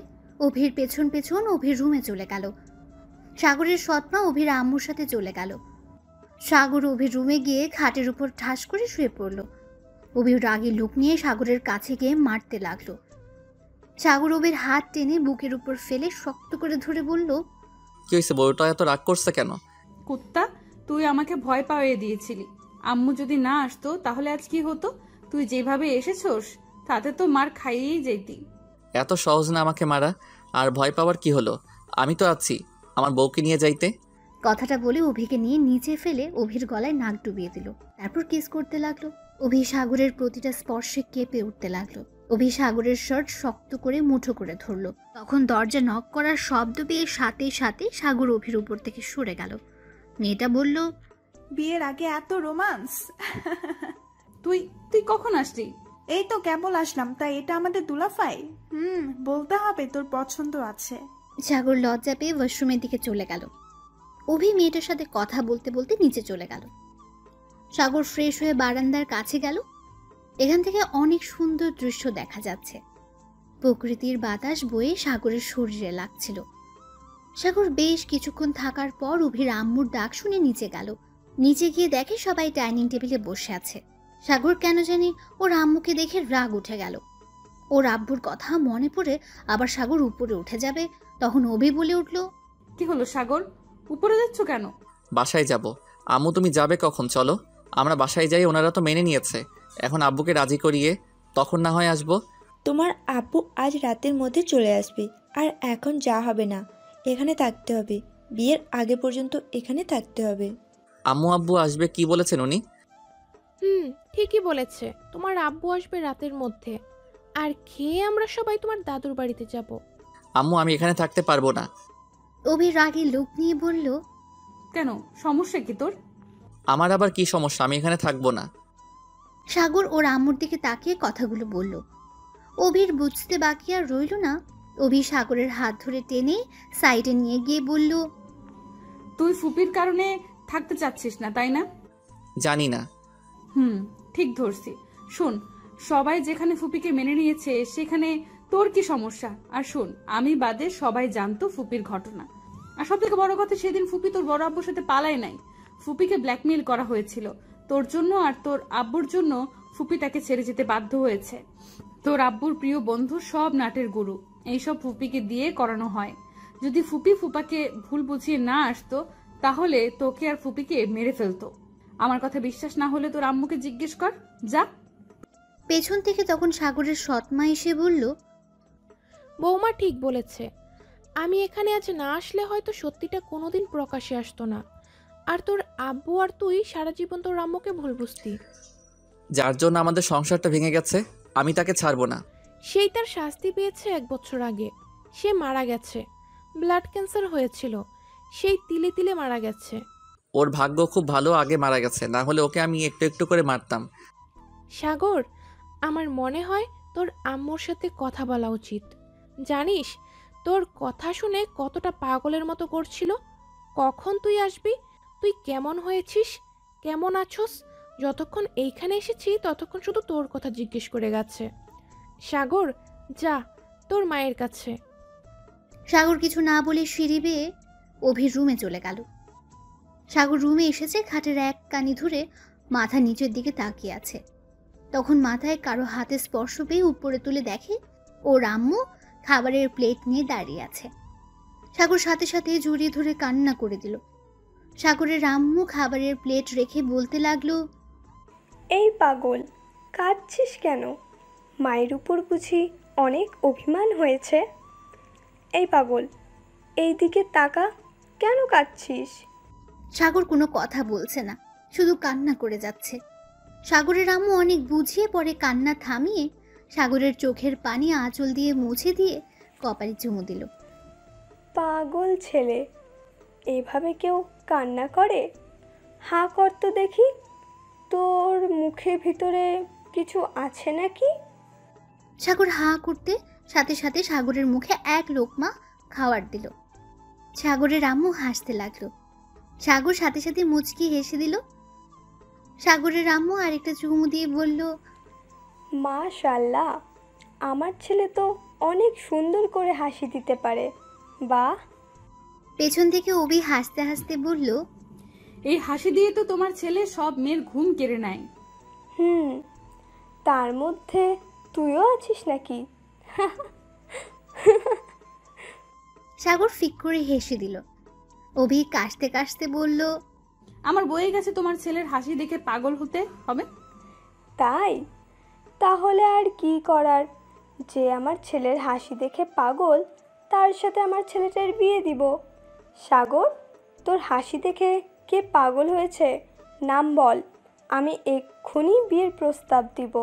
অভির পেছন পেছন অভির রুমে চলে গেল। সাগরের সৎমা অভির আম্মুর সাথে চলে গেল। সাগর অভির রুমে গিয়ে খাটের উপর ঠাস করে শুয়ে পড়ল। অভির রাগী লুক নিয়ে সাগরের কাছে গিয়ে মারতে লাগলো। সাগর অভির হাত টেনে বুকের উপর ফেলে শক্ত করে ধরে বলল, কি হয়েছে? বউটা এত রাগ করছে কেন? কুত্তা, তুই আমাকে ভয় পাইয়ে দিয়েছিলি। আম্মু যদি না আসতো তাহলে আজ কি হতো? তুই যেভাবে এসেছোস তাতে তো মার খাইয়েই যেতি। এত সহজ না আমাকে মারা, আর ভয় পাওয়ার কি হলো? আমি তো আছি, আমার বউকে নিয়ে যাইতে। কথাটা বলে অভিকে নিয়ে নিচে ফেলে অভির গলায় নাক ডুবিয়ে দিল। তারপর কিস করতে লাগলো। অভি সাগরের প্রতিটা স্পর্শে কেঁপে উঠতে লাগলো। অভি সাগরের শার্ট শক্ত করে মুঠো করে ধরলো। তখন দরজা নক করার শব্দ পেয়ে সাথে সাথে সাগর অভির উপর থেকে সরে গেল। মেয়েটা বলল, বিয়ের আগে এত রোমান্স। তুই তুই কখন আসলি? এই তো কেবল আসলাম। তাই এটা আমাদের দুলাফাই? বলতে হবে তোর পছন্দ আছে। সাগর লজ্জা পেয়ে ওয়াশরুমের দিকে চলে গেল। অভি মেয়েটার সাথে কথা বলতে বলতে নিচে চলে গেল। সাগর ফ্রেশ হয়ে বারান্দার কাছে গেল। এখান থেকে অনেক সুন্দর দৃশ্য দেখা যাচ্ছে। প্রকৃতির বাতাস বয়ে সাগরের শরীরে লাগছিল। সাগর বেশ কিছুক্ষণ থাকার পর অভির আম্মুর ডাক শুনে নিচে গেল। নিচে গিয়ে দেখে সবাই ডাইনিং টেবিলে বসে আছে। সাগর কেন জানি ওর আম্মুকে দেখে রাগ উঠে গেল। ওর আব্বুর কথা মনে পড়ে আবার সাগর উপরে উঠে যাবে, তখন অভি বলে উঠল, কি হলো সাগর, উপরে যাচ্ছ কেন? বাসায় যাব। আম্মু তুমি যাবে কখন? চলো আমরা বাসায় যাই, ওনারা তো মেনে নিয়েছে। এখন আব্বুকে রাজি করিয়ে তখন না হয় আসবো। তোমার আব্বু আজ রাতের মধ্যে চলে আসবে। আর এখন যা হবে না, এখানে থাকতে হবে। বিয়ের আগে পর্যন্ত এখানে থাকতে হবে। আম্মু আব্বু আসবে কি বলেছেন উনি? ঠিকই বলেছে, তোমার আব্বু আসবে রাতের মধ্যে। আর খেয়ে আমরা সবাই তোমার দাদুর বাড়িতে যাব। আম্মু আমি এখানে থাকতে পারবো না। অভি রাগে লোক নিয়ে বলল, কেন, সমস্যা কি তোর? আমার আবার কি সমস্যা? আমি এখানে থাকবো না। সাগর ওর আম্মুর দিকে তাকিয়ে কথাগুলো বলল। অভির বুঝতে বাকি আর রইল না। অভি সাগরের হাত ধরে টেনে সাইডে নিয়ে গিয়ে বলল, তুই ফুপির কারণে থাকতে চাচ্ছিস না, তাই না? জানি না। ঠিক ধরছি। শোন, সবাই যেখানে ফুপিকে মেনে নিয়েছে সেখানে তোর কি সমস্যা? আর শোন, আমি বাদে সবাই জানতো ফুপির ঘটনা। আর সব থেকে বড় কথা, সেদিন ফুপি তোর বড় আব্বুর সাথে পালাই নাই। ফুপিকে ব্ল্যাকমেইল করা হয়েছিল। তোর জন্য আর তোর আব্বুর জন্য ফুপি তাকে ছেড়ে যেতে বাধ্য হয়েছে। তোর আব্বুর প্রিয় বন্ধু সব নাটের গুরু, এইসব ফুপিকে দিয়ে করানো হয়। যদি ফুপি ফুপাকে ভুল বুঝিয়ে না আসতো তাহলে তোকে আর ফুপিকে মেরে ফেলতো। আমার কথা বিশ্বাস না হলে তোর আম্মুকে জিজ্ঞেস কর, যা। পেছন থেকে তখন সাগরের সৎমা এসে বলল, বৌমা ঠিক বলেছে। আমি এখানে আজ না আসলে হয়তো সত্যিটা কোনোদিন প্রকাশে আসতো না। আর তোর আব্বু আর তুই সারা জীবন তোর আম্মুকে ভুল বুঝতি। যার জন্য আমাদের সংসারটা ভেঙে গেছে, আমি তাকে ছাড়বো না। সেই তার শাস্তি পেয়েছে 1 বছর আগে। সে মারা গেছে, ব্লাড ক্যান্সার হয়েছিল, সেই তিলে তিলে মারা গেছে। ওর ভাগ্য খুব ভালো, আগে মারা গেছে, না হলে ওকে আমি একটু একটু করে মারতাম। সাগর, আমার মনে হয় তোর আম্মুর সাথে কথা বলা উচিত। জানিস তোর কথা শুনে কতটা পাগলের মতো করছিল। কখন তুই আসবি, তুই কেমন হয়েছিস, কেমন আছোস, যতক্ষণ এইখানে এসেছি ততক্ষণ শুধু তোর কথা জিজ্ঞেস করে গেছে। সাগর, যা তোর মায়ের কাছে। সাগর কিছু না বলে সিঁড়ি বেয়ে অভির রুমে চলে গেল। সাগর রুমে এসেছে, খাটের এক কানি ধরে মাথা নিচের দিকে তাকিয়ে আছে। তখন মাথায় কারো হাতে স্পর্শ পেয়ে উপরে তুলে দেখে ওর আম্মু খাবারের প্লেট নিয়ে দাঁড়িয়ে আছে। সাগর সাথে সাথে জড়িয়ে ধরে কান্না করে দিল। সাগরের আম্মু খাবারের প্লেট রেখে বলতে লাগলো, এই পাগল, কাঁদছিস কেন? মায়ের উপর বুঝি অনেক অভিমান হয়েছে? এই পাগল, এই দিকে তাকা, কেন কাঁদছিস? সাগর কোনো কথা বলছে না, শুধু কান্না করে যাচ্ছে। সাগরের আম্মু অনেক বুঝিয়ে পরে কান্না থামিয়ে সাগরের চোখের পানি আঁচল দিয়ে মুছে দিয়ে কপালে চুমু দিল। পাগল ছেলে, এভাবে কেউ কান্না করে? হাঁ কর তো দেখি, তোর মুখের ভিতরে কিছু আছে নাকি? সাগর হাঁ করতে সাথে সাথে সাগরের মুখে এক লোকমা খাবার দিল। সাগরের আম্মু হাসতে লাগলো। সাগর সাথে সাথে মুচকি হেসে দিল। সাগরের আম্মু আরেকটা চুমু দিয়ে বলল, মাশাআল্লাহ, আমার ছেলে তো অনেক সুন্দর করে হাসি দিতে পারে, বাহ। পেছন থেকে অভি হাসতে হাসতে বলল, এই হাসি দিয়ে তো তোমার ছেলে সব মেয়ের ঘুম কেড়ে নেয়। তার মধ্যে তুইও আছিস নাকি? সাগর ফিক করে হেসে দিল। অভি কাশতে কাশতে বলল, আমার বয়ে গেছে তোমার ছেলের হাসি দেখে পাগল হতে হবে। তাই? তাহলে আর কি করার, যে আমার ছেলের হাসি দেখে পাগল তার সাথে আমার ছেলেটার বিয়ে দিব। সাগর, তোর হাসি দেখে কে পাগল হয়েছে নাম বল, আমি এক্ষুনি বিয়ের প্রস্তাব দিব।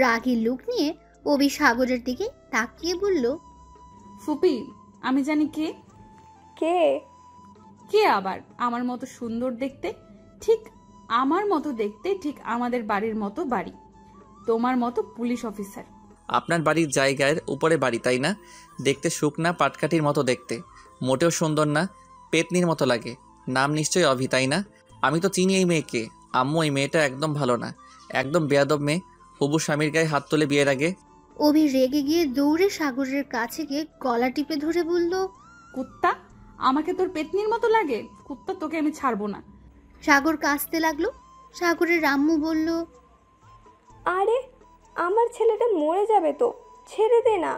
রাগী লুক নিয়ে অভি সাগরের দিকে তাকিয়ে বলল, ফুপি, আমি জানি কে। কে? কে আবার আমার মতো সুন্দর দেখতে? ঠিক আমার মতো দেখতে, ঠিক আমাদের বাড়ির মতো বাড়ি, তোমার মতো পুলিশ অফিসার। আপনার বাড়ির জায়গার উপরে বাড়ি, তাই না? দেখতে শুকনা পাটকাঠির মতো দেখতে, মোটেও সুন্দর না, পেতনির মতো লাগে। নাম নিশ্চয়ই অভি, তাই না? আমি তো চিনি এই মেয়েকে। আম্মু, এই মেয়েটা একদম ভালো না, একদম বেয়াদব মেয়ে। হবু স্বামীর গায়ে হাত তোলে বিয়ের আগে। অভি রেগে গিয়ে দৌড়ে সাগরের কাছে গিয়ে গলা টিপে ধরে বলল, কুত্তা, আমাকে তোর পেতনির মতো লাগে? কুত্তা, তোকে আমি ছাড়বো না। সাগর কাঁদতে লাগলো। সাগরের আম্মু বলল, আরে আমার ছেলেটা মরে যাবে তো, ছেড়ে দে না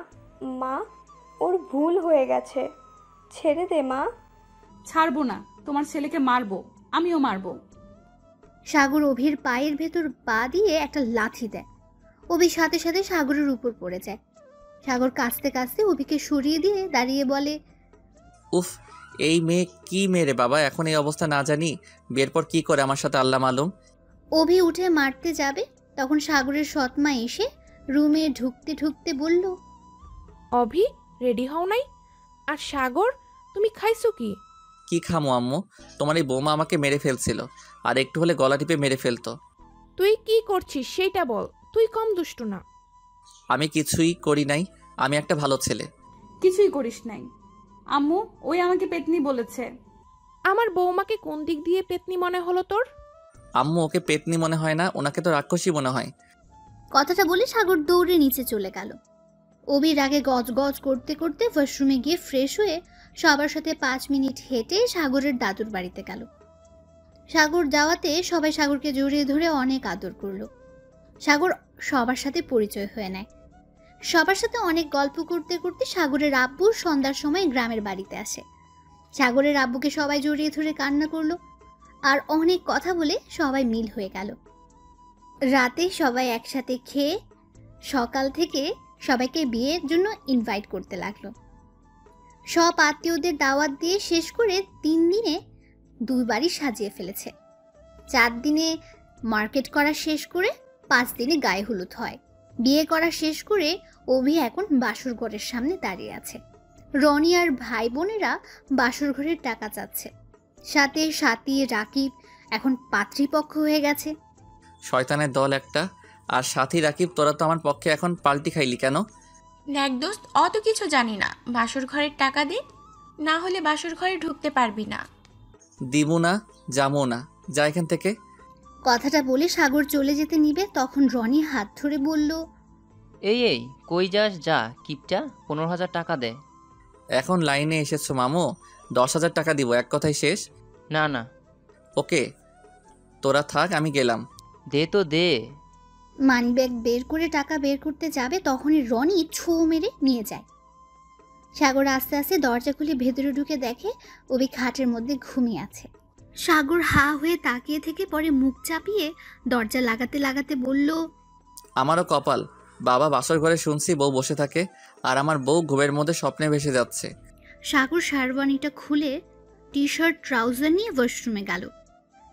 মা, ওর ভুল হয়ে গেছে, ছেড়ে দে মা। ছাড়বো না, তোমার ছেলেকে মারবো, আমিও মারবো। সাগর অভির পায়ের ভেতর পা দিয়ে একটা লাথি দেয়। অভি সাথে সাথে সাগরের উপর পড়ে যায়। সাগর কাঁদতে কাঁদতে অভিকে সরিয়ে দিয়ে দাঁড়িয়ে বলে, উফ, এই মেয়ে কি মেরে বাবা, এখন এই অবস্থা না জানি বিয়ের পর কি করে আমার সাথে আল্লাহ মালুম। অভি উঠে মারতে যাবে, তখন সাগরের সৎমা এসে রুমে ঢুকতে ঢুকতে বলল, অভি, রেডি হও নাই? আর সাগর, তুমি খাইছো কি? কি খামো আম্মু, তোমার এই বৌমা আমাকে মেরে ফেলছিল, আর একটু হলে গলা টিপে মেরে ফেলতো। তুই কি করছিস সেইটা বল, তুই কম দুষ্টু না। আমি কিছুই করি নাই, আমি একটা ভালো ছেলে। কিছুই করিস নাই আম্মু, ওই আমাকে পেতনি বলেছে। আমার বৌমাকে কোন দিক দিয়ে পেতনি মনে হলো তোর? আম্মু, ওকে পেতনি মনে হয় না, ওনাকে তো রাক্ষসী মনে হয়। কথাটা বলে সাগর দৌড়ে নিচে চলে গেল। অভির আগে গজ গজ করতে করতে ওয়াশরুমে গিয়ে ফ্রেশ হয়ে সবার সাথে 5 মিনিট হেঁটে সাগরের দাদুর বাড়িতে গেল। সাগর যাওয়াতে সবাই সাগরকে জড়িয়ে ধরে অনেক আদর করলো। সাগর সবার সাথে পরিচয় হয়ে নেয়। সবার সাথে অনেক গল্প করতে করতে সাগরের আব্বু সন্ধ্যার সময় গ্রামের বাড়িতে আসে। সাগরের আব্বুকে সবাই জড়িয়ে ধরে কান্না করলো, আর অনেক কথা বলে সবাই মিল হয়ে গেল। রাতে সবাই একসাথে খেয়ে সকাল থেকে সবাইকে বিয়ের জন্য ইনভাইট করতে লাগলো। সব আত্মীয়দের দাওয়াত দিয়ে শেষ করে 3 দিনে 2 বাড়ি সাজিয়ে ফেলেছে। 4 দিনে মার্কেট করা শেষ করে 5 দিনে গায়ে হলুদ হয়। বিয়ে করা শেষ করে অভি এখন বাসর ঘরের সামনে দাঁড়িয়ে আছে। রনি আর ভাই বোনেরা বাসর ঘরের টাকা চাচ্ছে। সাথে সাথী রাকিব এখন পাত্রীপক্ষ হয়ে গেছে। শয়তানের দল একটা। আর সাথী রাকিব, তোরা তো আমার পক্ষে এখন পাল্টি খাইলি কেন? দেখ দোস্ত, অত কিছু জানি না, বাসর ঘরের টাকা দে, না হলে বাসর ঘরে ঢুকতে পারবি না। দিবো না, যাবো না, যা এখান থেকে। কথাটা বলে সাগর চলে যেতে নিবে, তখন রনি হাত ধরে বলল, এই কই যাস, যা কিপটা, 15,000 টাকা দে। এখন লাইনে এসেছো মামু, 10,000 টাকা দিব, এক কথাই শেষ। না না, ওকে, তোরা থাক, আমি গেলাম। দে তো দে। মানিব্যাগ বের করে টাকা বের করতে যাবে, তখনই রনি ছো মেরে নিয়ে যায়। সাগর আস্তে আস্তে দরজা খুলে ভেতরে ঢুকে দেখে অভি খাটের মধ্যে ঘুমিয়ে আছে। সাগর হা হয়ে তাকিয়ে থেকে পরে মুখ চাপিয়ে দরজা লাগাতে লাগাতে বলল, আমারও কপাল, বাবা বাসর ঘরে শুনছি বউ বসে থাকে, আর আমার বউ ঘুমের মধ্যে স্বপ্নে ভেসে যাচ্ছে। সাগর শারবানিটা খুলে টি শার্ট ট্রাউজার নিয়ে ওয়াশরুমে গেল।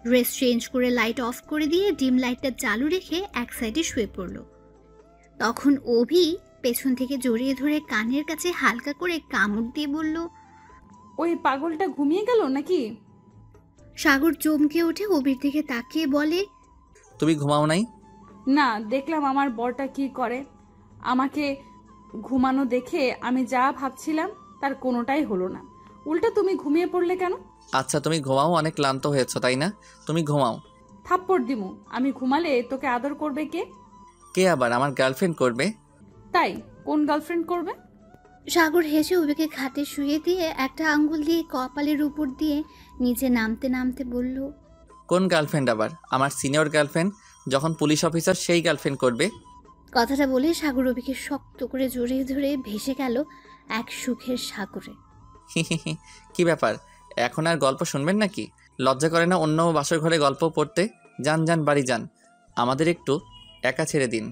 ড্রেস চেঞ্জ করে লাইট অফ করে দিয়ে ডিম লাইটটা চালু রেখে এক সাইডে শুয়ে পড়ল। তখন অভি পেছন থেকে জড়িয়ে ধরে কানের কাছে হালকা করে কামড় দিয়ে বলল, ওই পাগলটা ঘুমিয়ে গেল নাকি? সাগর চমকে ওঠে অভির দিকে তাকিয়ে বলে, তুমি ঘুমাও নাই? না, দেখলাম আমার বরটা কি করে। আমাকে ঘুমানো দেখে আমি যা ভাবছিলাম তার কোনোটাই হলো না, উল্টা তুমি ঘুমিয়ে পড়লে কেন? আচ্ছা, তুমি ঘুমাও, অনেক ক্লান্ত হয়েছো তাই না? তুমি ঘুমাও। থাপ্পড় দিমু, আমি ঘুমালে তোকে আদর করবে কে? কে আবার? আমার গার্লফ্রেন্ড করবে। তাই? কোন গার্লফ্রেন্ড করবে? সাগর হেসে অভিকে খাটে শুয়ে দিয়ে একটা আঙ্গুল দিয়ে কপালের উপর দিয়ে নিচে নামতে নামতে বলল, কোন গার্লফ্রেন্ড আবার? আমার সিনিয়র গার্লফ্রেন্ড, যখন পুলিশ অফিসার সেই গার্লফ্রেন্ড করবে। কথাটা বলে সাগর অভিকে শক্ত করে জড়িয়ে ধরে ভেসে গেল এক সুখের সাগরে। কি ব্যাপার, এখন আর গল্প শুনবেন নাকি? লজ্জা করে না অন্য বাসর ঘরে গল্প পড়তে? যান যান, বাড়ি যান, আমাদের একটু একা ছেড়ে দিন।